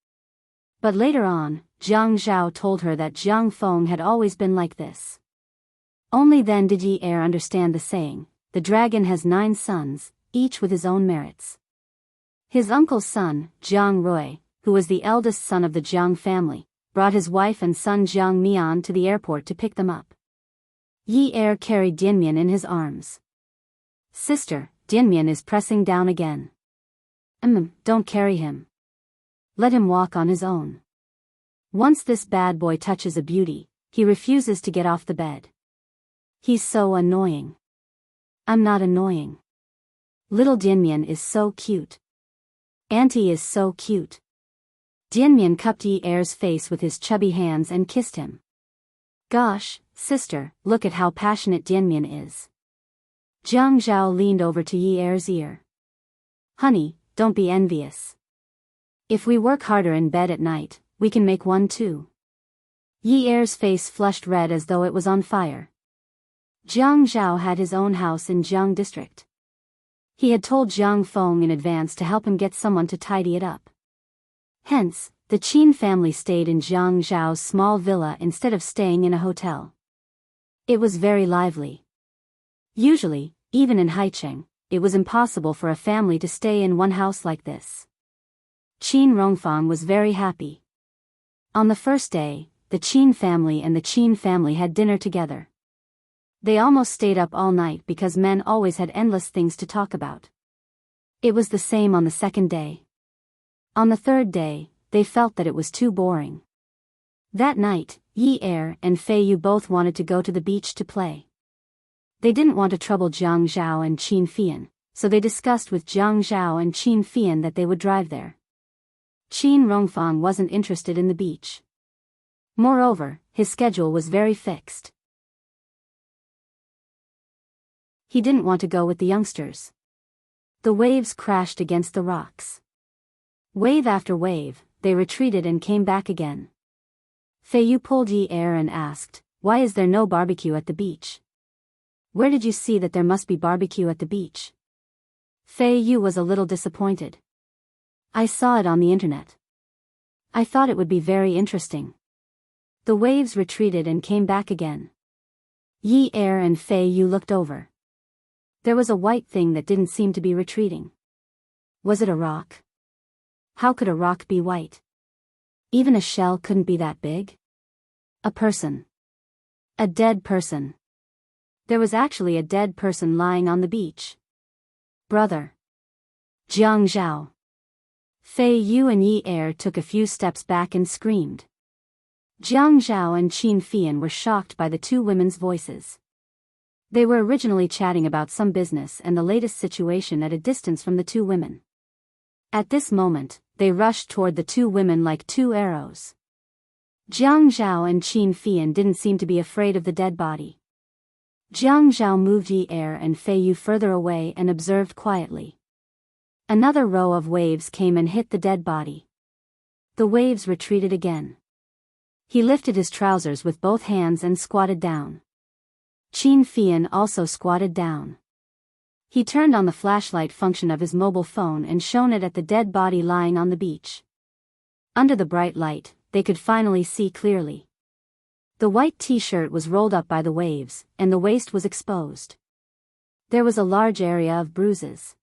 But later on, Jiang Zhao told her that Jiang Feng had always been like this. Only then did Yi Er understand the saying, the dragon has 9 sons, each with his own merits. His uncle's son, Jiang Rui, who was the eldest son of the Jiang family, brought his wife and son Jiang Mian to the airport to pick them up. Yi Er carried Dianmian in his arms. Sister, Dianmian is pressing down again. Don't carry him. Let him walk on his own. Once this bad boy touches a beauty, he refuses to get off the bed. He's so annoying. I'm not annoying. Little Dianmian is so cute. Auntie is so cute. Dianmian cupped Yi Er's face with his chubby hands and kissed him. Gosh, sister, look at how passionate Dianmian is. Jiang Zhao leaned over to Yi Er's ear. Honey, don't be envious. If we work harder in bed at night, we can make one too. Yi Er's face flushed red as though it was on fire. Jiang Zhao had his own house in Jiang district. He had told Jiang Feng in advance to help him get someone to tidy it up. Hence, the Qin family stayed in Jiang Zhao's small villa instead of staying in a hotel. It was very lively. Usually, even in Haicheng, it was impossible for a family to stay in one house like this. Qin Rongfang was very happy. On the first day, the Qin family and the Qin family had dinner together. They almost stayed up all night because men always had endless things to talk about. It was the same on the second day. On the third day, they felt that it was too boring. That night, Yi Er and Feiyu both wanted to go to the beach to play. They didn't want to trouble Jiang Zhao and Qin Fian, so they discussed with Jiang Zhao and Qin Fian that they would drive there. Qin Rongfang wasn't interested in the beach. Moreover, his schedule was very fixed. He didn't want to go with the youngsters. The waves crashed against the rocks. Wave after wave, they retreated and came back again. Feiyu pulled Yi Er and asked, "Why is there no barbecue at the beach? Where did you see that there must be barbecue at the beach?" Feiyu was a little disappointed. "I saw it on the internet. I thought it would be very interesting." The waves retreated and came back again. Yi Er and Fei Yu looked over. There was a white thing that didn't seem to be retreating. Was it a rock? How could a rock be white? Even a shell couldn't be that big. A person. A dead person. There was actually a dead person lying on the beach. Brother. Jiang Zhao. Fei Yu and Yi Er took a few steps back and screamed. Jiang Zhao and Qin Fian were shocked by the two women's voices. They were originally chatting about some business and the latest situation at a distance from the two women. At this moment, they rushed toward the two women like two arrows. Jiang Zhao and Qin Fian didn't seem to be afraid of the dead body. Jiang Zhao moved Yi Er and Fei Yu further away and observed quietly. Another row of waves came and hit the dead body. The waves retreated again. He lifted his trousers with both hands and squatted down. Qin Fian also squatted down. He turned on the flashlight function of his mobile phone and shone it at the dead body lying on the beach. Under the bright light, they could finally see clearly. The white t-shirt was rolled up by the waves, and the waist was exposed. There was a large area of bruises.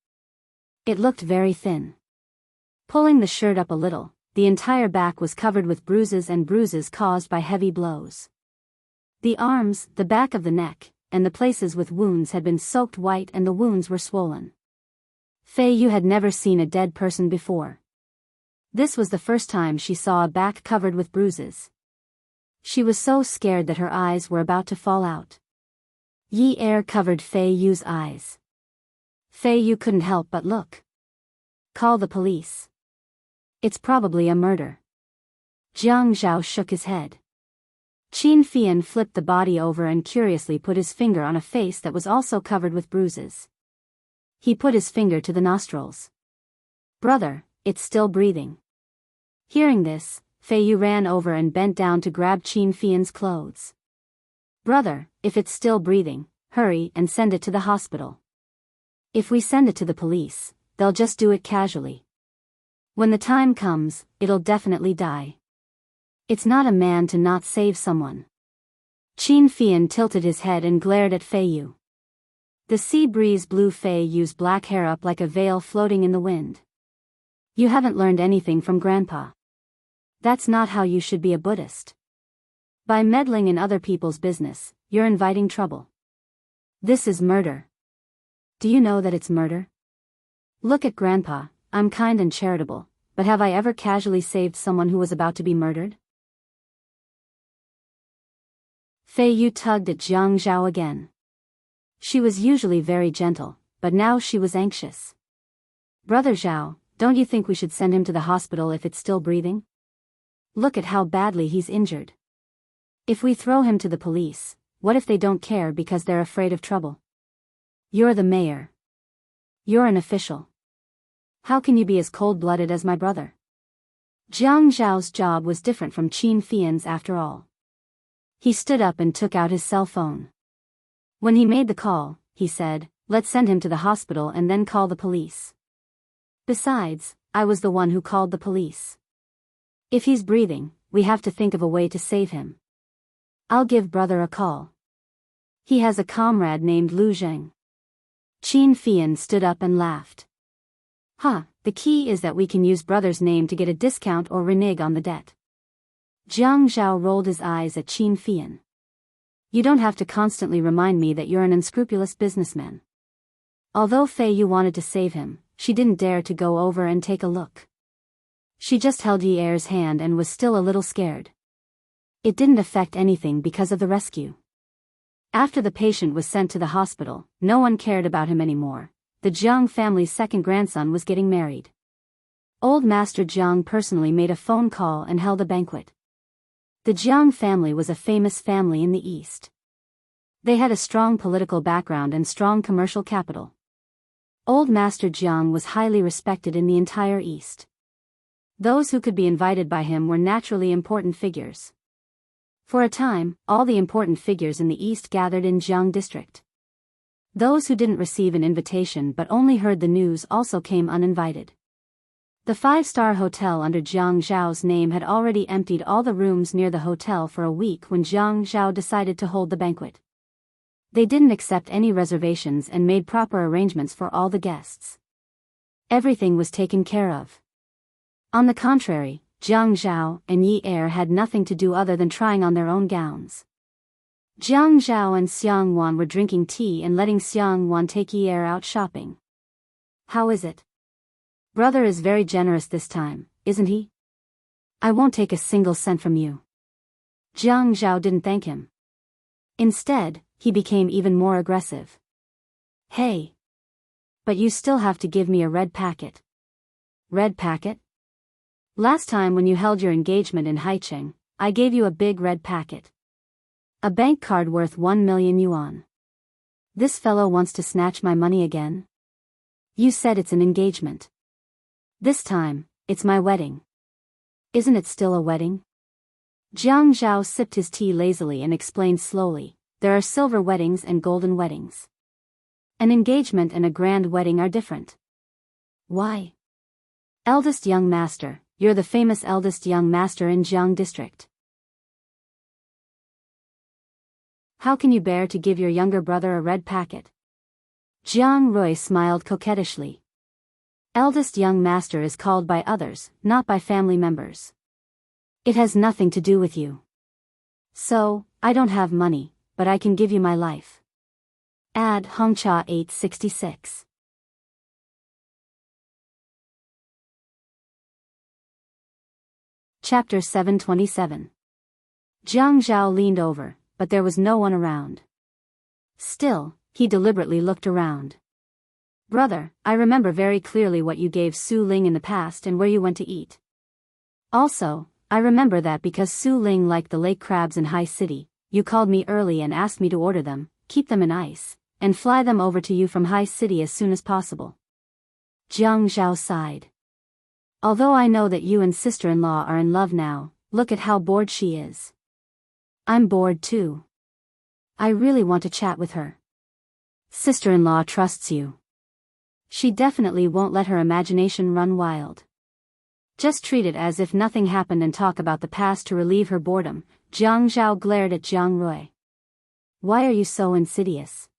It looked very thin. Pulling the shirt up a little, the entire back was covered with bruises caused by heavy blows. The arms, the back of the neck, and the places with wounds had been soaked white and the wounds were swollen. Fei Yu had never seen a dead person before. This was the first time she saw a back covered with bruises. She was so scared that her eyes were about to fall out. Yi Er covered Fei Yu's eyes. Fei Yu couldn't help but look. Call the police. It's probably a murder. Jiang Zhao shook his head. Qin Fian flipped the body over and curiously put his finger on a face that was also covered with bruises. He put his finger to the nostrils. Brother, it's still breathing. Hearing this, Fei Yu ran over and bent down to grab Qin Fian's clothes. Brother, if it's still breathing, hurry and send it to the hospital. If we send it to the police, they'll just do it casually. When the time comes, it'll definitely die. It's not a man to not save someone. Qin Fian tilted his head and glared at Fei Yu. The sea breeze blew Fei Yu's black hair up like a veil floating in the wind. You haven't learned anything from Grandpa. That's not how you should be a Buddhist. By meddling in other people's business, you're inviting trouble. This is murder. Do you know that it's murder? Look at Grandpa, I'm kind and charitable, but have I ever casually saved someone who was about to be murdered? Fei Yu tugged at Jiang Zhao again. She was usually very gentle, but now she was anxious. Brother Zhao, don't you think we should send him to the hospital if it's still breathing? Look at how badly he's injured. If we throw him to the police, what if they don't care because they're afraid of trouble? You're the mayor. You're an official. How can you be as cold-blooded as my brother? Jiang Zhao's job was different from Qin Fian's after all. He stood up and took out his cell phone. When he made the call, he said, let's send him to the hospital and then call the police. Besides, I was the one who called the police. If he's breathing, we have to think of a way to save him. I'll give brother a call. He has a comrade named Lu Zheng. Qin Fian stood up and laughed. The key is that we can use brother's name to get a discount or renege on the debt. Jiang Zhao rolled his eyes at Qin Fian. You don't have to constantly remind me that you're an unscrupulous businessman. Although Fei Yu wanted to save him, she didn't dare to go over and take a look. She just held Yi Er's hand and was still a little scared. It didn't affect anything because of the rescue. After the patient was sent to the hospital, no one cared about him anymore. The Jiang family's second grandson was getting married. Old Master Jiang personally made a phone call and held a banquet. The Jiang family was a famous family in the East. They had a strong political background and strong commercial capital. Old Master Jiang was highly respected in the entire East. Those who could be invited by him were naturally important figures. For a time, all the important figures in the East gathered in Jiang district. Those who didn't receive an invitation but only heard the news also came uninvited. The five-star hotel under Jiang Zhao's name had already emptied all the rooms near the hotel for a week when Jiang Zhao decided to hold the banquet. They didn't accept any reservations and made proper arrangements for all the guests. Everything was taken care of. On the contrary, Jiang Zhao and Yi Er had nothing to do other than trying on their own gowns. Jiang Zhao and Xiang Wan were drinking tea and letting Xiang Wan take Yi Er out shopping. How is it? Brother is very generous this time, isn't he? I won't take a single cent from you. Jiang Zhao didn't thank him. Instead, he became even more aggressive. Hey! But you still have to give me a red packet. Red packet? Last time when you held your engagement in Haicheng, I gave you a big red packet. A bank card worth 1 million yuan. This fellow wants to snatch my money again? You said it's an engagement. This time, it's my wedding. Isn't it still a wedding? Jiang Zhao sipped his tea lazily and explained slowly, there are silver weddings and golden weddings. An engagement and a grand wedding are different. Why? Eldest young master, you're the famous eldest young master in Jiang district. How can you bear to give your younger brother a red packet? Jiang Rui smiled coquettishly. Eldest young master is called by others, not by family members. It has nothing to do with you. So, I don't have money, but I can give you my life. Add Hongcha 866. Chapter 727. Jiang Zhao leaned over, but there was no one around. Still, he deliberately looked around. Brother, I remember very clearly what you gave Su Ling in the past and where you went to eat. Also, I remember that because Su Ling liked the lake crabs in High City, you called me early and asked me to order them, keep them in ice, and fly them over to you from High City as soon as possible. Jiang Zhao sighed. Although I know that you and sister-in-law are in love now, look at how bored she is. I'm bored too. I really want to chat with her. Sister-in-law trusts you. She definitely won't let her imagination run wild. Just treat it as if nothing happened and talk about the past to relieve her boredom. Jiang Zhao glared at Jiang Rui. Why are you so insidious?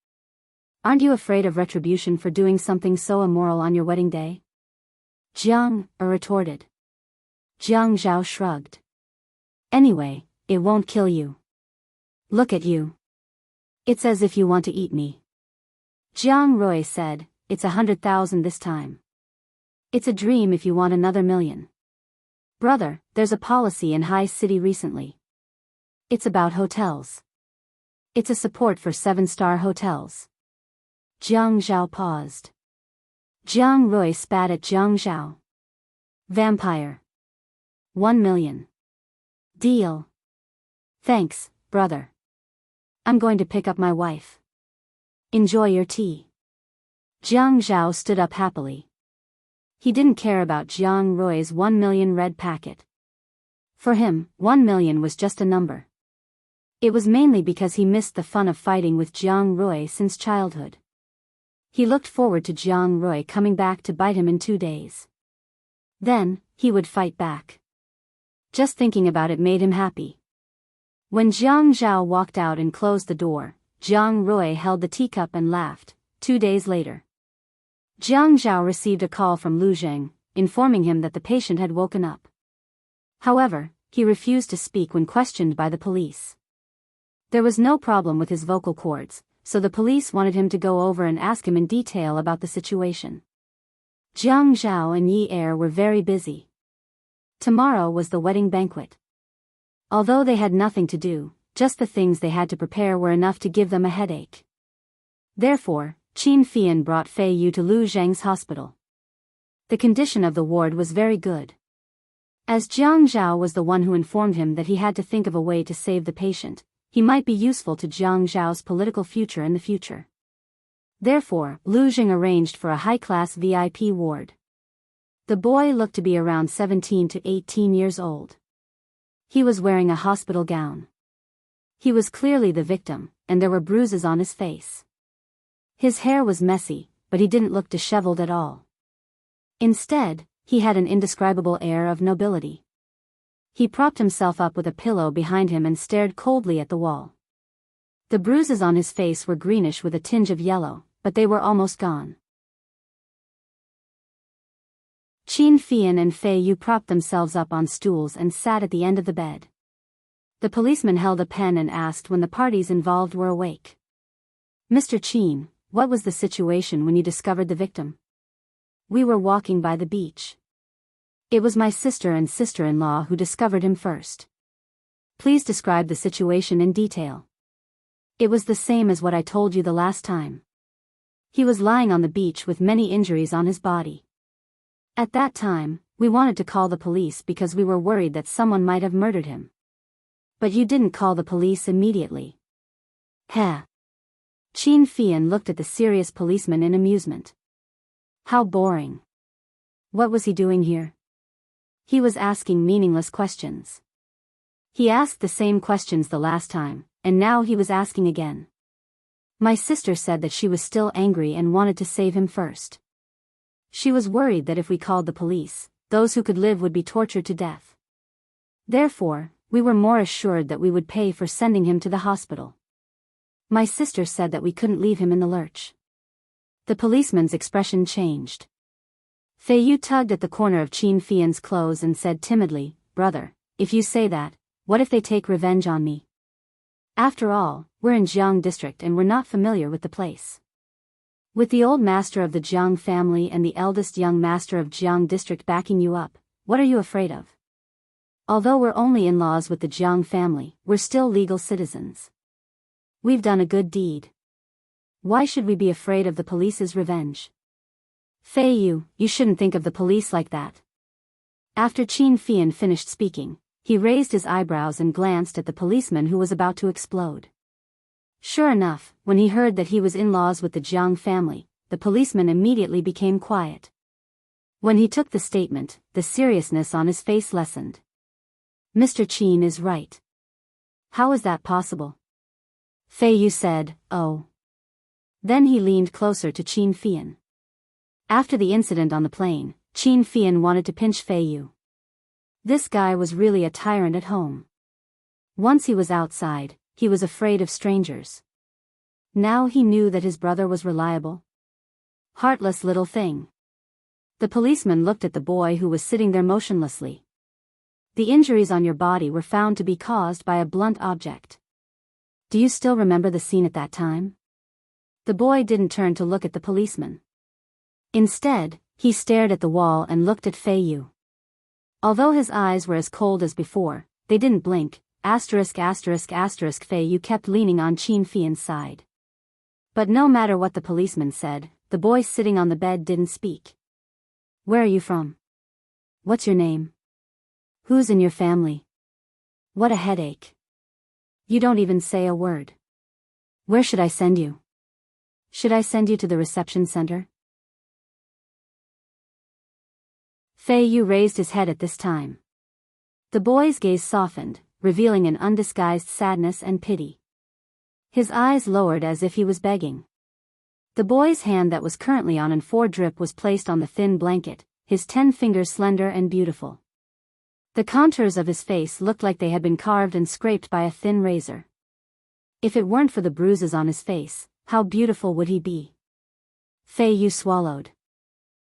Aren't you afraid of retribution for doing something so immoral on your wedding day? Jiang retorted. Jiang Zhao shrugged. Anyway, it won't kill you. Look at you. It's as if you want to eat me. Jiang Rui said, it's 100,000 this time. It's a dream if you want another million. Brother, there's a policy in High City recently. It's about hotels. It's a support for 7-star hotels. Jiang Zhao paused. Jiang Rui spat at Jiang Zhao. Vampire. 1 million. Deal. Thanks, brother. I'm going to pick up my wife. Enjoy your tea. Jiang Zhao stood up happily. He didn't care about Jiang Rui's 1 million red packet. For him, 1 million was just a number. It was mainly because he missed the fun of fighting with Jiang Rui since childhood. He looked forward to Jiang Rui coming back to bite him in 2 days. Then, he would fight back. Just thinking about it made him happy. When Jiang Zhao walked out and closed the door, Jiang Rui held the teacup and laughed. 2 days later, Jiang Zhao received a call from Lu Zheng, informing him that the patient had woken up. However, he refused to speak when questioned by the police. There was no problem with his vocal cords, so the police wanted him to go over and ask him in detail about the situation. Jiang Zhao and Yi Er were very busy. Tomorrow was the wedding banquet. Although they had nothing to do, just the things they had to prepare were enough to give them a headache. Therefore, Qin Fian brought Fei Yu to Lu Zheng's hospital. The condition of the ward was very good. As Jiang Zhao was the one who informed him that he had to think of a way to save the patient, he might be useful to Jiang Zhao's political future in the future. Therefore, Lu Zheng arranged for a high-class VIP ward. The boy looked to be around 17 to 18 years old. He was wearing a hospital gown. He was clearly the victim, and there were bruises on his face. His hair was messy, but he didn't look disheveled at all. Instead, he had an indescribable air of nobility. He propped himself up with a pillow behind him and stared coldly at the wall. The bruises on his face were greenish with a tinge of yellow, but they were almost gone. Qin Fian and Fei Yu propped themselves up on stools and sat at the end of the bed. The policeman held a pen and asked when the parties involved were awake. "Mr. Qin, what was the situation when you discovered the victim?" "We were walking by the beach. It was my sister and sister-in-law who discovered him first." "Please describe the situation in detail." "It was the same as what I told you the last time. He was lying on the beach with many injuries on his body. At that time, we wanted to call the police because we were worried that someone might have murdered him. But you didn't call the police immediately." "Heh." Qin Fian looked at the serious policeman in amusement. "How boring. What was he doing here?" "He was asking meaningless questions. He asked the same questions the last time, and now he was asking again. My sister said that she was still angry and wanted to save him first. She was worried that if we called the police, those who could live would be tortured to death. Therefore, we were more assured that we would pay for sending him to the hospital. My sister said that we couldn't leave him in the lurch." The policeman's expression changed. Fei Yu tugged at the corner of Qin Fian's clothes and said timidly, "Brother, if you say that, what if they take revenge on me? After all, we're in Jiang district and we're not familiar with the place. With the old master of the Jiang family and the eldest young master of Jiang district backing you up, what are you afraid of? Although we're only in-laws with the Jiang family, we're still legal citizens. We've done a good deed. Why should we be afraid of the police's revenge? Fei Yu, you shouldn't think of the police like that." After Qin Fian finished speaking, he raised his eyebrows and glanced at the policeman who was about to explode. Sure enough, when he heard that he was in-laws with the Jiang family, the policeman immediately became quiet. When he took the statement, the seriousness on his face lessened. "Mr. Qin is right. How is that possible?" Fei Yu said, "Oh." Then he leaned closer to Qin Fian. After the incident on the plane, Qin Fian wanted to pinch Fei Yu. This guy was really a tyrant at home. Once he was outside, he was afraid of strangers. Now he knew that his brother was reliable. Heartless little thing. The policeman looked at the boy who was sitting there motionlessly. "The injuries on your body were found to be caused by a blunt object. Do you still remember the scene at that time?" The boy didn't turn to look at the policeman. Instead, he stared at the wall and looked at Fei Yu. Although his eyes were as cold as before, they didn't blink. Fei Yu kept leaning on Qin Fian's side. But no matter what the policeman said, the boy sitting on the bed didn't speak. "Where are you from? What's your name? Who's in your family? What a headache. You don't even say a word. Where should I send you? Should I send you to the reception center?" Fei Yu raised his head at this time. The boy's gaze softened, revealing an undisguised sadness and pity. His eyes lowered as if he was begging. The boy's hand that was currently on an 4-drip was placed on the thin blanket, his 10 fingers slender and beautiful. The contours of his face looked like they had been carved and scraped by a thin razor. If it weren't for the bruises on his face, how beautiful would he be? Fei Yu swallowed.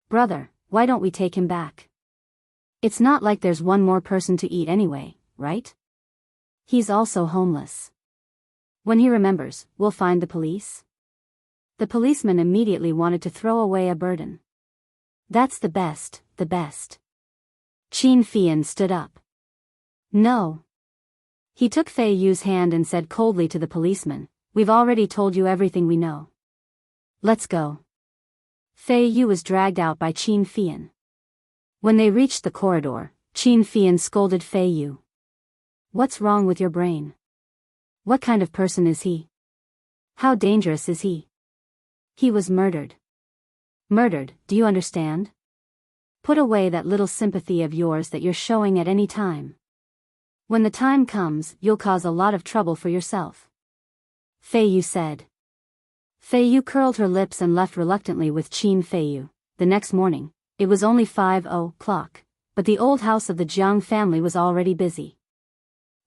"Brother, why don't we take him back? It's not like there's one more person to eat anyway, right? He's also homeless. When he remembers, we'll find the police." The policeman immediately wanted to throw away a burden. "That's the best, the best." Qin Fian stood up. "No." He took Fei Yu's hand and said coldly to the policeman, "We've already told you everything we know. Let's go." Fei Yu was dragged out by Qin Fian. When they reached the corridor, Qin Fian scolded Fei Yu. "What's wrong with your brain? What kind of person is he? How dangerous is he? He was murdered. Murdered, do you understand? Put away that little sympathy of yours that you're showing at any time. When the time comes, you'll cause a lot of trouble for yourself," Fei Yu said. Fei Yu curled her lips and left reluctantly with Qin Fei Yu. The next morning, it was only 5:00, but the old house of the Jiang family was already busy.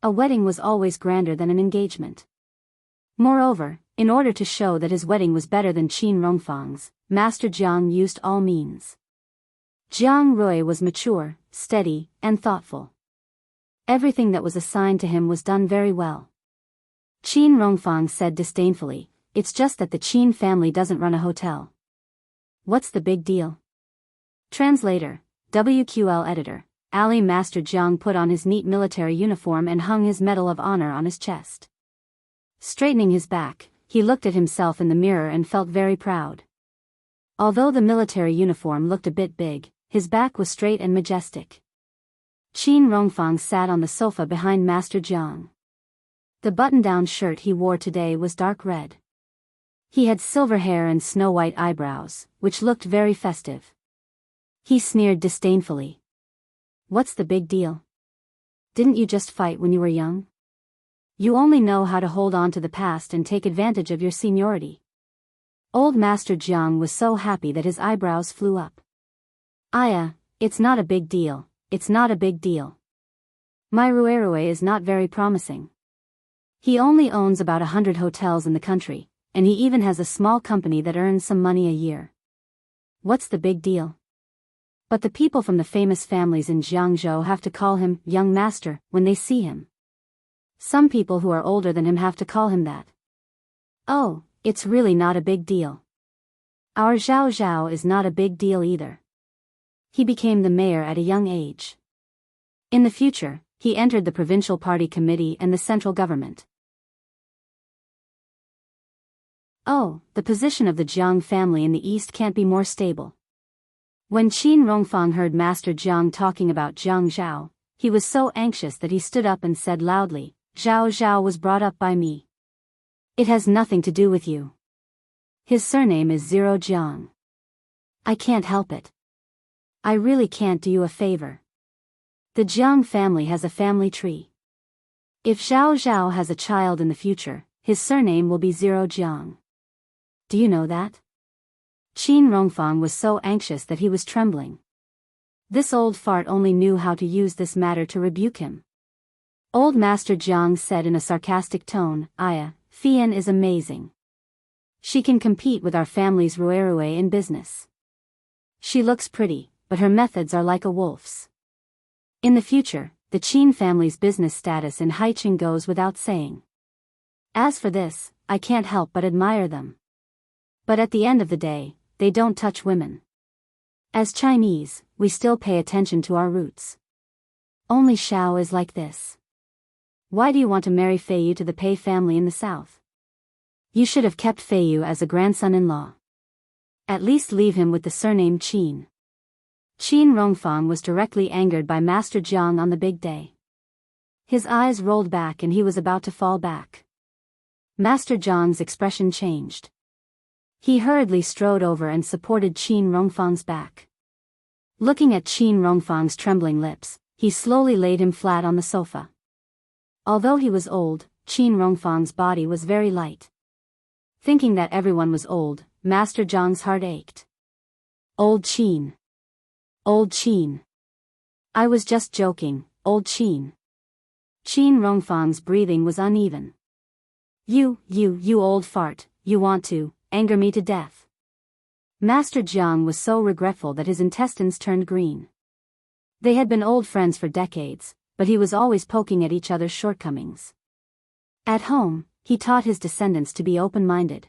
A wedding was always grander than an engagement. Moreover, in order to show that his wedding was better than Qin Rongfang's, Master Jiang used all means. Jiang Rui was mature, steady, and thoughtful. Everything that was assigned to him was done very well. Qin Rongfang said disdainfully, "It's just that the Qin family doesn't run a hotel." What's the big deal? Translator, WQL editor, Ali. Master Jiang put on his neat military uniform and hung his Medal of Honor on his chest. Straightening his back, he looked at himself in the mirror and felt very proud. Although the military uniform looked a bit big, his back was straight and majestic. Qin Rongfang sat on the sofa behind Master Jiang. The button-down shirt he wore today was dark red. He had silver hair and snow-white eyebrows, which looked very festive. He sneered disdainfully. "What's the big deal? Didn't you just fight when you were young? You only know how to hold on to the past and take advantage of your seniority." Old Master Jiang was so happy that his eyebrows flew up. "Aya, it's not a big deal, it's not a big deal. My Ruerue is not very promising. He only owns about 100 hotels in the country, and he even has a small company that earns some money a year. What's the big deal? But the people from the famous families in Jiangzhou have to call him young master when they see him. Some people who are older than him have to call him that. Oh, it's really not a big deal. Our Zhao Zhao is not a big deal either. He became the mayor at a young age. In the future, he entered the provincial party committee and the central government. Oh, the position of the Jiang family in the east can't be more stable." When Qin Rongfang heard Master Jiang talking about Jiang Zhao, he was so anxious that he stood up and said loudly, "Zhao Zhao was brought up by me. It has nothing to do with you. His surname is Zero Jiang. I can't help it. I really can't do you a favor. The Jiang family has a family tree. If Zhao Zhao has a child in the future, his surname will be Zero Jiang. Do you know that?" Qin Rongfang was so anxious that he was trembling. This old fart only knew how to use this matter to rebuke him. Old Master Jiang said in a sarcastic tone, "Aya, Fian is amazing. She can compete with our family's Ruerue in business. She looks pretty, but her methods are like a wolf's." In the future, the Qin family's business status in Haiqing goes without saying. As for this, I can't help but admire them. But at the end of the day, they don't touch women. As Chinese, we still pay attention to our roots. Only Xiao is like this. Why do you want to marry Feiyu to the Pei family in the south? You should have kept Feiyu as a grandson-in-law. At least leave him with the surname Qin. Qin Rongfang was directly angered by Master Jiang on the big day. His eyes rolled back and he was about to fall back. Master Jiang's expression changed. He hurriedly strode over and supported Qin Rongfang's back. Looking at Qin Rongfang's trembling lips, he slowly laid him flat on the sofa. Although he was old, Qin Rongfang's body was very light. Thinking that everyone was old, Master Jiang's heart ached. Old Qin. Old Qin. I was just joking, old Qin. Qin Rongfang's breathing was uneven. You old fart, you want to anger me to death." Master Jiang was so regretful that his intestines turned green. They had been old friends for decades, but he was always poking at each other's shortcomings. At home, he taught his descendants to be open-minded.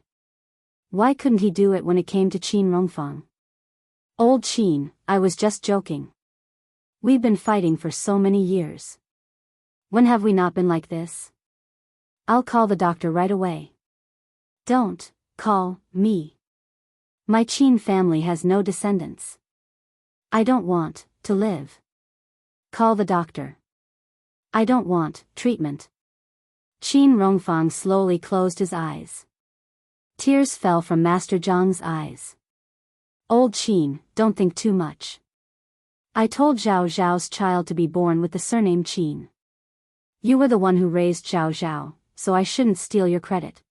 Why couldn't he do it when it came to Qin Rongfang? "Old Qin, I was just joking. We've been fighting for so many years. When have we not been like this? I'll call the doctor right away." "Don't call me. My Qin family has no descendants. I don't want to live. Call the doctor. I don't want treatment." Qin Rongfang slowly closed his eyes. Tears fell from Master Jiang's eyes. "Old Qin, don't think too much. I told Zhao Zhao's child to be born with the surname Qin. You were the one who raised Zhao Zhao, so I shouldn't steal your credit.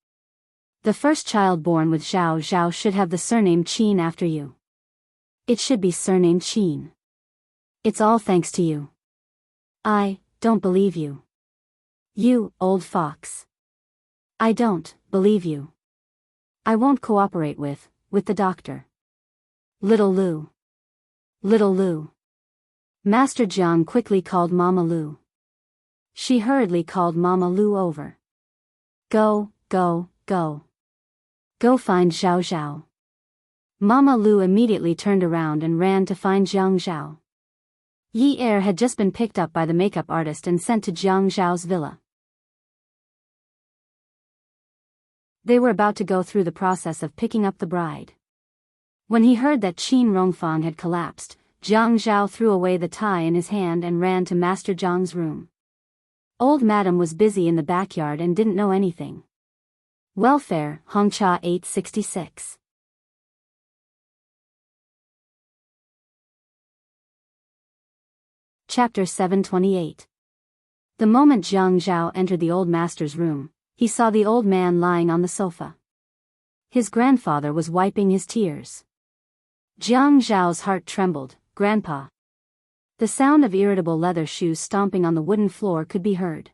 The first child born with Zhao Zhao should have the surname Qin after you. It should be surnamed Qin. It's all thanks to you. I don't believe you. You old fox. I don't believe you. I won't cooperate with the doctor. Little Lu. Little Lu. Master Jiang quickly called Mama Lu. She hurriedly called Mama Lu over. Go, go, go. Go find Xiao Xiao. Mama Lu immediately turned around and ran to find Jiang Zhao. Yi Er had just been picked up by the makeup artist and sent to Jiang Zhao's villa. They were about to go through the process of picking up the bride. When he heard that Qin Rongfang had collapsed, Jiang Zhao threw away the tie in his hand and ran to Master Jiang's room. Old Madam was busy in the backyard and didn't know anything. Welfare, Hongcha 866. Chapter 728. The moment Jiang Zhao entered the old master's room, he saw the old man lying on the sofa. His grandfather was wiping his tears. Jiang Zhao's heart trembled. Grandpa. The sound of irritable leather shoes stomping on the wooden floor could be heard.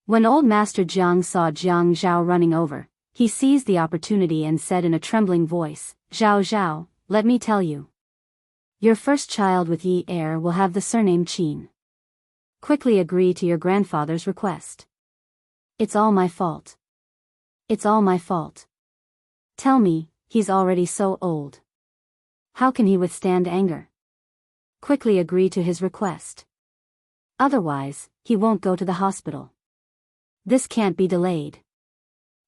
When old Master Jiang saw Jiang Zhao running over, he seized the opportunity and said in a trembling voice, Zhao Zhao, let me tell you. Your first child with Yi Er will have the surname Qin. Quickly agree to your grandfather's request. It's all my fault. It's all my fault. Tell me, he's already so old. How can he withstand anger? Quickly agree to his request. Otherwise, he won't go to the hospital. This can't be delayed.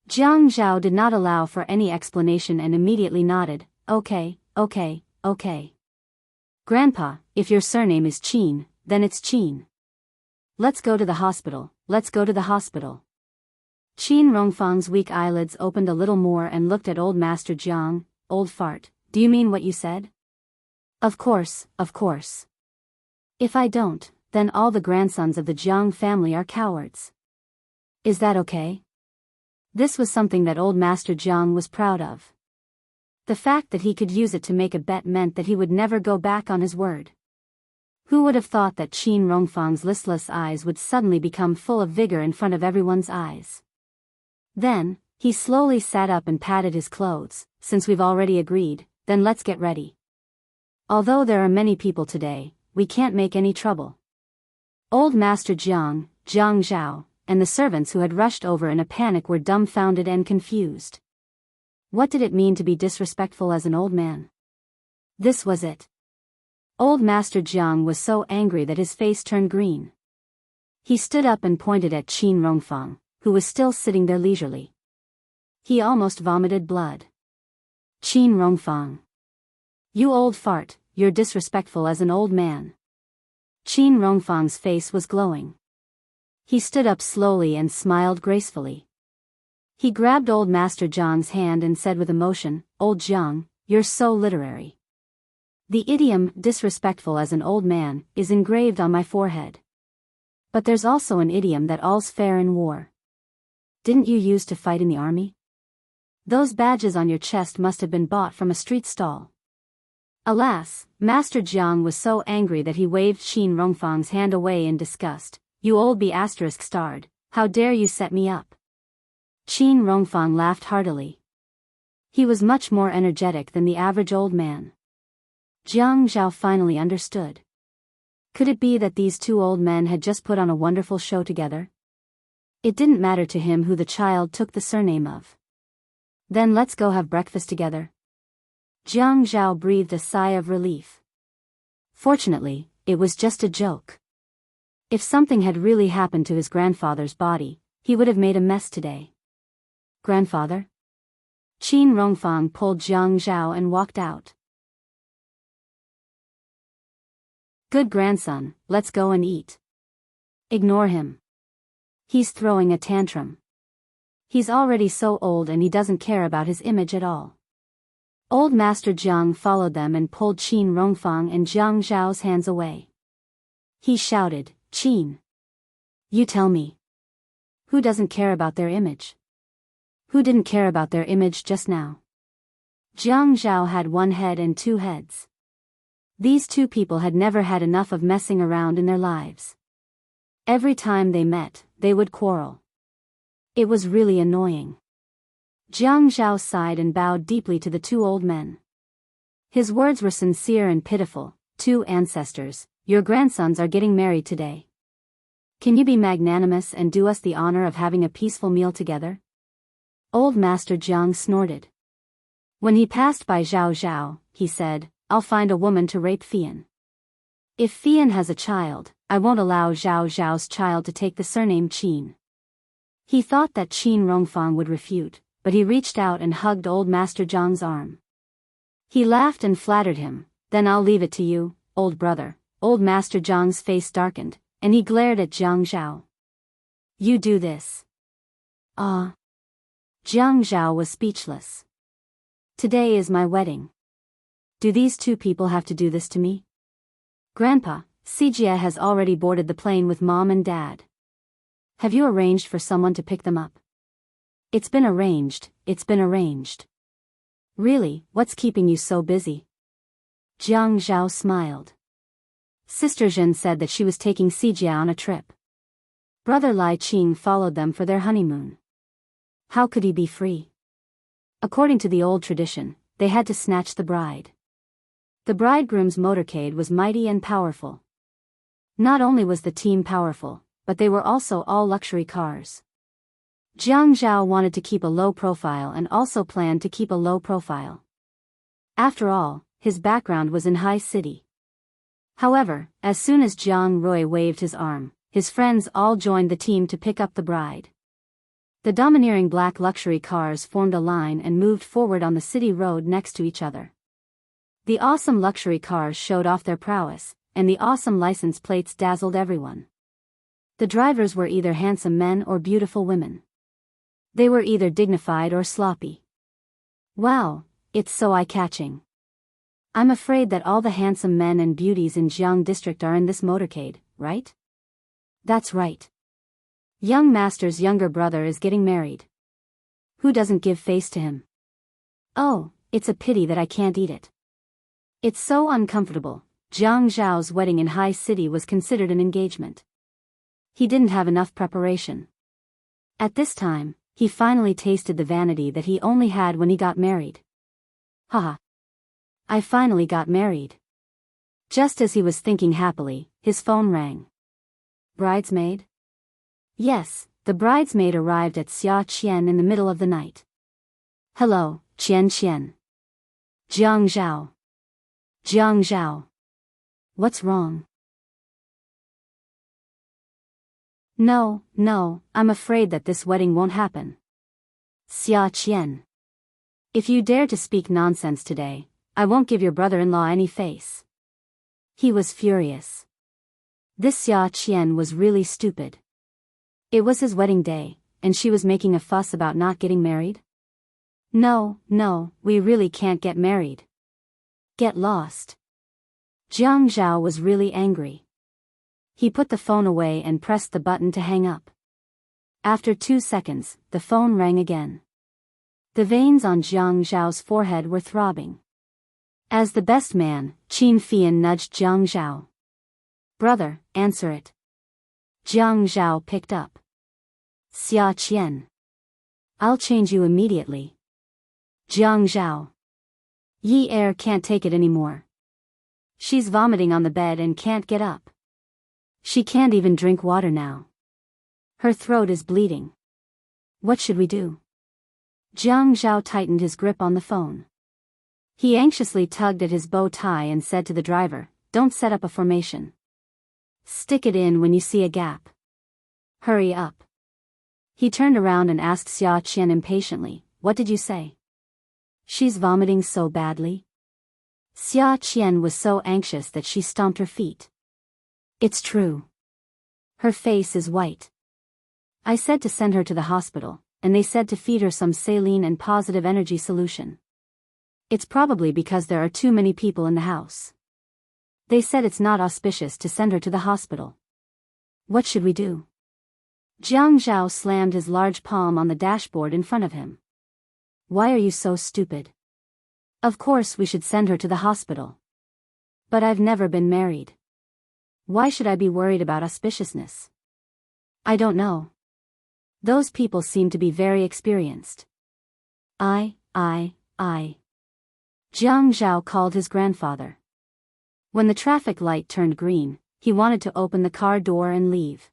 Jiang Zhao did not allow for any explanation and immediately nodded, okay, okay, okay. Grandpa, if your surname is Qin, then it's Qin. Let's go to the hospital, let's go to the hospital. Qin Rongfang's weak eyelids opened a little more and looked at old Master Jiang. Old fart, do you mean what you said? Of course, of course. If I don't, then all the grandsons of the Jiang family are cowards. Is that okay? This was something that old Master Jiang was proud of. The fact that he could use it to make a bet meant that he would never go back on his word. Who would have thought that Qin Rongfang's listless eyes would suddenly become full of vigor in front of everyone's eyes? Then, he slowly sat up and patted his clothes. Since we've already agreed, then let's get ready. Although there are many people today, we can't make any trouble. Old Master Jiang, Jiang Zhao, and the servants who had rushed over in a panic were dumbfounded and confused. What did it mean to be disrespectful as an old man? This was it. Old Master Jiang was so angry that his face turned green. He stood up and pointed at Qin Rongfang, who was still sitting there leisurely. He almost vomited blood. Qin Rongfang. You old fart, you're disrespectful as an old man. Qin Rongfang's face was glowing. He stood up slowly and smiled gracefully. He grabbed old Master Jiang's hand and said with emotion, Old Jiang, you're so literary. The idiom, disrespectful as an old man, is engraved on my forehead. But there's also an idiom that all's fair in war. Didn't you used to fight in the army? Those badges on your chest must have been bought from a street stall. Alas, Master Jiang was so angry that he waved Qin Rongfang's hand away in disgust. You old B*****, how dare you set me up? Qin Rongfang laughed heartily. He was much more energetic than the average old man. Jiang Zhao finally understood. Could it be that these two old men had just put on a wonderful show together? It didn't matter to him who the child took the surname of. Then let's go have breakfast together. Jiang Zhao breathed a sigh of relief. Fortunately, it was just a joke. If something had really happened to his grandfather's body, he would have made a mess today. Grandfather? Qin Rongfang pulled Jiang Zhao and walked out. Good grandson, let's go and eat. Ignore him. He's throwing a tantrum. He's already so old and he doesn't care about his image at all. Old Master Jiang followed them and pulled Qin Rongfang and Jiang Zhao's hands away. He shouted, Qin. You tell me. Who doesn't care about their image? Who didn't care about their image just now? Jiang Zhao had one head and two heads. These two people had never had enough of messing around in their lives. Every time they met, they would quarrel. It was really annoying. Jiang Zhao sighed and bowed deeply to the two old men. His words were sincere and pitiful. Two ancestors, your grandsons are getting married today. Can you be magnanimous and do us the honor of having a peaceful meal together? Old Master Jiang snorted. When he passed by Zhao Zhao, he said, I'll find a woman to rape Fian. If Fian has a child, I won't allow Zhao Zhao's child to take the surname Qin. He thought that Qin Rongfang would refute, but he reached out and hugged Old Master Jiang's arm. He laughed and flattered him. Then I'll leave it to you, old brother. Old Master Jiang's face darkened, and he glared at Jiang Zhao. You do this. Ah. Jiang Zhao was speechless. Today is my wedding. Do these two people have to do this to me? Grandpa, Sijia has already boarded the plane with Mom and Dad. Have you arranged for someone to pick them up? It's been arranged. Really, what's keeping you so busy? Jiang Zhao smiled. Sister Zhen said that she was taking Sijia on a trip. Brother Lai Qing followed them for their honeymoon. How could he be free? According to the old tradition, they had to snatch the bride. The bridegroom's motorcade was mighty and powerful. Not only was the team powerful, but they were also all luxury cars. Jiang Zhao wanted to keep a low profile and also planned to keep a low profile. After all, his background was in high city. However, as soon as Jiang Rui waved his arm, his friends all joined the team to pick up the bride. The domineering black luxury cars formed a line and moved forward on the city road next to each other. The awesome luxury cars showed off their prowess, and the awesome license plates dazzled everyone. The drivers were either handsome men or beautiful women. They were either dignified or sloppy. Wow, it's so eye-catching. I'm afraid that all the handsome men and beauties in Jiang district are in this motorcade, right? That's right. Young Master's younger brother is getting married. Who doesn't give face to him? Oh, it's a pity that I can't eat it. It's so uncomfortable. Jiang Zhao's wedding in high city was considered an engagement. He didn't have enough preparation. At this time, he finally tasted the vanity that he only had when he got married. Haha. I finally got married. Just as he was thinking happily, his phone rang. Bridesmaid? Yes, the bridesmaid arrived at Xia Qian in the middle of the night. Hello, Qian. Jiang Zhao. Jiang Zhao. What's wrong? No, I'm afraid that this wedding won't happen. Xia Qian. If you dare to speak nonsense today, I won't give your brother-in-law any face. He was furious. This Xia Qian was really stupid. It was his wedding day, and she was making a fuss about not getting married? No, we really can't get married. Get lost. Jiang Zhao was really angry. He put the phone away and pressed the button to hang up. After 2 seconds, the phone rang again. The veins on Jiang Zhao's forehead were throbbing. As the best man, Qin Fian nudged Jiang Zhao. Brother, answer it. Jiang Zhao picked up. Xia Qian. I'll change you immediately. Jiang Zhao. Yi Er can't take it anymore. She's vomiting on the bed and can't get up. She can't even drink water now. Her throat is bleeding. What should we do? Jiang Zhao tightened his grip on the phone. He anxiously tugged at his bow tie and said to the driver, Don't set up a formation. Stick it in when you see a gap. Hurry up. He turned around and asked Xia Qian impatiently, What did you say? She's vomiting so badly? Xia Qian was so anxious that she stomped her feet. It's true. Her face is white. I said to send her to the hospital, and they said to feed her some saline and positive energy solution. It's probably because there are too many people in the house. They said it's not auspicious to send her to the hospital. What should we do? Jiang Zhao slammed his large palm on the dashboard in front of him. Why are you so stupid? Of course we should send her to the hospital. But I've never been married. Why should I be worried about auspiciousness? I don't know. Those people seem to be very experienced. I. Jiang Zhao called his grandfather. When the traffic light turned green, he wanted to open the car door and leave.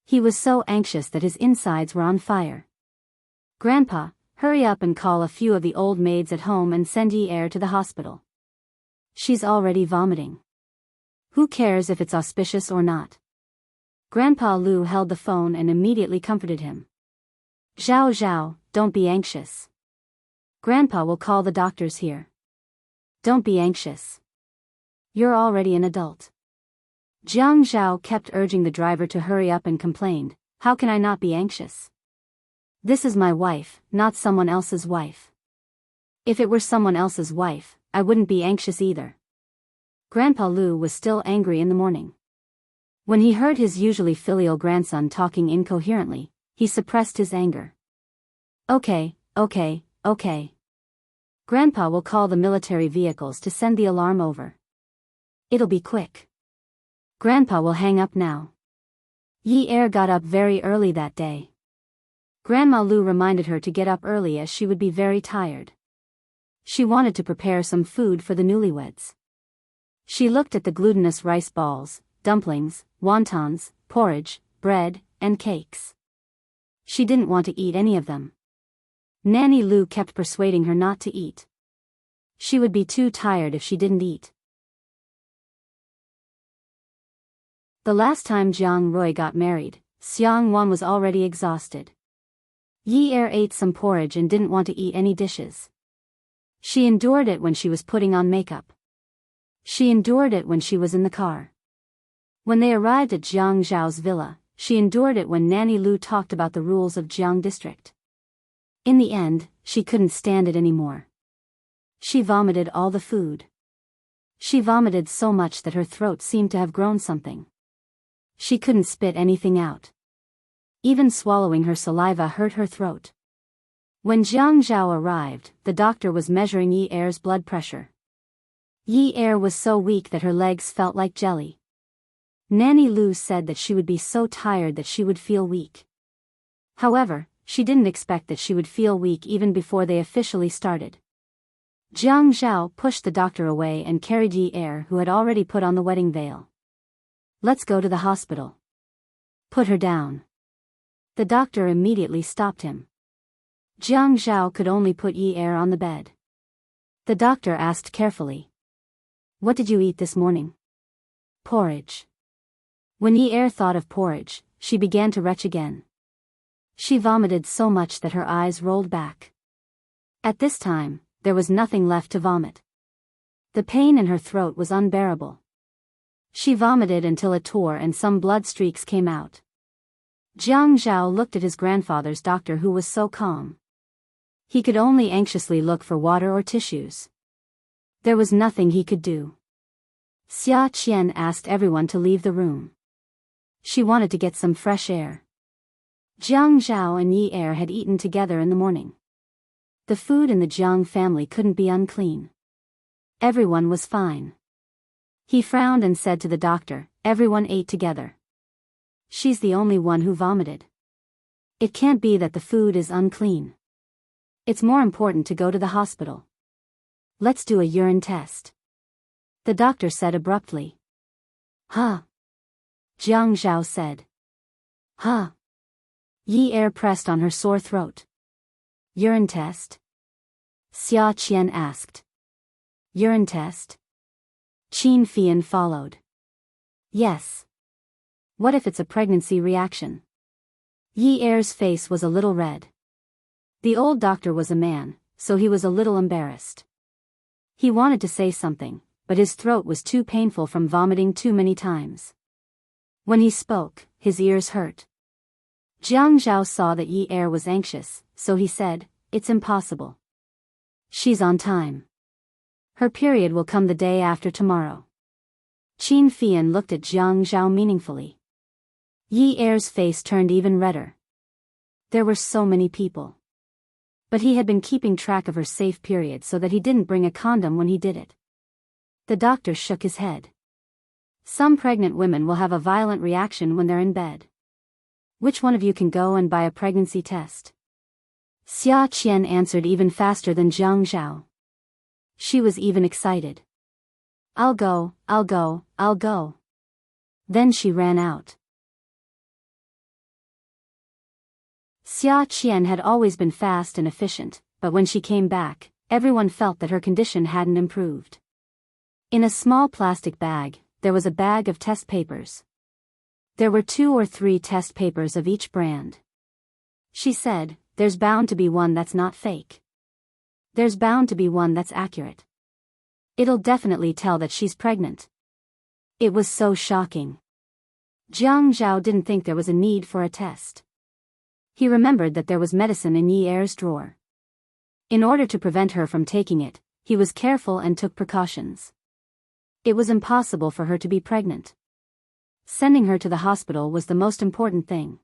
He was so anxious that his insides were on fire. Grandpa, hurry up and call a few of the old maids at home and send Yi Er to the hospital. She's already vomiting. Who cares if it's auspicious or not? Grandpa Lu held the phone and immediately comforted him. Zhao, don't be anxious. Grandpa will call the doctors here. Don't be anxious. You're already an adult. Jiang Zhao kept urging the driver to hurry up and complained, how can I not be anxious? This is my wife, not someone else's wife. If it were someone else's wife, I wouldn't be anxious either. Grandpa Lu was still angry in the morning. When he heard his usually filial grandson talking incoherently, he suppressed his anger. Okay. Grandpa will call the military vehicles to send the alarm over. It'll be quick. Grandpa will hang up now. Yi Er got up very early that day. Grandma Lu reminded her to get up early as she would be very tired. She wanted to prepare some food for the newlyweds. She looked at the glutinous rice balls, dumplings, wontons, porridge, bread, and cakes. She didn't want to eat any of them. Nanny Lu kept persuading her not to eat. She would be too tired if she didn't eat. The last time Jiang Rui got married, Xiang Wan was already exhausted. Yi Er ate some porridge and didn't want to eat any dishes. She endured it when she was putting on makeup. She endured it when she was in the car. When they arrived at Jiang Zhao's villa, she endured it when Nanny Lu talked about the rules of Jiang district. In the end, she couldn't stand it anymore. She vomited all the food. She vomited so much that her throat seemed to have grown something. She couldn't spit anything out. Even swallowing her saliva hurt her throat. When Jiang Zhao arrived, the doctor was measuring Yi Er's blood pressure. Yi Er was so weak that her legs felt like jelly. Nanny Lu said that she would be so tired that she would feel weak. However, she didn't expect that she would feel weak even before they officially started. Jiang Zhao pushed the doctor away and carried Yi Er, who had already put on the wedding veil. Let's go to the hospital. Put her down. The doctor immediately stopped him. Jiang Zhao could only put Yi Er on the bed. The doctor asked carefully. What did you eat this morning? Porridge. When Yi Er thought of porridge, she began to retch again. She vomited so much that her eyes rolled back. At this time, there was nothing left to vomit. The pain in her throat was unbearable. She vomited until it tore and some blood streaks came out. Jiang Zhao looked at his grandfather's doctor, who was so calm. He could only anxiously look for water or tissues. There was nothing he could do. Xia Qian asked everyone to leave the room. She wanted to get some fresh air. Jiang Zhao and Yi Er had eaten together in the morning. The food in the Jiang family couldn't be unclean. Everyone was fine. He frowned and said to the doctor, everyone ate together. She's the only one who vomited. It can't be that the food is unclean. It's more important to go to the hospital. Let's do a urine test. The doctor said abruptly. Huh? Jiang Zhao said. Huh? Yi Er pressed on her sore throat. Urine test? Xia Qian asked. Urine test? Qin Fian followed. Yes. What if it's a pregnancy reaction? Yi Er's face was a little red. The old doctor was a man, so he was a little embarrassed. He wanted to say something, but his throat was too painful from vomiting too many times. When he spoke, his ears hurt. Jiang Zhao saw that Yi Er was anxious, so he said, it's impossible. She's on time. Her period will come the day after tomorrow. Qin Fian looked at Jiang Zhao meaningfully. Yi Er's face turned even redder. There were so many people. But he had been keeping track of her safe period so that he didn't bring a condom when he did it. The doctor shook his head. Some pregnant women will have a violent reaction when they're in bed. Which one of you can go and buy a pregnancy test? Xia Qian answered even faster than Jiang Zhao. She was even excited. I'll go, I'll go, I'll go. Then she ran out. Xia Qian had always been fast and efficient, but when she came back, everyone felt that her condition hadn't improved. In a small plastic bag, there was a bag of test papers. There were 2 or 3 test papers of each brand. She said, "There's bound to be one that's not fake. There's bound to be one that's accurate. It'll definitely tell that she's pregnant." It was so shocking. Jiang Zhao didn't think there was a need for a test. He remembered that there was medicine in Yi Er's drawer. In order to prevent her from taking it, he was careful and took precautions. It was impossible for her to be pregnant. Sending her to the hospital was the most important thing.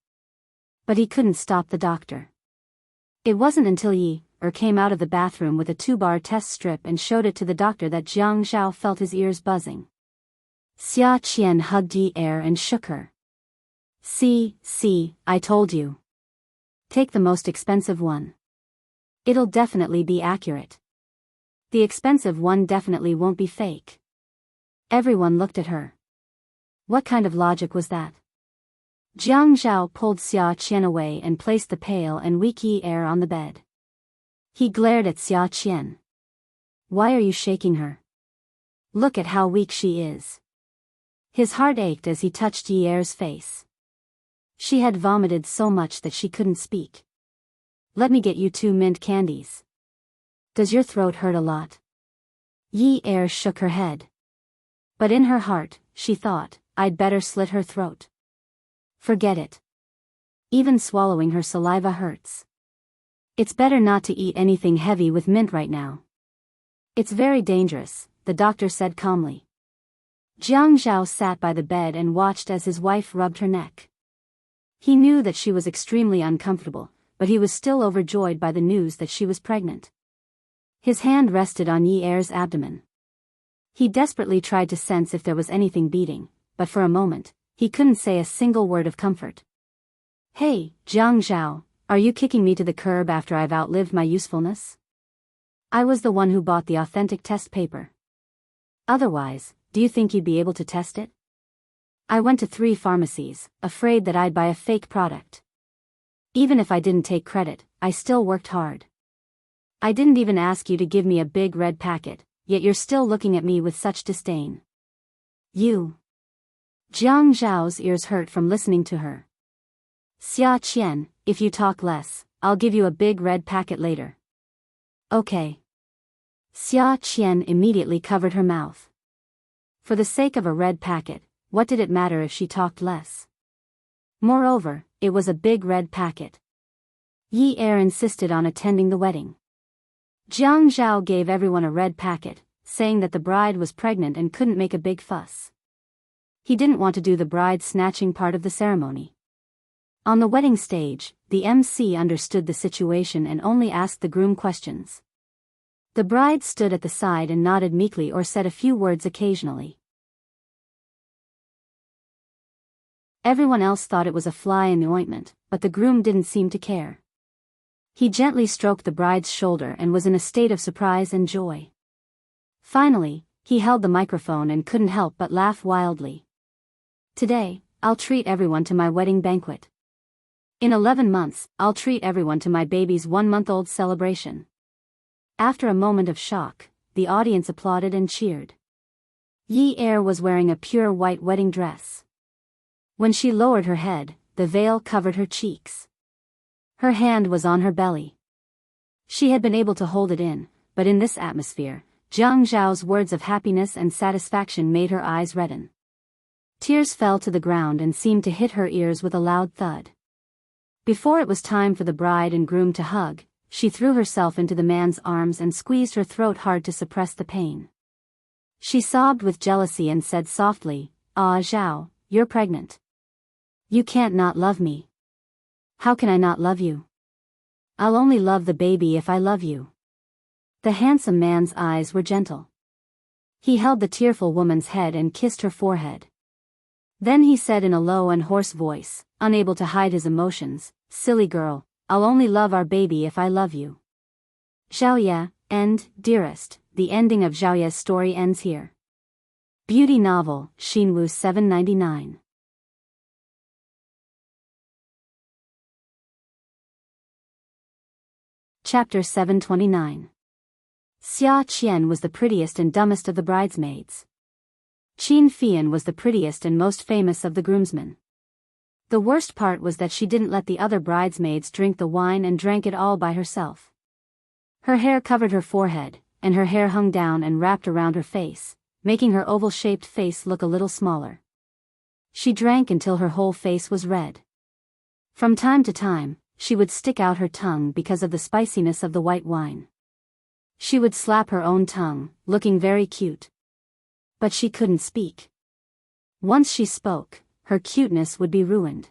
But he couldn't stop the doctor. It wasn't until Yi Er came out of the bathroom with a 2-bar test strip and showed it to the doctor that Jiang Zhao felt his ears buzzing. Xia Qian hugged Yi Er and shook her. See, I told you. Take the most expensive one. It'll definitely be accurate. The expensive one definitely won't be fake. Everyone looked at her. What kind of logic was that? Jiang Zhao pulled Xia Qian away and placed the pale and weak Yi Er on the bed. He glared at Xia Qian. Why are you shaking her? Look at how weak she is. His heart ached as he touched Yi Er's face. She had vomited so much that she couldn't speak. Let me get you 2 mint candies. Does your throat hurt a lot? Yi Er shook her head. But in her heart, she thought, I'd better slit her throat. Forget it. Even swallowing her saliva hurts. It's better not to eat anything heavy with mint right now. It's very dangerous, the doctor said calmly. Jiang Zhao sat by the bed and watched as his wife rubbed her neck. He knew that she was extremely uncomfortable, but he was still overjoyed by the news that she was pregnant. His hand rested on Yi Er's abdomen. He desperately tried to sense if there was anything beating, but for a moment, he couldn't say a single word of comfort. Hey, Jiang Zhao, are you kicking me to the curb after I've outlived my usefulness? I was the one who bought the authentic test paper. Otherwise, do you think you'd be able to test it? I went to 3 pharmacies, afraid that I'd buy a fake product. Even if I didn't take credit, I still worked hard. I didn't even ask you to give me a big red packet, yet you're still looking at me with such disdain. You. Jiang Zhao's ears hurt from listening to her. Xia Qian, if you talk less, I'll give you a big red packet later. Okay. Xia Qian immediately covered her mouth. For the sake of a red packet, what did it matter if she talked less? Moreover, it was a big red packet. Yi Er insisted on attending the wedding. Jiang Zhao gave everyone a red packet, saying that the bride was pregnant and couldn't make a big fuss. He didn't want to do the bride snatching part of the ceremony. On the wedding stage, the MC understood the situation and only asked the groom questions. The bride stood at the side and nodded meekly or said a few words occasionally. Everyone else thought it was a fly in the ointment, but the groom didn't seem to care. He gently stroked the bride's shoulder and was in a state of surprise and joy. Finally, he held the microphone and couldn't help but laugh wildly. Today, I'll treat everyone to my wedding banquet. In 11 months, I'll treat everyone to my baby's 1-month-old celebration. After a moment of shock, the audience applauded and cheered. Yi Er was wearing a pure white wedding dress. When she lowered her head, the veil covered her cheeks. Her hand was on her belly. She had been able to hold it in, but in this atmosphere, Jiang Zhao's words of happiness and satisfaction made her eyes redden. Tears fell to the ground and seemed to hit her ears with a loud thud. Before it was time for the bride and groom to hug, she threw herself into the man's arms and squeezed her throat hard to suppress the pain. She sobbed with jealousy and said softly, "Ah, Zhao, you're pregnant. You can't not love me. How can I not love you? I'll only love the baby if I love you." The handsome man's eyes were gentle. He held the tearful woman's head and kissed her forehead. Then he said in a low and hoarse voice, unable to hide his emotions. Silly girl, I'll only love our baby if I love you. Xiaoye, end, dearest, the ending of Xiaoye's story ends here. Beauty novel, Xinwu 799. Chapter 729. Xia Qian was the prettiest and dumbest of the bridesmaids. Qin Fian was the prettiest and most famous of the groomsmen. The worst part was that she didn't let the other bridesmaids drink the wine and drank it all by herself. Her hair covered her forehead, and her hair hung down and wrapped around her face, making her oval-shaped face look a little smaller. She drank until her whole face was red. From time to time, she would stick out her tongue because of the spiciness of the white wine. She would slap her own tongue, looking very cute. But she couldn't speak. Once she spoke, her cuteness would be ruined.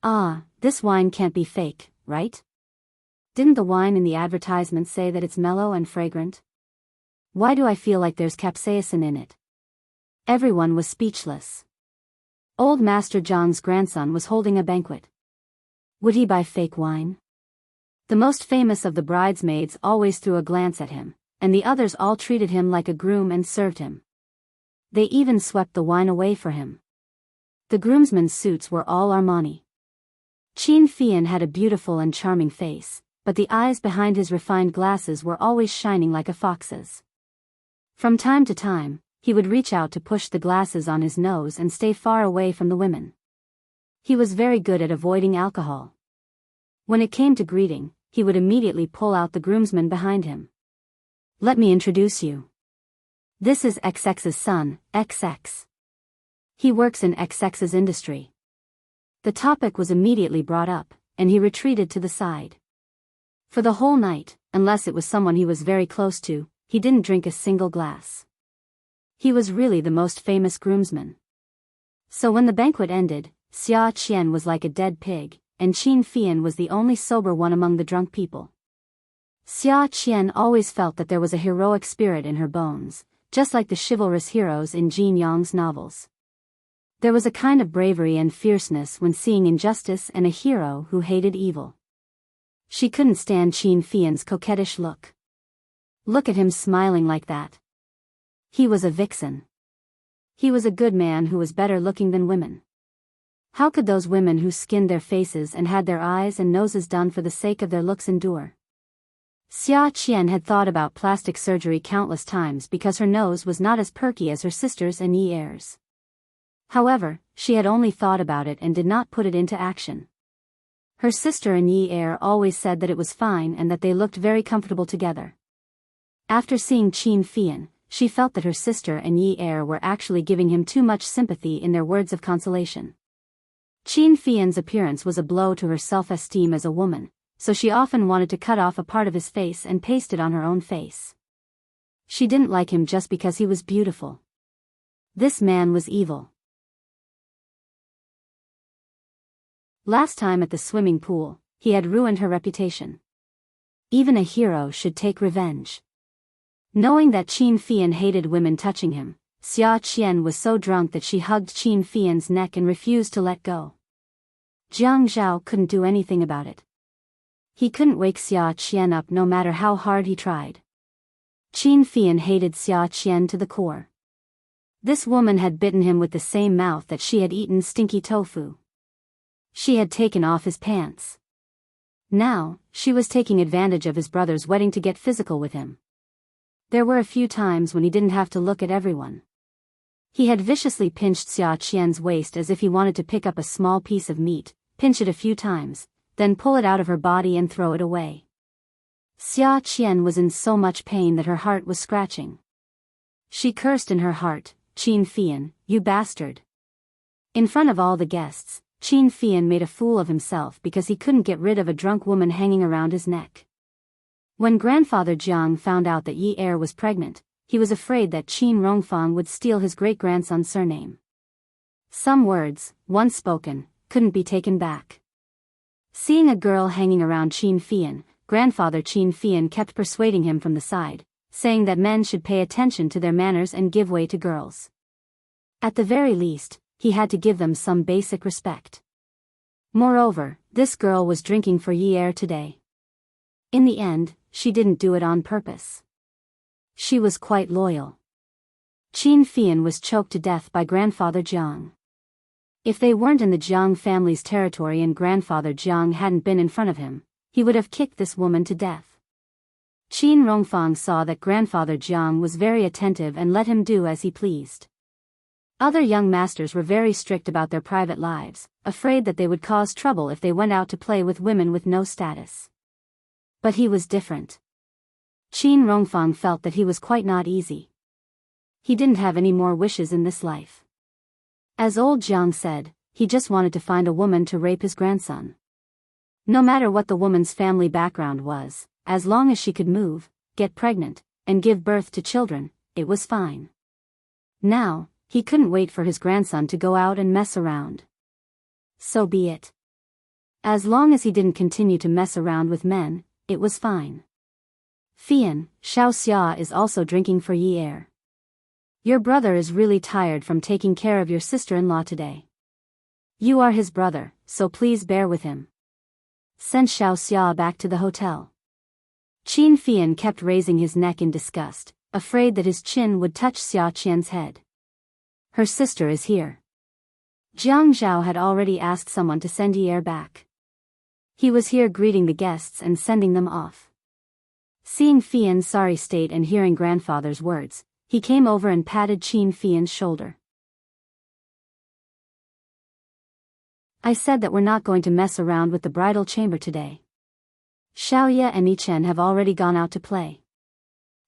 Ah, this wine can't be fake, right? Didn't the wine in the advertisement say that it's mellow and fragrant? Why do I feel like there's capsaicin in it? Everyone was speechless. Old Master Zhang's grandson was holding a banquet. Would he buy fake wine? The most famous of the bridesmaids always threw a glance at him, and the others all treated him like a groom and served him. They even swept the wine away for him. The groomsmen's suits were all Armani. Qin Fian had a beautiful and charming face, but the eyes behind his refined glasses were always shining like a fox's. From time to time, he would reach out to push the glasses on his nose and stay far away from the women. He was very good at avoiding alcohol. When it came to greeting, he would immediately pull out the groomsmen behind him. Let me introduce you. This is XX's son, XX. He works in XX's industry. The topic was immediately brought up, and he retreated to the side. For the whole night, unless it was someone he was very close to, he didn't drink a single glass. He was really the most famous groomsman. So when the banquet ended, Xia Qian was like a dead pig, and Qin Fian was the only sober one among the drunk people. Xia Qian always felt that there was a heroic spirit in her bones, just like the chivalrous heroes in Jin Yang's novels. There was a kind of bravery and fierceness when seeing injustice and a hero who hated evil. She couldn't stand Qin Fian's coquettish look. Look at him smiling like that. He was a vixen. He was a good man who was better looking than women. How could those women who skinned their faces and had their eyes and noses done for the sake of their looks endure? Xia Qian had thought about plastic surgery countless times because her nose was not as perky as her sister's and Yi Er's. However, she had only thought about it and did not put it into action. Her sister and Yi Er always said that it was fine and that they looked very comfortable together. After seeing Qin Fian, she felt that her sister and Yi Er were actually giving him too much sympathy in their words of consolation. Qin Fian's appearance was a blow to her self-esteem as a woman, so she often wanted to cut off a part of his face and paste it on her own face. She didn't like him just because he was beautiful. This man was evil. Last time at the swimming pool, he had ruined her reputation. Even a hero should take revenge. Knowing that Qin Fian hated women touching him, Xia Qian was so drunk that she hugged Qin Fian's neck and refused to let go. Jiang Zhao couldn't do anything about it. He couldn't wake Xia Qian up no matter how hard he tried. Qin Fian hated Xia Qian to the core. This woman had bitten him with the same mouth that she had eaten stinky tofu. She had taken off his pants. Now, she was taking advantage of his brother's wedding to get physical with him. There were a few times when he didn't have to look at everyone. He had viciously pinched Xia Qian's waist as if he wanted to pick up a small piece of meat, pinch it a few times, then pull it out of her body and throw it away. Xia Qian was in so much pain that her heart was scratching. She cursed in her heart, "Qin Fian, you bastard." In front of all the guests, Qin Fian made a fool of himself because he couldn't get rid of a drunk woman hanging around his neck. When grandfather Jiang found out that Yi Er was pregnant, he was afraid that Qin Rongfang would steal his great-grandson's surname. Some words, once spoken, couldn't be taken back. Seeing a girl hanging around Qin Fian, grandfather Qin Fian kept persuading him from the side, saying that men should pay attention to their manners and give way to girls. At the very least, he had to give them some basic respect. Moreover, this girl was drinking for Yi Er today. In the end, she didn't do it on purpose. She was quite loyal. Qin Fian was choked to death by grandfather Jiang. If they weren't in the Jiang family's territory and grandfather Jiang hadn't been in front of him, he would have kicked this woman to death. Qin Rongfang saw that grandfather Jiang was very attentive and let him do as he pleased. Other young masters were very strict about their private lives, afraid that they would cause trouble if they went out to play with women with no status. But he was different. Qin Rongfang felt that he was quite not easy. He didn't have any more wishes in this life. As old Jiang said, he just wanted to find a woman to rape his grandson. No matter what the woman's family background was, as long as she could move, get pregnant, and give birth to children, it was fine. Now, he couldn't wait for his grandson to go out and mess around. So be it. As long as he didn't continue to mess around with men, it was fine. Fian, Xiao Xia is also drinking for Yi Er. Your brother is really tired from taking care of your sister-in-law today. You are his brother, so please bear with him. Send Xiao Xia back to the hotel. Qin Fian kept raising his neck in disgust, afraid that his chin would touch Xia Qian's head. Her sister is here. Jiang Zhao had already asked someone to send Yi Er back. He was here greeting the guests and sending them off. Seeing Fian's sorry state and hearing grandfather's words, he came over and patted Qin Fian's shoulder. I said that we're not going to mess around with the bridal chamber today. Xiaoye and Yichen have already gone out to play.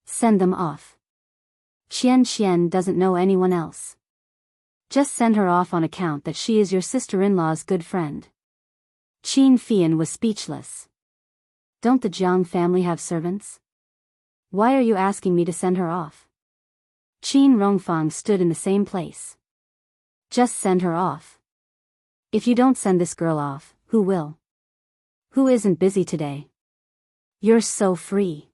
Send them off. Qian doesn't know anyone else. Just send her off on account that she is your sister-in-law's good friend. Qin Fian was speechless. Don't the Jiang family have servants? Why are you asking me to send her off? Qin Rongfang stood in the same place. Just send her off. If you don't send this girl off, who will? Who isn't busy today? You're so free.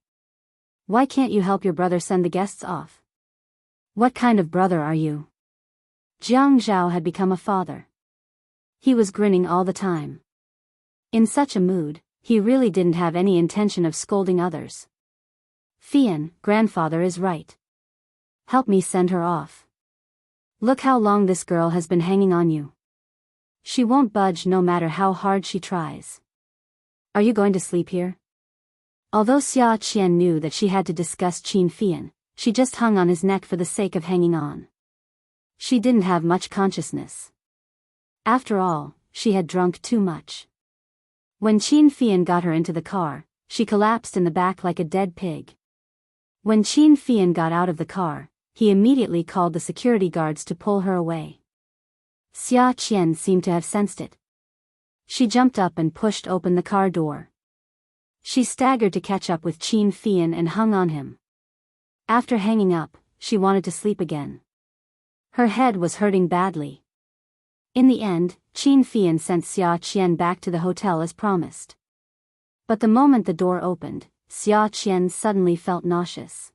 Why can't you help your brother send the guests off? What kind of brother are you? Jiang Zhao had become a father. He was grinning all the time. In such a mood, he really didn't have any intention of scolding others. Fian, grandfather is right. Help me send her off. Look how long this girl has been hanging on you. She won't budge no matter how hard she tries. Are you going to sleep here? Although Xia Qian knew that she had to discuss Qin Fian, she just hung on his neck for the sake of hanging on. She didn't have much consciousness. After all, she had drunk too much. When Qin Fian got her into the car, she collapsed in the back like a dead pig. When Qin Fian got out of the car, he immediately called the security guards to pull her away. Xia Qian seemed to have sensed it. She jumped up and pushed open the car door. She staggered to catch up with Qin Fian and hung on him. After hanging up, she wanted to sleep again. Her head was hurting badly. In the end, Qin Fian sent Xia Qian back to the hotel as promised. But the moment the door opened, Xia Qian suddenly felt nauseous.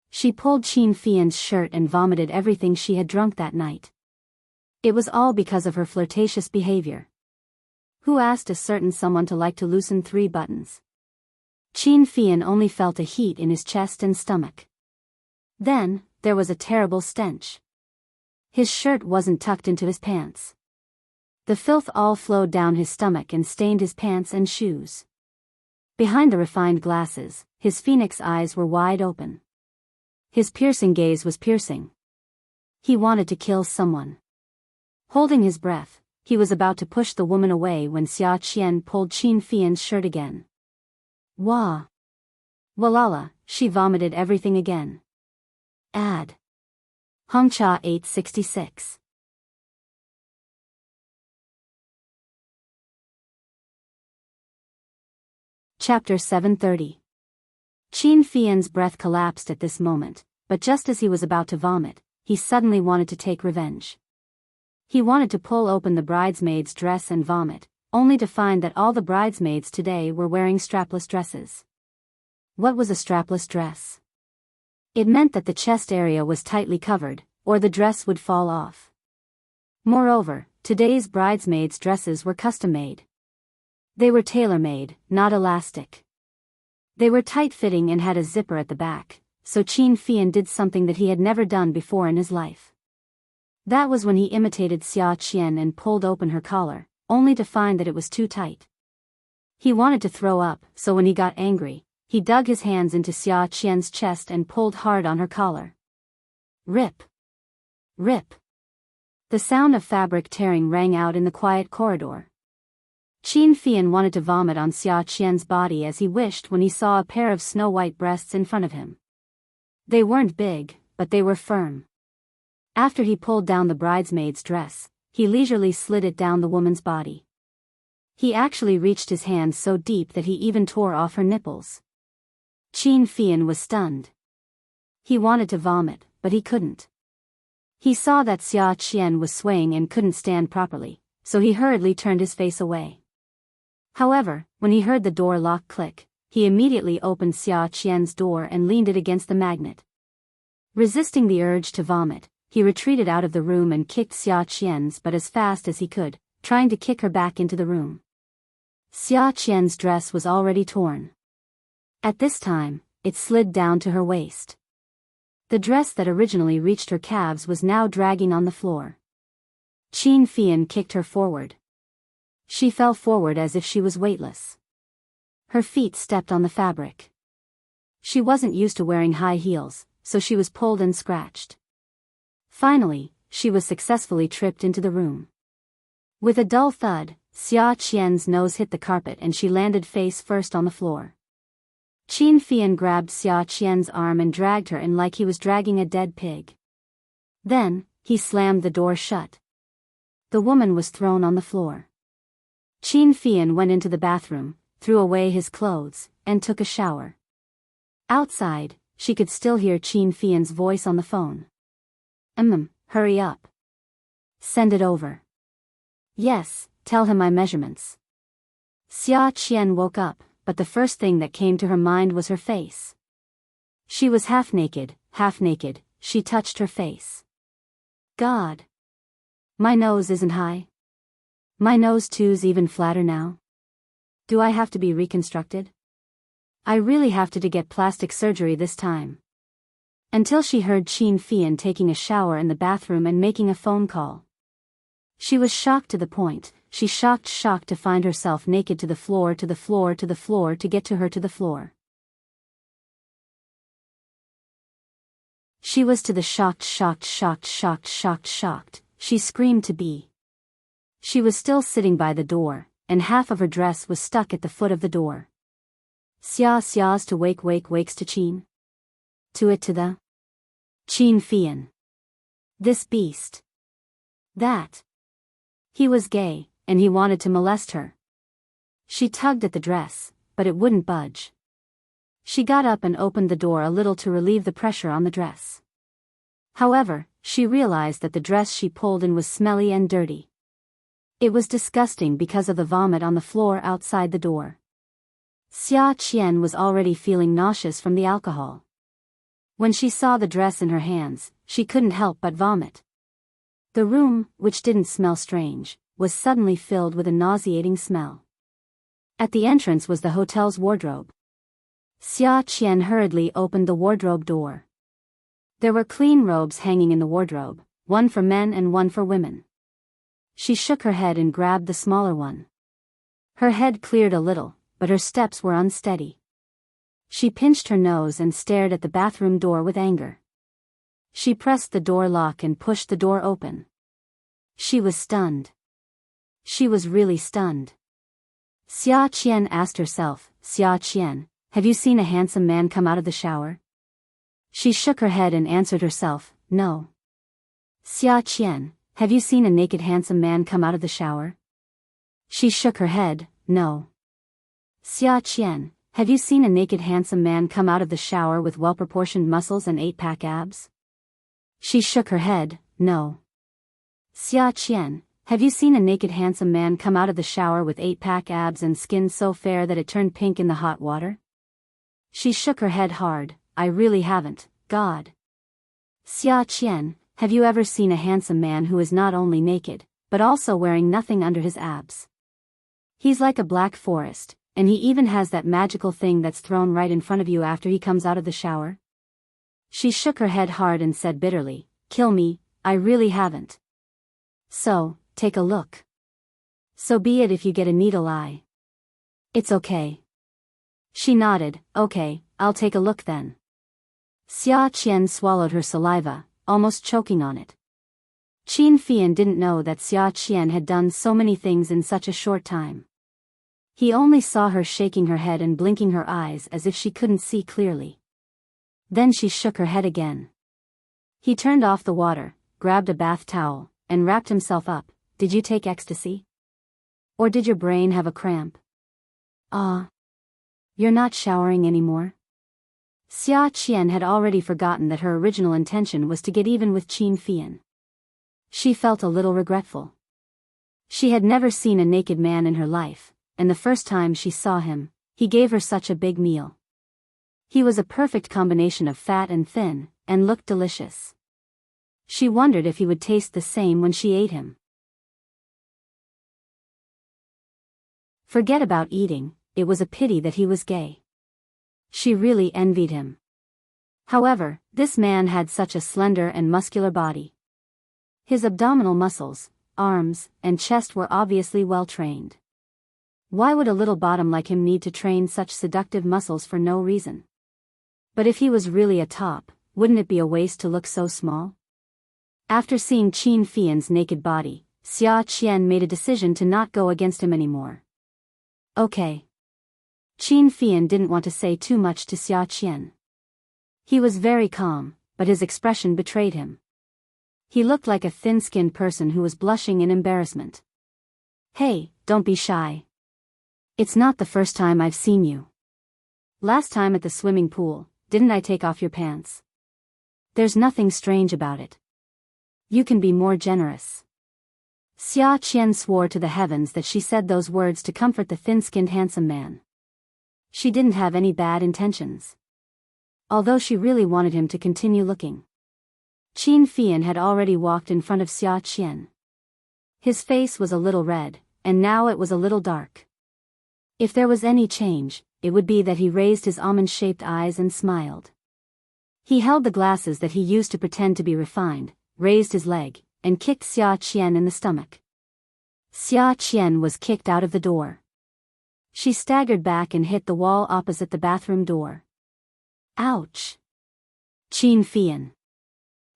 She pulled Qin Fian's shirt and vomited everything she had drunk that night. It was all because of her flirtatious behavior. Who asked a certain someone to like to loosen 3 buttons? Qin Fian only felt a heat in his chest and stomach. Then, there was a terrible stench. His shirt wasn't tucked into his pants. The filth all flowed down his stomach and stained his pants and shoes. Behind the refined glasses, his phoenix eyes were wide open. His piercing gaze was piercing. He wanted to kill someone. Holding his breath, he was about to push the woman away when Xia Qian pulled Qin Fian's shirt again. Wah! Walala, she vomited everything again. Add. Hongcha 866. Chapter 730. Qin Fian's breath collapsed at this moment, but just as he was about to vomit, he suddenly wanted to take revenge. He wanted to pull open the bridesmaid's dress and vomit, only to find that all the bridesmaids today were wearing strapless dresses. What was a strapless dress? It meant that the chest area was tightly covered, or the dress would fall off. Moreover, today's bridesmaids' dresses were custom-made. They were tailor-made, not elastic. They were tight-fitting and had a zipper at the back, so Qin Fian did something that he had never done before in his life. That was when he imitated Xia Qian and pulled open her collar, only to find that it was too tight. He wanted to throw up, so when he got angry, he dug his hands into Xia Qian's chest and pulled hard on her collar. Rip! Rip! The sound of fabric tearing rang out in the quiet corridor. Qin Fian wanted to vomit on Xia Qian's body as he wished when he saw a pair of snow-white breasts in front of him. They weren't big, but they were firm. After he pulled down the bridesmaid's dress, he leisurely slid it down the woman's body. He actually reached his hands so deep that he even tore off her nipples. Qin Fian was stunned. He wanted to vomit, but he couldn't. He saw that Xia Qian was swaying and couldn't stand properly, so he hurriedly turned his face away. However, when he heard the door lock click, he immediately opened Xia Qian's door and leaned it against the magnet. Resisting the urge to vomit, he retreated out of the room and kicked Xia Qian's butt as fast as he could, trying to kick her back into the room. Xia Qian's dress was already torn. At this time, it slid down to her waist. The dress that originally reached her calves was now dragging on the floor. Qin Fian kicked her forward. She fell forward as if she was weightless. Her feet stepped on the fabric. She wasn't used to wearing high heels, so she was pulled and scratched. Finally, she was successfully tripped into the room. With a dull thud, Xia Qian's nose hit the carpet and she landed face first on the floor. Qin Fian grabbed Xia Qian's arm and dragged her in like he was dragging a dead pig. Then, he slammed the door shut. The woman was thrown on the floor. Qin Fian went into the bathroom, threw away his clothes, and took a shower. Outside, she could still hear Qin Fian's voice on the phone. Hurry up. Send it over. Yes, tell him my measurements. Xia Qian woke up, but the first thing that came to her mind was her face. She was half naked, she touched her face. God! My nose isn't high. My nose too's even flatter now. Do I have to be reconstructed? I really have to get plastic surgery this time. Until she heard Qin Fian taking a shower in the bathroom and making a phone call. She was shocked to the point, she shocked to find herself naked to the floor to get to her to the floor. She was to the shocked, she screamed to be. She was still sitting by the door, and half of her dress was stuck at the foot of the door. Xia's to wakes to Qin. To it to the. Qin Fian. This beast. That. He was gay, and he wanted to molest her. She tugged at the dress, but it wouldn't budge. She got up and opened the door a little to relieve the pressure on the dress. However, she realized that the dress she pulled in was smelly and dirty. It was disgusting because of the vomit on the floor outside the door. Xia Qian was already feeling nauseous from the alcohol. When she saw the dress in her hands, she couldn't help but vomit. The room, which didn't smell strange, was suddenly filled with a nauseating smell. At the entrance was the hotel's wardrobe. Xia Qian hurriedly opened the wardrobe door. There were clean robes hanging in the wardrobe, one for men and one for women. She shook her head and grabbed the smaller one. Her head cleared a little, but her steps were unsteady. She pinched her nose and stared at the bathroom door with anger. She pressed the door lock and pushed the door open. She was stunned. She was really stunned. Xia Qian asked herself, Xia Qian, have you seen a handsome man come out of the shower? She shook her head and answered herself, no. Xia Qian, have you seen a naked handsome man come out of the shower? She shook her head, no. Xia Qian, have you seen a naked handsome man come out of the shower with well-proportioned muscles and 8-pack abs? She shook her head, no. Xia Qian, have you seen a naked handsome man come out of the shower with 8-pack abs and skin so fair that it turned pink in the hot water? She shook her head hard, I really haven't, God. Xia Qian, have you ever seen a handsome man who is not only naked, but also wearing nothing under his abs. He's like a black forest, and he even has that magical thing that's thrown right in front of you after he comes out of the shower. She shook her head hard and said bitterly, "Kill me, I really haven't." "So, take a look." "So be it if you get a needle eye." "It's okay." She nodded. "Okay, I'll take a look then." Xia Qian swallowed her saliva, almost choking on it. Qin Fian didn't know that Xia Qian had done so many things in such a short time. He only saw her shaking her head and blinking her eyes as if she couldn't see clearly. Then she shook her head again. He turned off the water, grabbed a bath towel, and wrapped himself up. "Did you take ecstasy? Or did your brain have a cramp?" You're not showering anymore?" Xia Qian had already forgotten that her original intention was to get even with Qin Fian. She felt a little regretful. She had never seen a naked man in her life, and the first time she saw him, he gave her such a big meal. He was a perfect combination of fat and thin, and looked delicious. She wondered if he would taste the same when she ate him. Forget about eating, it was a pity that he was gay. She really envied him. However, this man had such a slender and muscular body. His abdominal muscles, arms, and chest were obviously well trained. Why would a little bottom like him need to train such seductive muscles for no reason? But if he was really a top, wouldn't it be a waste to look so small? After seeing Qin Fian's naked body, Xia Qian made a decision to not go against him anymore. "Okay." Qin Fian didn't want to say too much to Xia Qian. He was very calm, but his expression betrayed him. He looked like a thin-skinned person who was blushing in embarrassment. "Hey, don't be shy. It's not the first time I've seen you. Last time at the swimming pool, didn't I take off your pants? There's nothing strange about it. You can be more generous." Xia Qian swore to the heavens that she said those words to comfort the thin-skinned handsome man. She didn't have any bad intentions. Although she really wanted him to continue looking. Qin Fian had already walked in front of Xia Qian. His face was a little red, and now it was a little dark. If there was any change, it would be that he raised his almond-shaped eyes and smiled. He held the glasses that he used to pretend to be refined, raised his leg, and kicked Xia Qian in the stomach. Xia Qian was kicked out of the door. She staggered back and hit the wall opposite the bathroom door. "Ouch!" Qin Fian.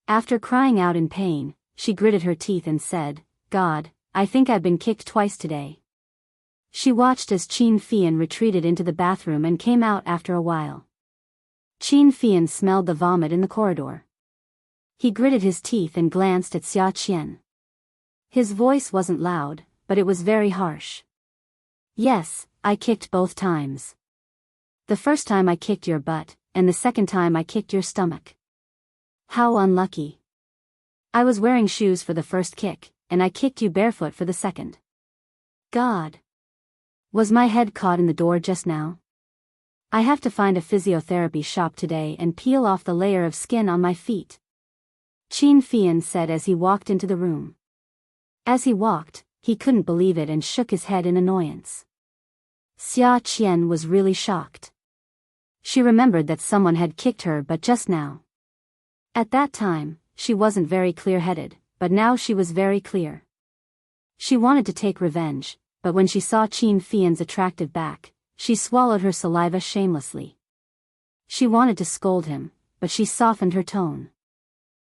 After crying out in pain, she gritted her teeth and said, "God, I think I've been kicked twice today." She watched as Qin Fian retreated into the bathroom and came out after a while. Qin Fian smelled the vomit in the corridor. He gritted his teeth and glanced at Xia Qian. His voice wasn't loud, but it was very harsh. "Yes, I kicked both times. The first time I kicked your butt, and the second time I kicked your stomach. How unlucky. I was wearing shoes for the first kick, and I kicked you barefoot for the second. God. Was my head caught in the door just now? I have to find a physiotherapy shop today and peel off the layer of skin on my feet," Qin Fian said as he walked into the room. As he walked, he couldn't believe it and shook his head in annoyance. Xia Qian was really shocked. She remembered that someone had kicked her but just now. At that time, she wasn't very clear-headed, but now she was very clear. She wanted to take revenge, but when she saw Qin Fian's attractive back, she swallowed her saliva shamelessly. She wanted to scold him, but she softened her tone.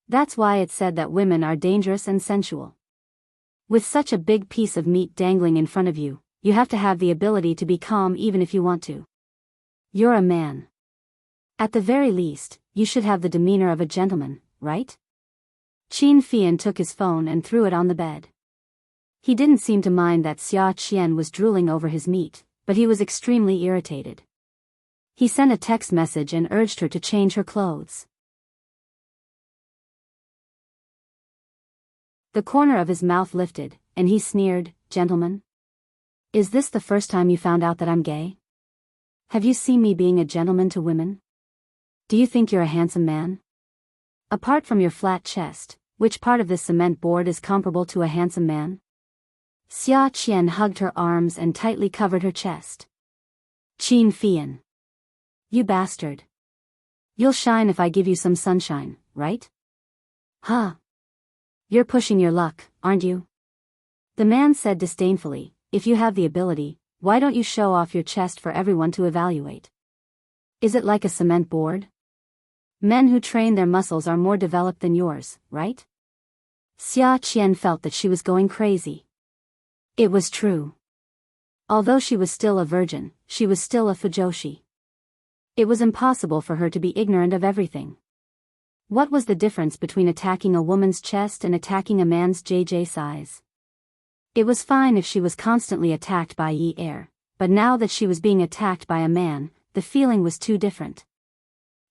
That's why it said that women are dangerous and sensual. With such a big piece of meat dangling in front of you, you have to have the ability to be calm even if you want to. You're a man. At the very least, you should have the demeanor of a gentleman, right? Qin Fian took his phone and threw it on the bed. He didn't seem to mind that Xia Qian was drooling over his meat, but he was extremely irritated. He sent a text message and urged her to change her clothes. The corner of his mouth lifted, and he sneered, "Gentlemen? Is this the first time you found out that I'm gay? Have you seen me being a gentleman to women? Do you think you're a handsome man? Apart from your flat chest, which part of this cement board is comparable to a handsome man?" Xia Qian hugged her arms and tightly covered her chest. Qin Fian. You bastard. You'll shine if I give you some sunshine, right? Huh. You're pushing your luck, aren't you? The man said disdainfully, if you have the ability, why don't you show off your chest for everyone to evaluate? Is it like a cement board? Men who train their muscles are more developed than yours, right? Xia Qian felt that she was going crazy. It was true. Although she was still a virgin, she was still a fujoshi. It was impossible for her to be ignorant of everything. What was the difference between attacking a woman's chest and attacking a man's JJ size? It was fine if she was constantly attacked by Yi Er, but now that she was being attacked by a man, the feeling was too different.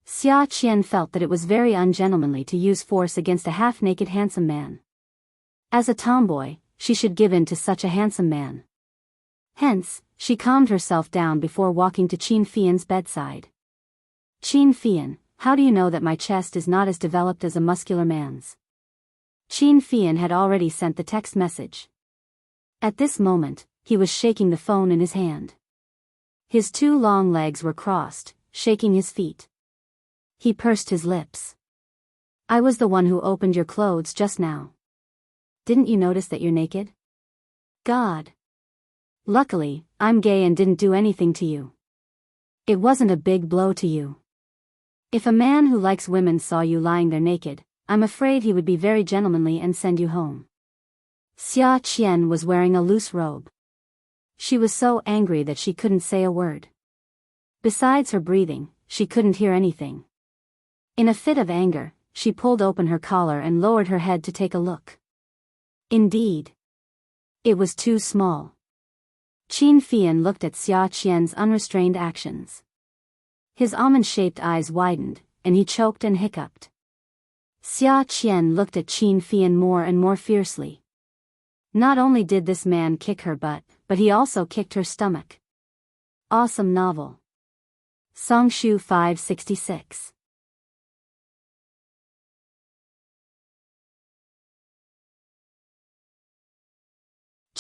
Xia Qian felt that it was very ungentlemanly to use force against a half-naked handsome man. As a tomboy, she should give in to such a handsome man. Hence, she calmed herself down before walking to Qin Fian's bedside. Qin Fian, how do you know that my chest is not as developed as a muscular man's? Qin Fian had already sent the text message. At this moment, he was shaking the phone in his hand. His two long legs were crossed, shaking his feet. He pursed his lips. I was the one who opened your clothes just now. Didn't you notice that you're naked? God. Luckily, I'm gay and didn't do anything to you. It wasn't a big blow to you. If a man who likes women saw you lying there naked, I'm afraid he would be very gentlemanly and send you home. Xia Qian was wearing a loose robe. She was so angry that she couldn't say a word. Besides her breathing, she couldn't hear anything. In a fit of anger, she pulled open her collar and lowered her head to take a look. Indeed. It was too small. Qin Fian looked at Xia Qian's unrestrained actions. His almond-shaped eyes widened, and he choked and hiccuped. Xia Qian looked at Qin Fian more and more fiercely. Not only did this man kick her butt, but he also kicked her stomach. Awesome novel. Songshu 566.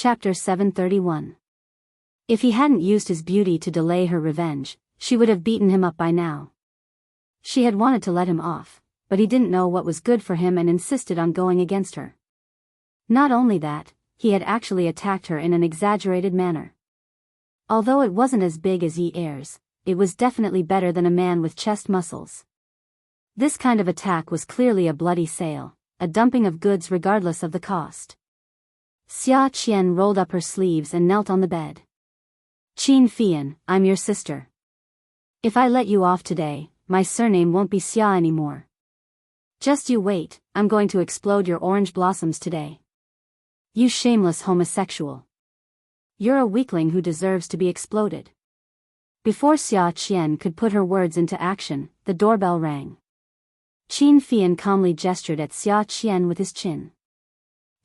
Chapter 731. If he hadn't used his beauty to delay her revenge, she would have beaten him up by now. She had wanted to let him off, but he didn't know what was good for him and insisted on going against her. Not only that, he had actually attacked her in an exaggerated manner. Although it wasn't as big as Yi Er's, it was definitely better than a man with chest muscles. This kind of attack was clearly a bloody sale, a dumping of goods regardless of the cost. Xia Qian rolled up her sleeves and knelt on the bed. Qin Fian, I'm your sister. If I let you off today, my surname won't be Xia anymore. Just you wait, I'm going to explode your orange blossoms today. You shameless homosexual. You're a weakling who deserves to be exploded. Before Xia Qian could put her words into action, the doorbell rang. Qin Fian calmly gestured at Xia Qian with his chin.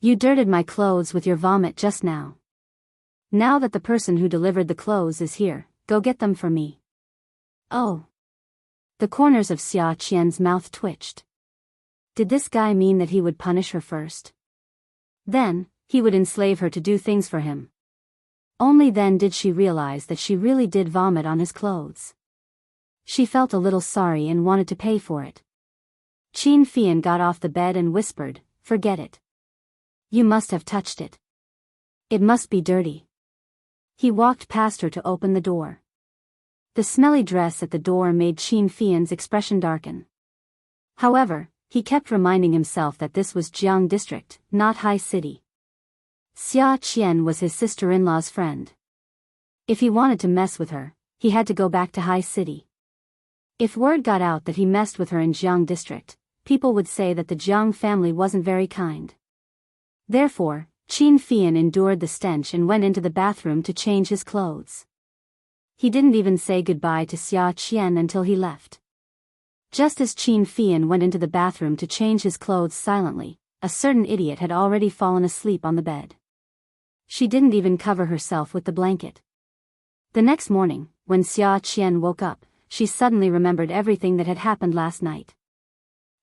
You dirted my clothes with your vomit just now. Now that the person who delivered the clothes is here, go get them for me. Oh. The corners of Xia Qian's mouth twitched. Did this guy mean that he would punish her first? Then, he would enslave her to do things for him. Only then did she realize that she really did vomit on his clothes. She felt a little sorry and wanted to pay for it. Qin Fian got off the bed and whispered, forget it. You must have touched it. It must be dirty. He walked past her to open the door. The smelly dress at the door made Qin Fian's expression darken. However, he kept reminding himself that this was Jiang District, not High City. Xia Qian was his sister-in-law's friend. If he wanted to mess with her, he had to go back to High City. If word got out that he messed with her in Jiang District, people would say that the Jiang family wasn't very kind. Therefore, Qin Fian endured the stench and went into the bathroom to change his clothes. He didn't even say goodbye to Xia Qian until he left. Just as Qin Fian went into the bathroom to change his clothes silently, a certain idiot had already fallen asleep on the bed. She didn't even cover herself with the blanket. The next morning, when Xia Qian woke up, she suddenly remembered everything that had happened last night.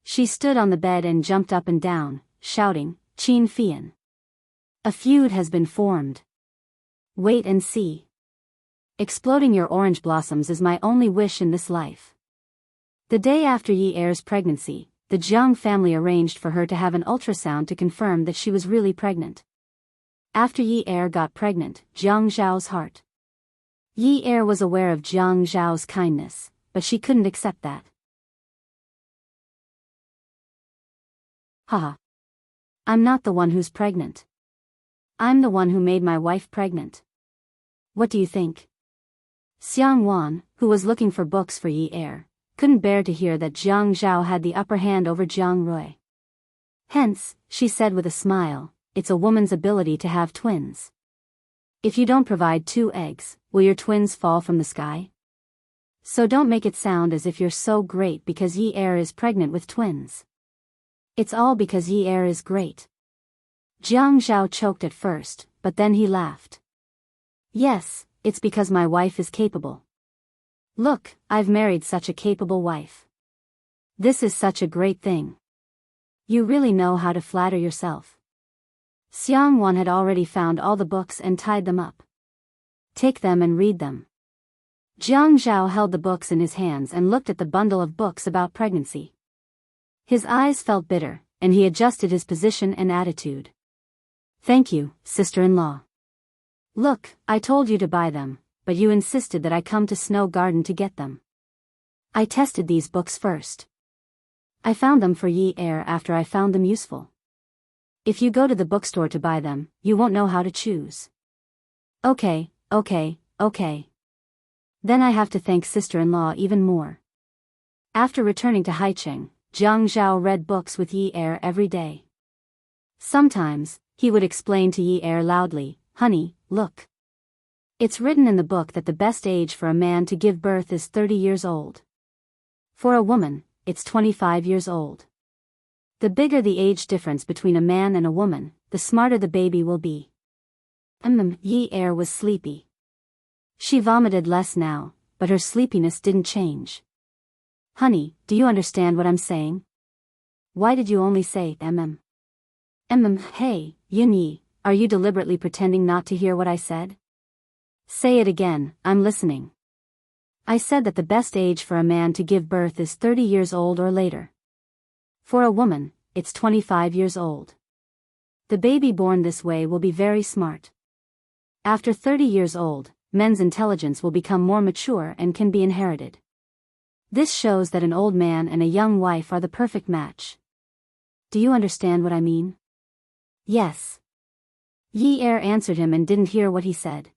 She stood on the bed and jumped up and down, shouting, Qin Fian. A feud has been formed. Wait and see. Exploding your orange blossoms is my only wish in this life. The day after Yi Er's pregnancy, the Jiang family arranged for her to have an ultrasound to confirm that she was really pregnant. After Yi Er got pregnant, Jiang Zhao's heart. Yi Er was aware of Jiang Zhao's kindness, but she couldn't accept that. Haha. I'm not the one who's pregnant. I'm the one who made my wife pregnant. What do you think? Xiang Wan, who was looking for books for Yi Er, couldn't bear to hear that Jiang Zhao had the upper hand over Jiang Rui. Hence, she said with a smile, it's a woman's ability to have twins. If you don't provide 2 eggs, will your twins fall from the sky? So don't make it sound as if you're so great because Yi Er is pregnant with twins. It's all because Yi Er is great. Jiang Zhao choked at first, but then he laughed. Yes, it's because my wife is capable. Look, I've married such a capable wife. This is such a great thing. You really know how to flatter yourself. Xiang Wan had already found all the books and tied them up. Take them and read them. Jiang Zhao held the books in his hands and looked at the bundle of books about pregnancy. His eyes felt bitter, and he adjusted his position and attitude. Thank you, sister-in-law. Look, I told you to buy them, but you insisted that I come to Snow Garden to get them. I tested these books first. I found them for Yi Er after I found them useful. If you go to the bookstore to buy them, you won't know how to choose. Okay. Then I have to thank sister-in-law even more. After returning to Haicheng, Jiang Zhao read books with Yi Er every day. Sometimes, he would explain to Yi Er loudly, honey, look. It's written in the book that the best age for a man to give birth is 30 years old. For a woman, it's 25 years old. The bigger the age difference between a man and a woman, the smarter the baby will be. Yi Er was sleepy. She vomited less now, but her sleepiness didn't change. Honey, do you understand what I'm saying? Why did you only say Hey, Yin Yi, are you deliberately pretending not to hear what I said? Say it again, I'm listening. I said that the best age for a man to give birth is 30 years old or later. For a woman, it's 25 years old. The baby born this way will be very smart. After 30 years old, men's intelligence will become more mature and can be inherited. This shows that an old man and a young wife are the perfect match. Do you understand what I mean? Yes. Yi Er answered him and didn't hear what he said.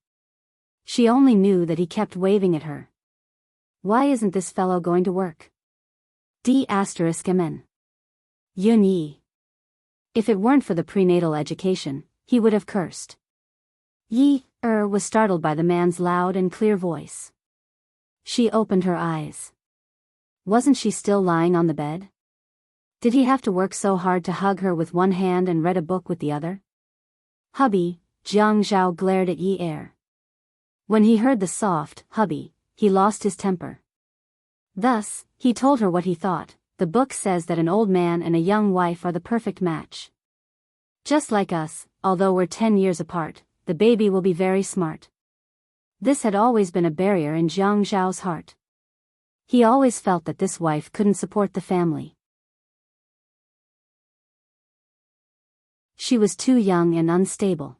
She only knew that he kept waving at her. Why isn't this fellow going to work? D***mn. Yun Yi. If it weren't for the prenatal education, he would have cursed. Yi Er was startled by the man's loud and clear voice. She opened her eyes. Wasn't she still lying on the bed? Did he have to work so hard to hug her with one hand and read a book with the other? Hubby, Jiang Zhao glared at Yi Er. When he heard the soft, hubby, he lost his temper. Thus, he told her what he thought. The book says that an old man and a young wife are the perfect match. Just like us, although we're 10 years apart, the baby will be very smart. This had always been a barrier in Jiang Zhao's heart. He always felt that this wife couldn't support the family. She was too young and unstable.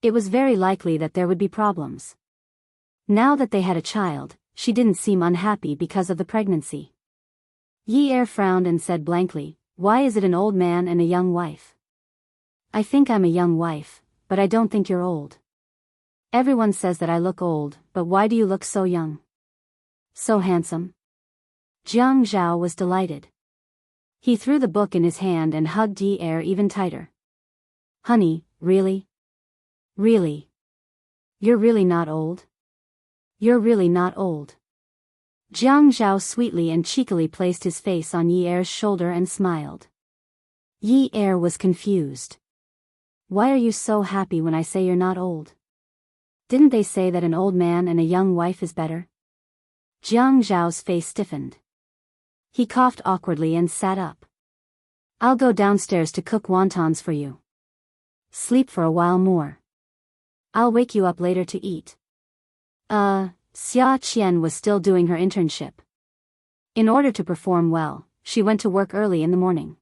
It was very likely that there would be problems. Now that they had a child, she didn't seem unhappy because of the pregnancy. Yi Er frowned and said blankly, why is it an old man and a young wife? I think I'm a young wife, but I don't think you're old. Everyone says that I look old, but why do you look so young? So handsome. Jiang Zhao was delighted. He threw the book in his hand and hugged Yi Er even tighter. Honey, really? Really? You're really not old? You're really not old. Jiang Zhao sweetly and cheekily placed his face on Yi Er's shoulder and smiled. Yi Er was confused. Why are you so happy when I say you're not old? Didn't they say that an old man and a young wife is better? Jiang Zhao's face stiffened. He coughed awkwardly and sat up. I'll go downstairs to cook wontons for you. Sleep for a while more. I'll wake you up later to eat. Xia Qian was still doing her internship. In order to perform well, she went to work early in the morning.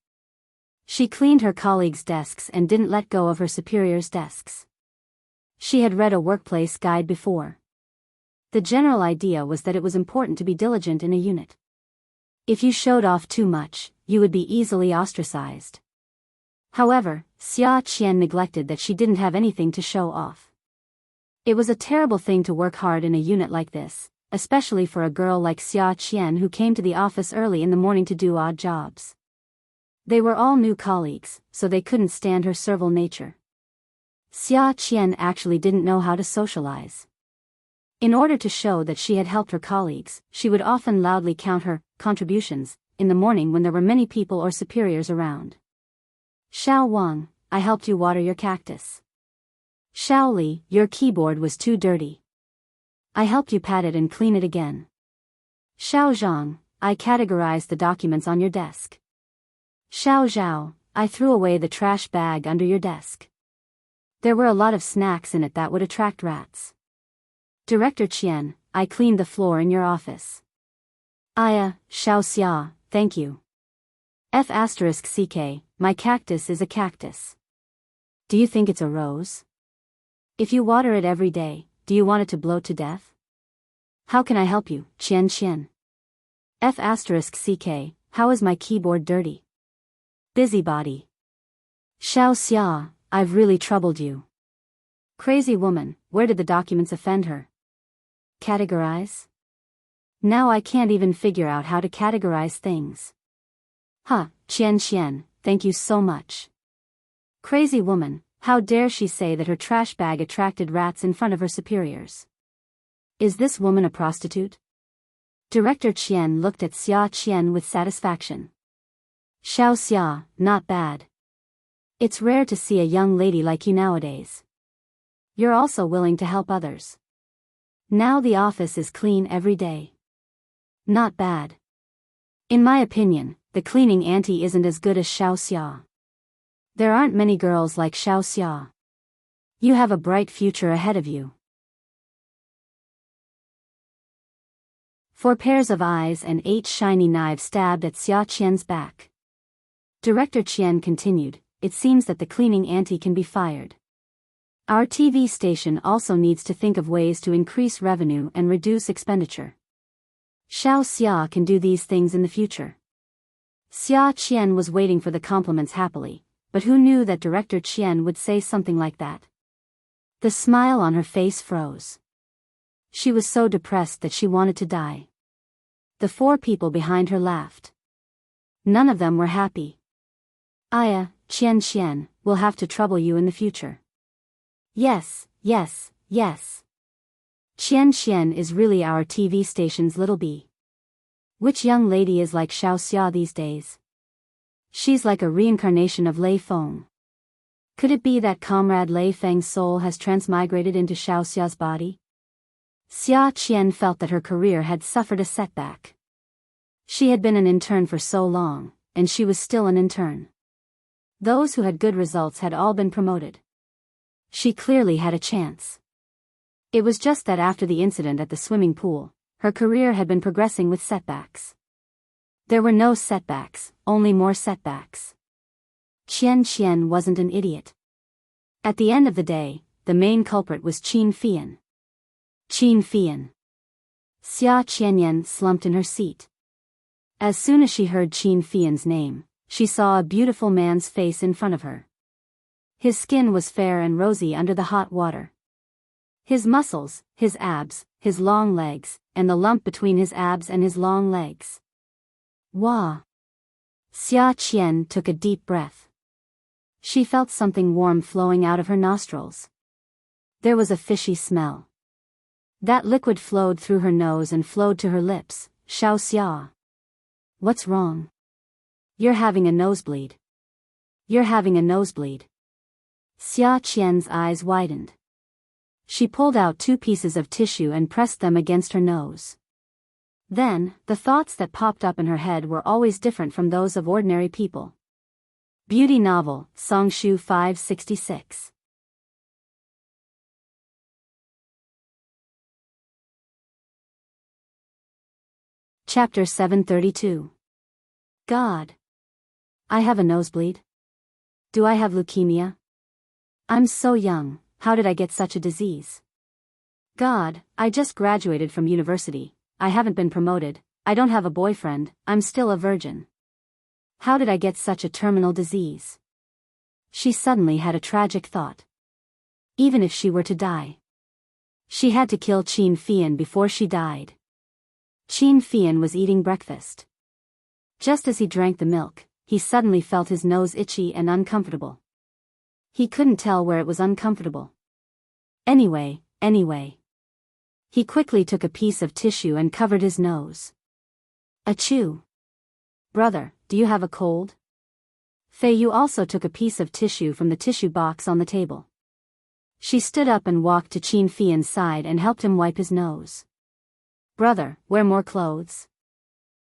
She cleaned her colleagues' desks and didn't let go of her superiors' desks. She had read a workplace guide before. The general idea was that it was important to be diligent in a unit. If you showed off too much, you would be easily ostracized. However, Xia Qian neglected that she didn't have anything to show off. It was a terrible thing to work hard in a unit like this, especially for a girl like Xia Qian who came to the office early in the morning to do odd jobs. They were all new colleagues, so they couldn't stand her servile nature. Xia Qian actually didn't know how to socialize. In order to show that she had helped her colleagues, she would often loudly count her contributions in the morning when there were many people or superiors around. Xiao Wang, I helped you water your cactus. Xiao Li, your keyboard was too dirty. I helped you pat it and clean it again. Xiao Zhang, I categorized the documents on your desk. Xiao Zhao, I threw away the trash bag under your desk. There were a lot of snacks in it that would attract rats. Director Qian, I cleaned the floor in your office. Aya, Xiao Xia, thank you. F***ck, my cactus is a cactus. Do you think it's a rose? If you water it every day, do you want it to bloat to death? How can I help you, Qian Qian? F***ck, how is my keyboard dirty? Busybody. Xiao Xia, I've really troubled you. Crazy woman, where did the documents offend her? Categorize? Now I can't even figure out how to categorize things. Qian Qian, thank you so much. Crazy woman, how dare she say that her trash bag attracted rats in front of her superiors? Is this woman a prostitute? Director Qian looked at Xia Qian with satisfaction. Xiao Xia, not bad. It's rare to see a young lady like you nowadays. You're also willing to help others. Now the office is clean every day. Not bad. In my opinion, the cleaning auntie isn't as good as Xiao Xia. There aren't many girls like Xiao Xia. You have a bright future ahead of you. 4 pairs of eyes and 8 shiny knives stabbed at Xia Qian's back. Director Qian continued, it seems that the cleaning auntie can be fired. Our TV station also needs to think of ways to increase revenue and reduce expenditure. Xiao Xia can do these things in the future. Xia Qian was waiting for the compliments happily, but who knew that Director Qian would say something like that? The smile on her face froze. She was so depressed that she wanted to die. The 4 people behind her laughed. None of them were happy. Aya, Qian Qian, we'll have to trouble you in the future. Yes, yes, yes. Qian Qian is really our TV station's little bee. Which young lady is like Xiao Xia these days? She's like a reincarnation of Lei Feng. Could it be that Comrade Lei Feng's soul has transmigrated into Xiao Xia's body? Xia Qian felt that her career had suffered a setback. She had been an intern for so long, and she was still an intern. Those who had good results had all been promoted. She clearly had a chance. It was just that after the incident at the swimming pool, her career had been progressing with setbacks. There were no setbacks, only more setbacks. Qian Qian wasn't an idiot. At the end of the day, the main culprit was Qin Fian. Qin Fian. Xia Qianyan slumped in her seat. As soon as she heard Qin Fian's name, she saw a beautiful man's face in front of her. His skin was fair and rosy under the hot water. His muscles, his abs, his long legs, and the lump between his abs and his long legs. Wah! Xia Qian took a deep breath. She felt something warm flowing out of her nostrils. There was a fishy smell. That liquid flowed through her nose and flowed to her lips. Xiao Xia. What's wrong? You're having a nosebleed. You're having a nosebleed. Xia Qian's eyes widened. She pulled out 2 pieces of tissue and pressed them against her nose. Then, the thoughts that popped up in her head were always different from those of ordinary people. Beauty novel, Songshu 566. Chapter 732. God. I have a nosebleed. Do I have leukemia? I'm so young, how did I get such a disease? God, I just graduated from university, I haven't been promoted, I don't have a boyfriend, I'm still a virgin. How did I get such a terminal disease? She suddenly had a tragic thought. Even if she were to die, she had to kill Qin Fian before she died. Qin Fian was eating breakfast. Just as he drank the milk, he suddenly felt his nose itchy and uncomfortable. He couldn't tell where it was uncomfortable. Anyway. He quickly took a piece of tissue and covered his nose. Achoo! Brother, do you have a cold? Fei Yu also took a piece of tissue from the tissue box on the table. She stood up and walked to Qin Fian's side and helped him wipe his nose. Brother, wear more clothes.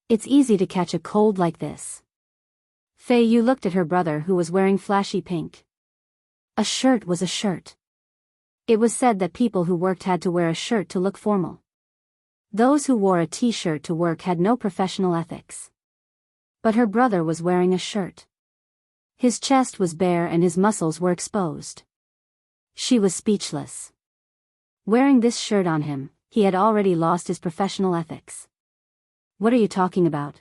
It's easy to catch a cold like this. Fei Yu looked at her brother who was wearing flashy pink. A shirt was a shirt. It was said that people who worked had to wear a shirt to look formal. Those who wore a t-shirt to work had no professional ethics. But her brother was wearing a shirt. His chest was bare and his muscles were exposed. She was speechless. Wearing this shirt on him, he had already lost his professional ethics. What are you talking about?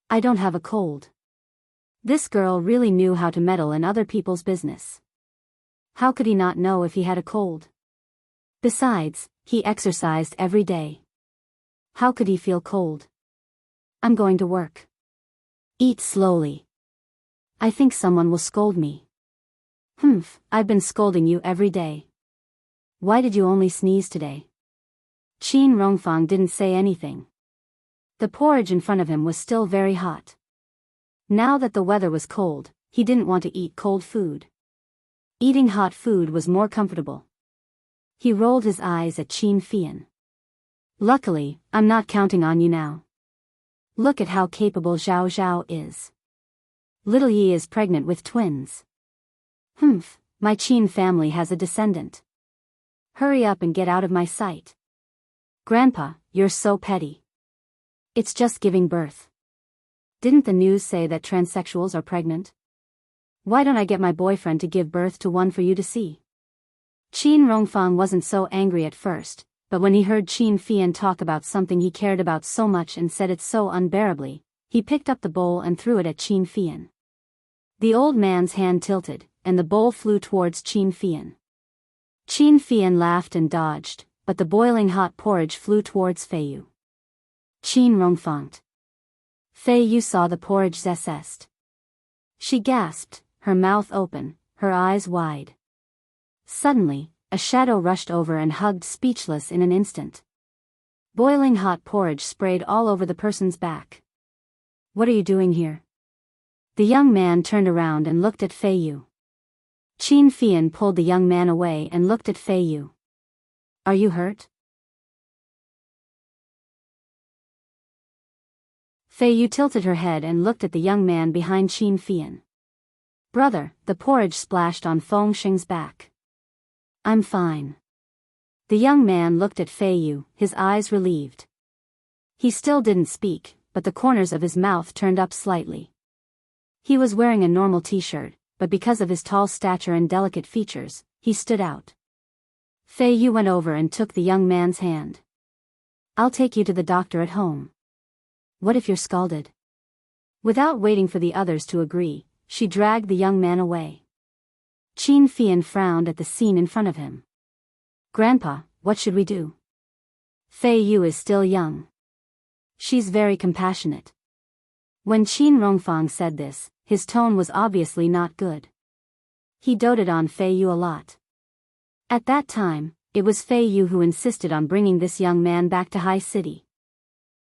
I don't have a cold. This girl really knew how to meddle in other people's business. How could he not know if he had a cold? Besides, he exercised every day. How could he feel cold? I'm going to work. Eat slowly. I think someone will scold me. I've been scolding you every day. Why did you only sneeze today? Qin Rongfang didn't say anything. The porridge in front of him was still very hot. Now that the weather was cold, he didn't want to eat cold food. Eating hot food was more comfortable. He rolled his eyes at Qin Fian. Luckily, I'm not counting on you now. Look at how capable Zhao Zhao is. Little Yi is pregnant with twins. My Qin family has a descendant. Hurry up and get out of my sight. Grandpa, you're so petty. It's just giving birth. Didn't the news say that transsexuals are pregnant? Why don't I get my boyfriend to give birth to one for you to see? Qin Rongfang wasn't so angry at first, but when he heard Qin Fian talk about something he cared about so much and said it so unbearably, he picked up the bowl and threw it at Qin Fian. The old man's hand tilted, and the bowl flew towards Qin Fian. Qin Fian laughed and dodged, but the boiling hot porridge flew towards Fei Yu. Qin Rongfang. Fei Yu saw the porridge zest. She gasped, her mouth open, her eyes wide. Suddenly, a shadow rushed over and hugged speechless in an instant. Boiling hot porridge sprayed all over the person's back. What are you doing here? The young man turned around and looked at Fei Yu. Qin Fian pulled the young man away and looked at Fei Yu. Are you hurt? Fei Yu tilted her head and looked at the young man behind Qin Fian. Brother, the porridge splashed on Feng Xing's back. I'm fine. The young man looked at Fei Yu, his eyes relieved. He still didn't speak, but the corners of his mouth turned up slightly. He was wearing a normal t-shirt, but because of his tall stature and delicate features, he stood out. Fei Yu went over and took the young man's hand. I'll take you to the doctor at home. What if you're scalded? Without waiting for the others to agree, she dragged the young man away. Qin Fian frowned at the scene in front of him. Grandpa, what should we do? Fei Yu is still young. She's very compassionate. When Qin Rongfang said this, his tone was obviously not good. He doted on Fei Yu a lot. At that time, it was Fei Yu who insisted on bringing this young man back to High City.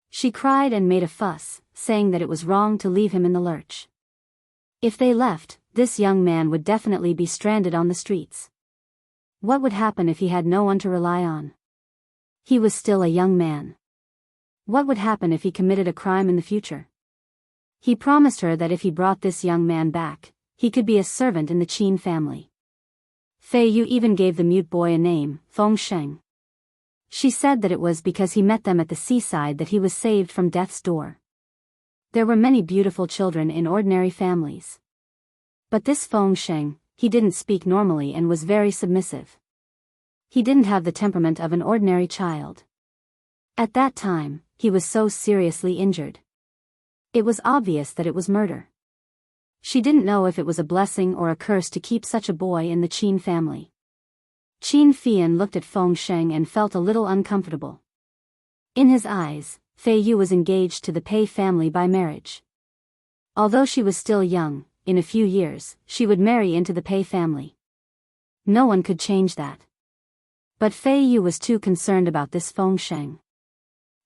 She cried and made a fuss, saying that it was wrong to leave him in the lurch. If they left, this young man would definitely be stranded on the streets. What would happen if he had no one to rely on? He was still a young man. What would happen if he committed a crime in the future? He promised her that if he brought this young man back, he could be a servant in the Qin family. Fei Yu even gave the mute boy a name, Feng Sheng. She said that it was because he met them at the seaside that he was saved from death's door. There were many beautiful children in ordinary families. But this Feng Sheng, he didn't speak normally and was very submissive. He didn't have the temperament of an ordinary child. At that time, he was so seriously injured. It was obvious that it was murder. She didn't know if it was a blessing or a curse to keep such a boy in the Qin family. Qin Fian looked at Feng Sheng and felt a little uncomfortable. In his eyes, Fei Yu was engaged to the Pei family by marriage. Although she was still young, in a few years, she would marry into the Pei family. No one could change that. But Fei Yu was too concerned about this Feng Sheng.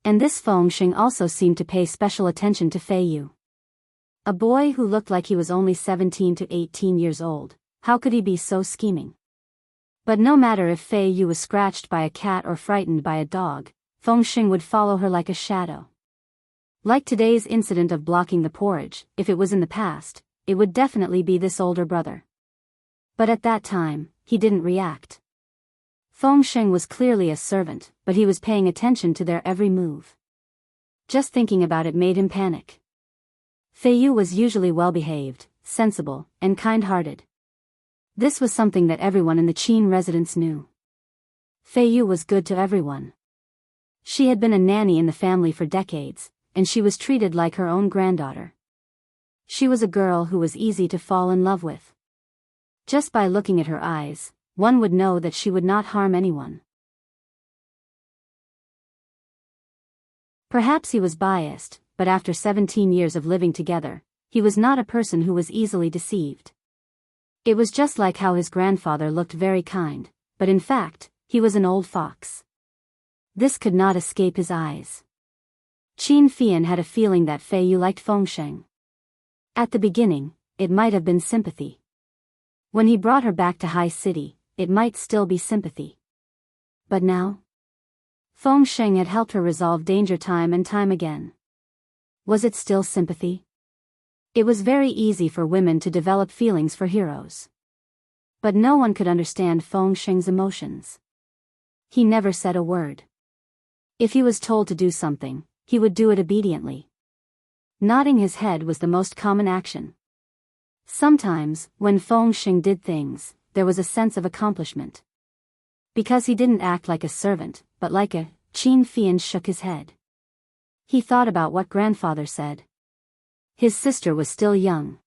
And this Feng Sheng also seemed to pay special attention to Fei Yu. A boy who looked like he was only 17 to 18 years old, how could he be so scheming? But no matter if Fei Yu was scratched by a cat or frightened by a dog, Feng Sheng would follow her like a shadow. Like today's incident of blocking the porridge, if it was in the past, it would definitely be this older brother. But at that time, he didn't react. Feng Sheng was clearly a servant, but he was paying attention to their every move. Just thinking about it made him panic. Fei Yu was usually well-behaved, sensible, and kind-hearted. This was something that everyone in the Qin residence knew. Fei Yu was good to everyone. She had been a nanny in the family for decades, and she was treated like her own granddaughter. She was a girl who was easy to fall in love with. Just by looking at her eyes, one would know that she would not harm anyone. Perhaps he was biased, but after 17 years of living together, he was not a person who was easily deceived. It was just like how his grandfather looked very kind, but in fact, he was an old fox. This could not escape his eyes. Qin Fian had a feeling that Fei Yu liked Feng Sheng. At the beginning, it might have been sympathy. When he brought her back to High City, it might still be sympathy. But now? Feng Sheng had helped her resolve danger time and time again. Was it still sympathy? It was very easy for women to develop feelings for heroes. But no one could understand Feng Sheng's emotions. He never said a word. If he was told to do something, he would do it obediently. Nodding his head was the most common action. Sometimes, when Feng Sheng did things, there was a sense of accomplishment. Because he didn't act like a servant, but like a, Qin Fian shook his head. He thought about what grandfather said. His sister was still young.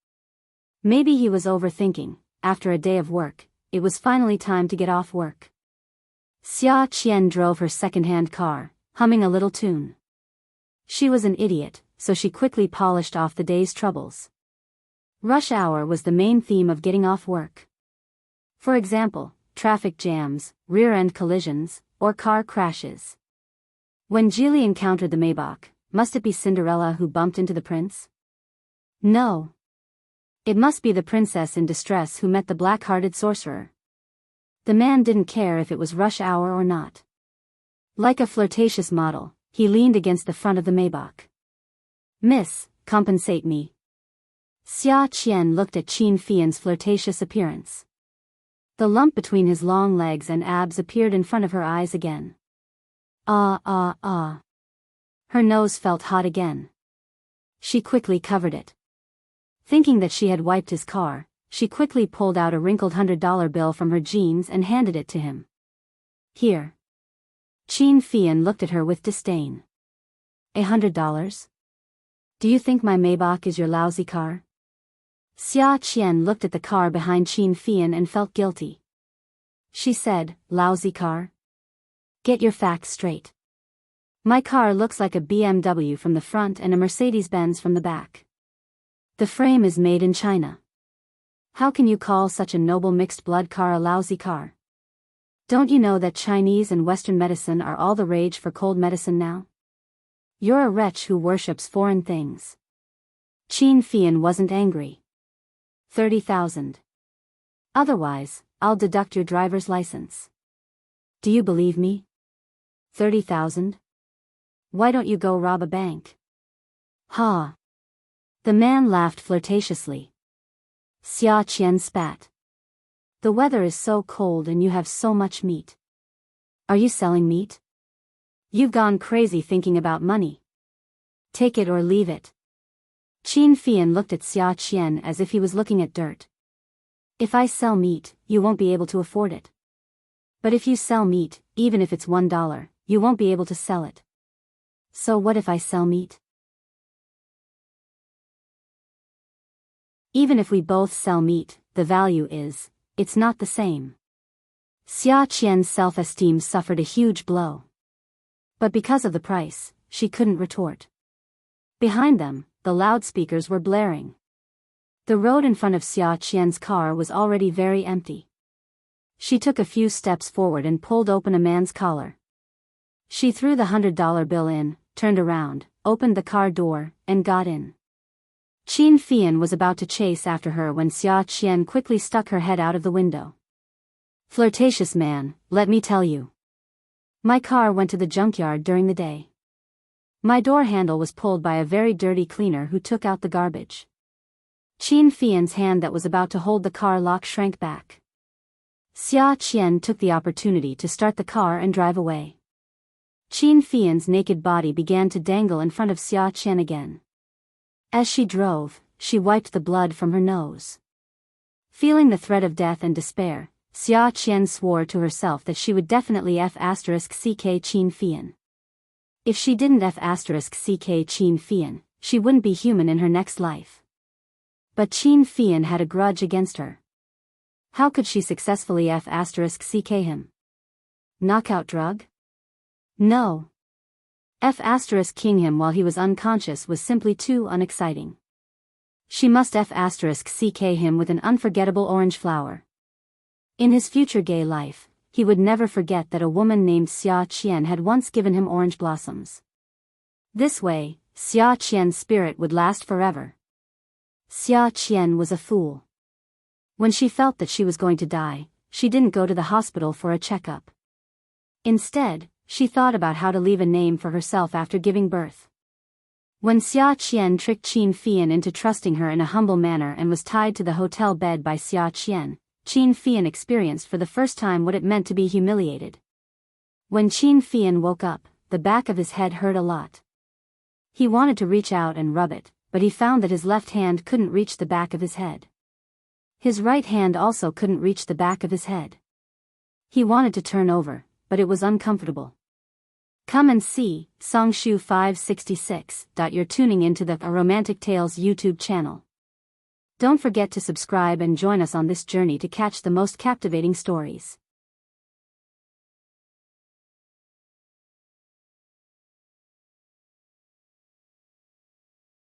Maybe he was overthinking. After a day of work, it was finally time to get off work. Xia Qian drove her second-hand car, humming a little tune. She was an idiot, so she quickly polished off the day's troubles. Rush hour was the main theme of getting off work. For example, traffic jams, rear-end collisions, or car crashes. When Geely encountered the Maybach, must it be Cinderella who bumped into the prince? No. It must be the princess in distress who met the black-hearted sorcerer. The man didn't care if it was rush hour or not. Like a flirtatious model, he leaned against the front of the Maybach. "Miss, compensate me." Xia Qian looked at Qin Fian's flirtatious appearance. The lump between his long legs and abs appeared in front of her eyes again. Ah. Her nose felt hot again. She quickly covered it. Thinking that she had wiped his car, she quickly pulled out a wrinkled $100 bill from her jeans and handed it to him. "Here." Qin Fian looked at her with disdain. $100? Do you think my Maybach is your lousy car? Xia Qian looked at the car behind Qin Fian and felt guilty. She said, "Lousy car? Get your facts straight. My car looks like a BMW from the front and a Mercedes-Benz from the back. The frame is made in China. How can you call such a noble mixed-blood car a lousy car? Don't you know that Chinese and Western medicine are all the rage for cold medicine now? You're a wretch who worships foreign things." Qin Fian wasn't angry. 30,000. Otherwise, I'll deduct your driver's license. Do you believe me? 30,000? Why don't you go rob a bank? Ha! The man laughed flirtatiously. Xia Qian spat. The weather is so cold and you have so much meat. Are you selling meat? You've gone crazy thinking about money. Take it or leave it. Qin Fian looked at Xia Qian as if he was looking at dirt. If I sell meat, you won't be able to afford it. But if you sell meat, even if it's $1, you won't be able to sell it. So what if I sell meat? Even if we both sell meat, the value is, it's not the same. Xia Qian's self-esteem suffered a huge blow. But because of the price, she couldn't retort. Behind them, the loudspeakers were blaring. The road in front of Xia Qian's car was already very empty. She took a few steps forward and pulled open a man's collar. She threw the $100 bill in, turned around, opened the car door, and got in. Qin Fian was about to chase after her when Xia Qian quickly stuck her head out of the window. Flirtatious man, let me tell you. My car went to the junkyard during the day. My door handle was pulled by a very dirty cleaner who took out the garbage. Qin Fian's hand that was about to hold the car lock shrank back. Xia Qian took the opportunity to start the car and drive away. Qin Fian's naked body began to dangle in front of Xia Qian again. As she drove, she wiped the blood from her nose. Feeling the threat of death and despair, Xia Qian swore to herself that she would definitely ck Qin Fian. If she didn't ck Qin Fian, she wouldn't be human in her next life. But Qin Fian had a grudge against her. How could she successfully ck him? Knockout drug? No. King him while he was unconscious was simply too unexciting. She must ck him with an unforgettable orange flower. In his future gay life, he would never forget that a woman named Xia Qian had once given him orange blossoms. This way, Xia Qian's spirit would last forever. Xia Qian was a fool. When she felt that she was going to die, she didn't go to the hospital for a checkup. Instead, she thought about how to leave a name for herself after giving birth. When Xia Qian tricked Qin Fian into trusting her in a humble manner and was tied to the hotel bed by Xia Qian, Qin Fian experienced for the first time what it meant to be humiliated. When Qin Fian woke up, the back of his head hurt a lot. He wanted to reach out and rub it, but he found that his left hand couldn't reach the back of his head. His right hand also couldn't reach the back of his head. He wanted to turn over, but it was uncomfortable. Come and see, Songshu 566. You're tuning into the A Romantic Tales YouTube channel. Don't forget to subscribe and join us on this journey to catch the most captivating stories.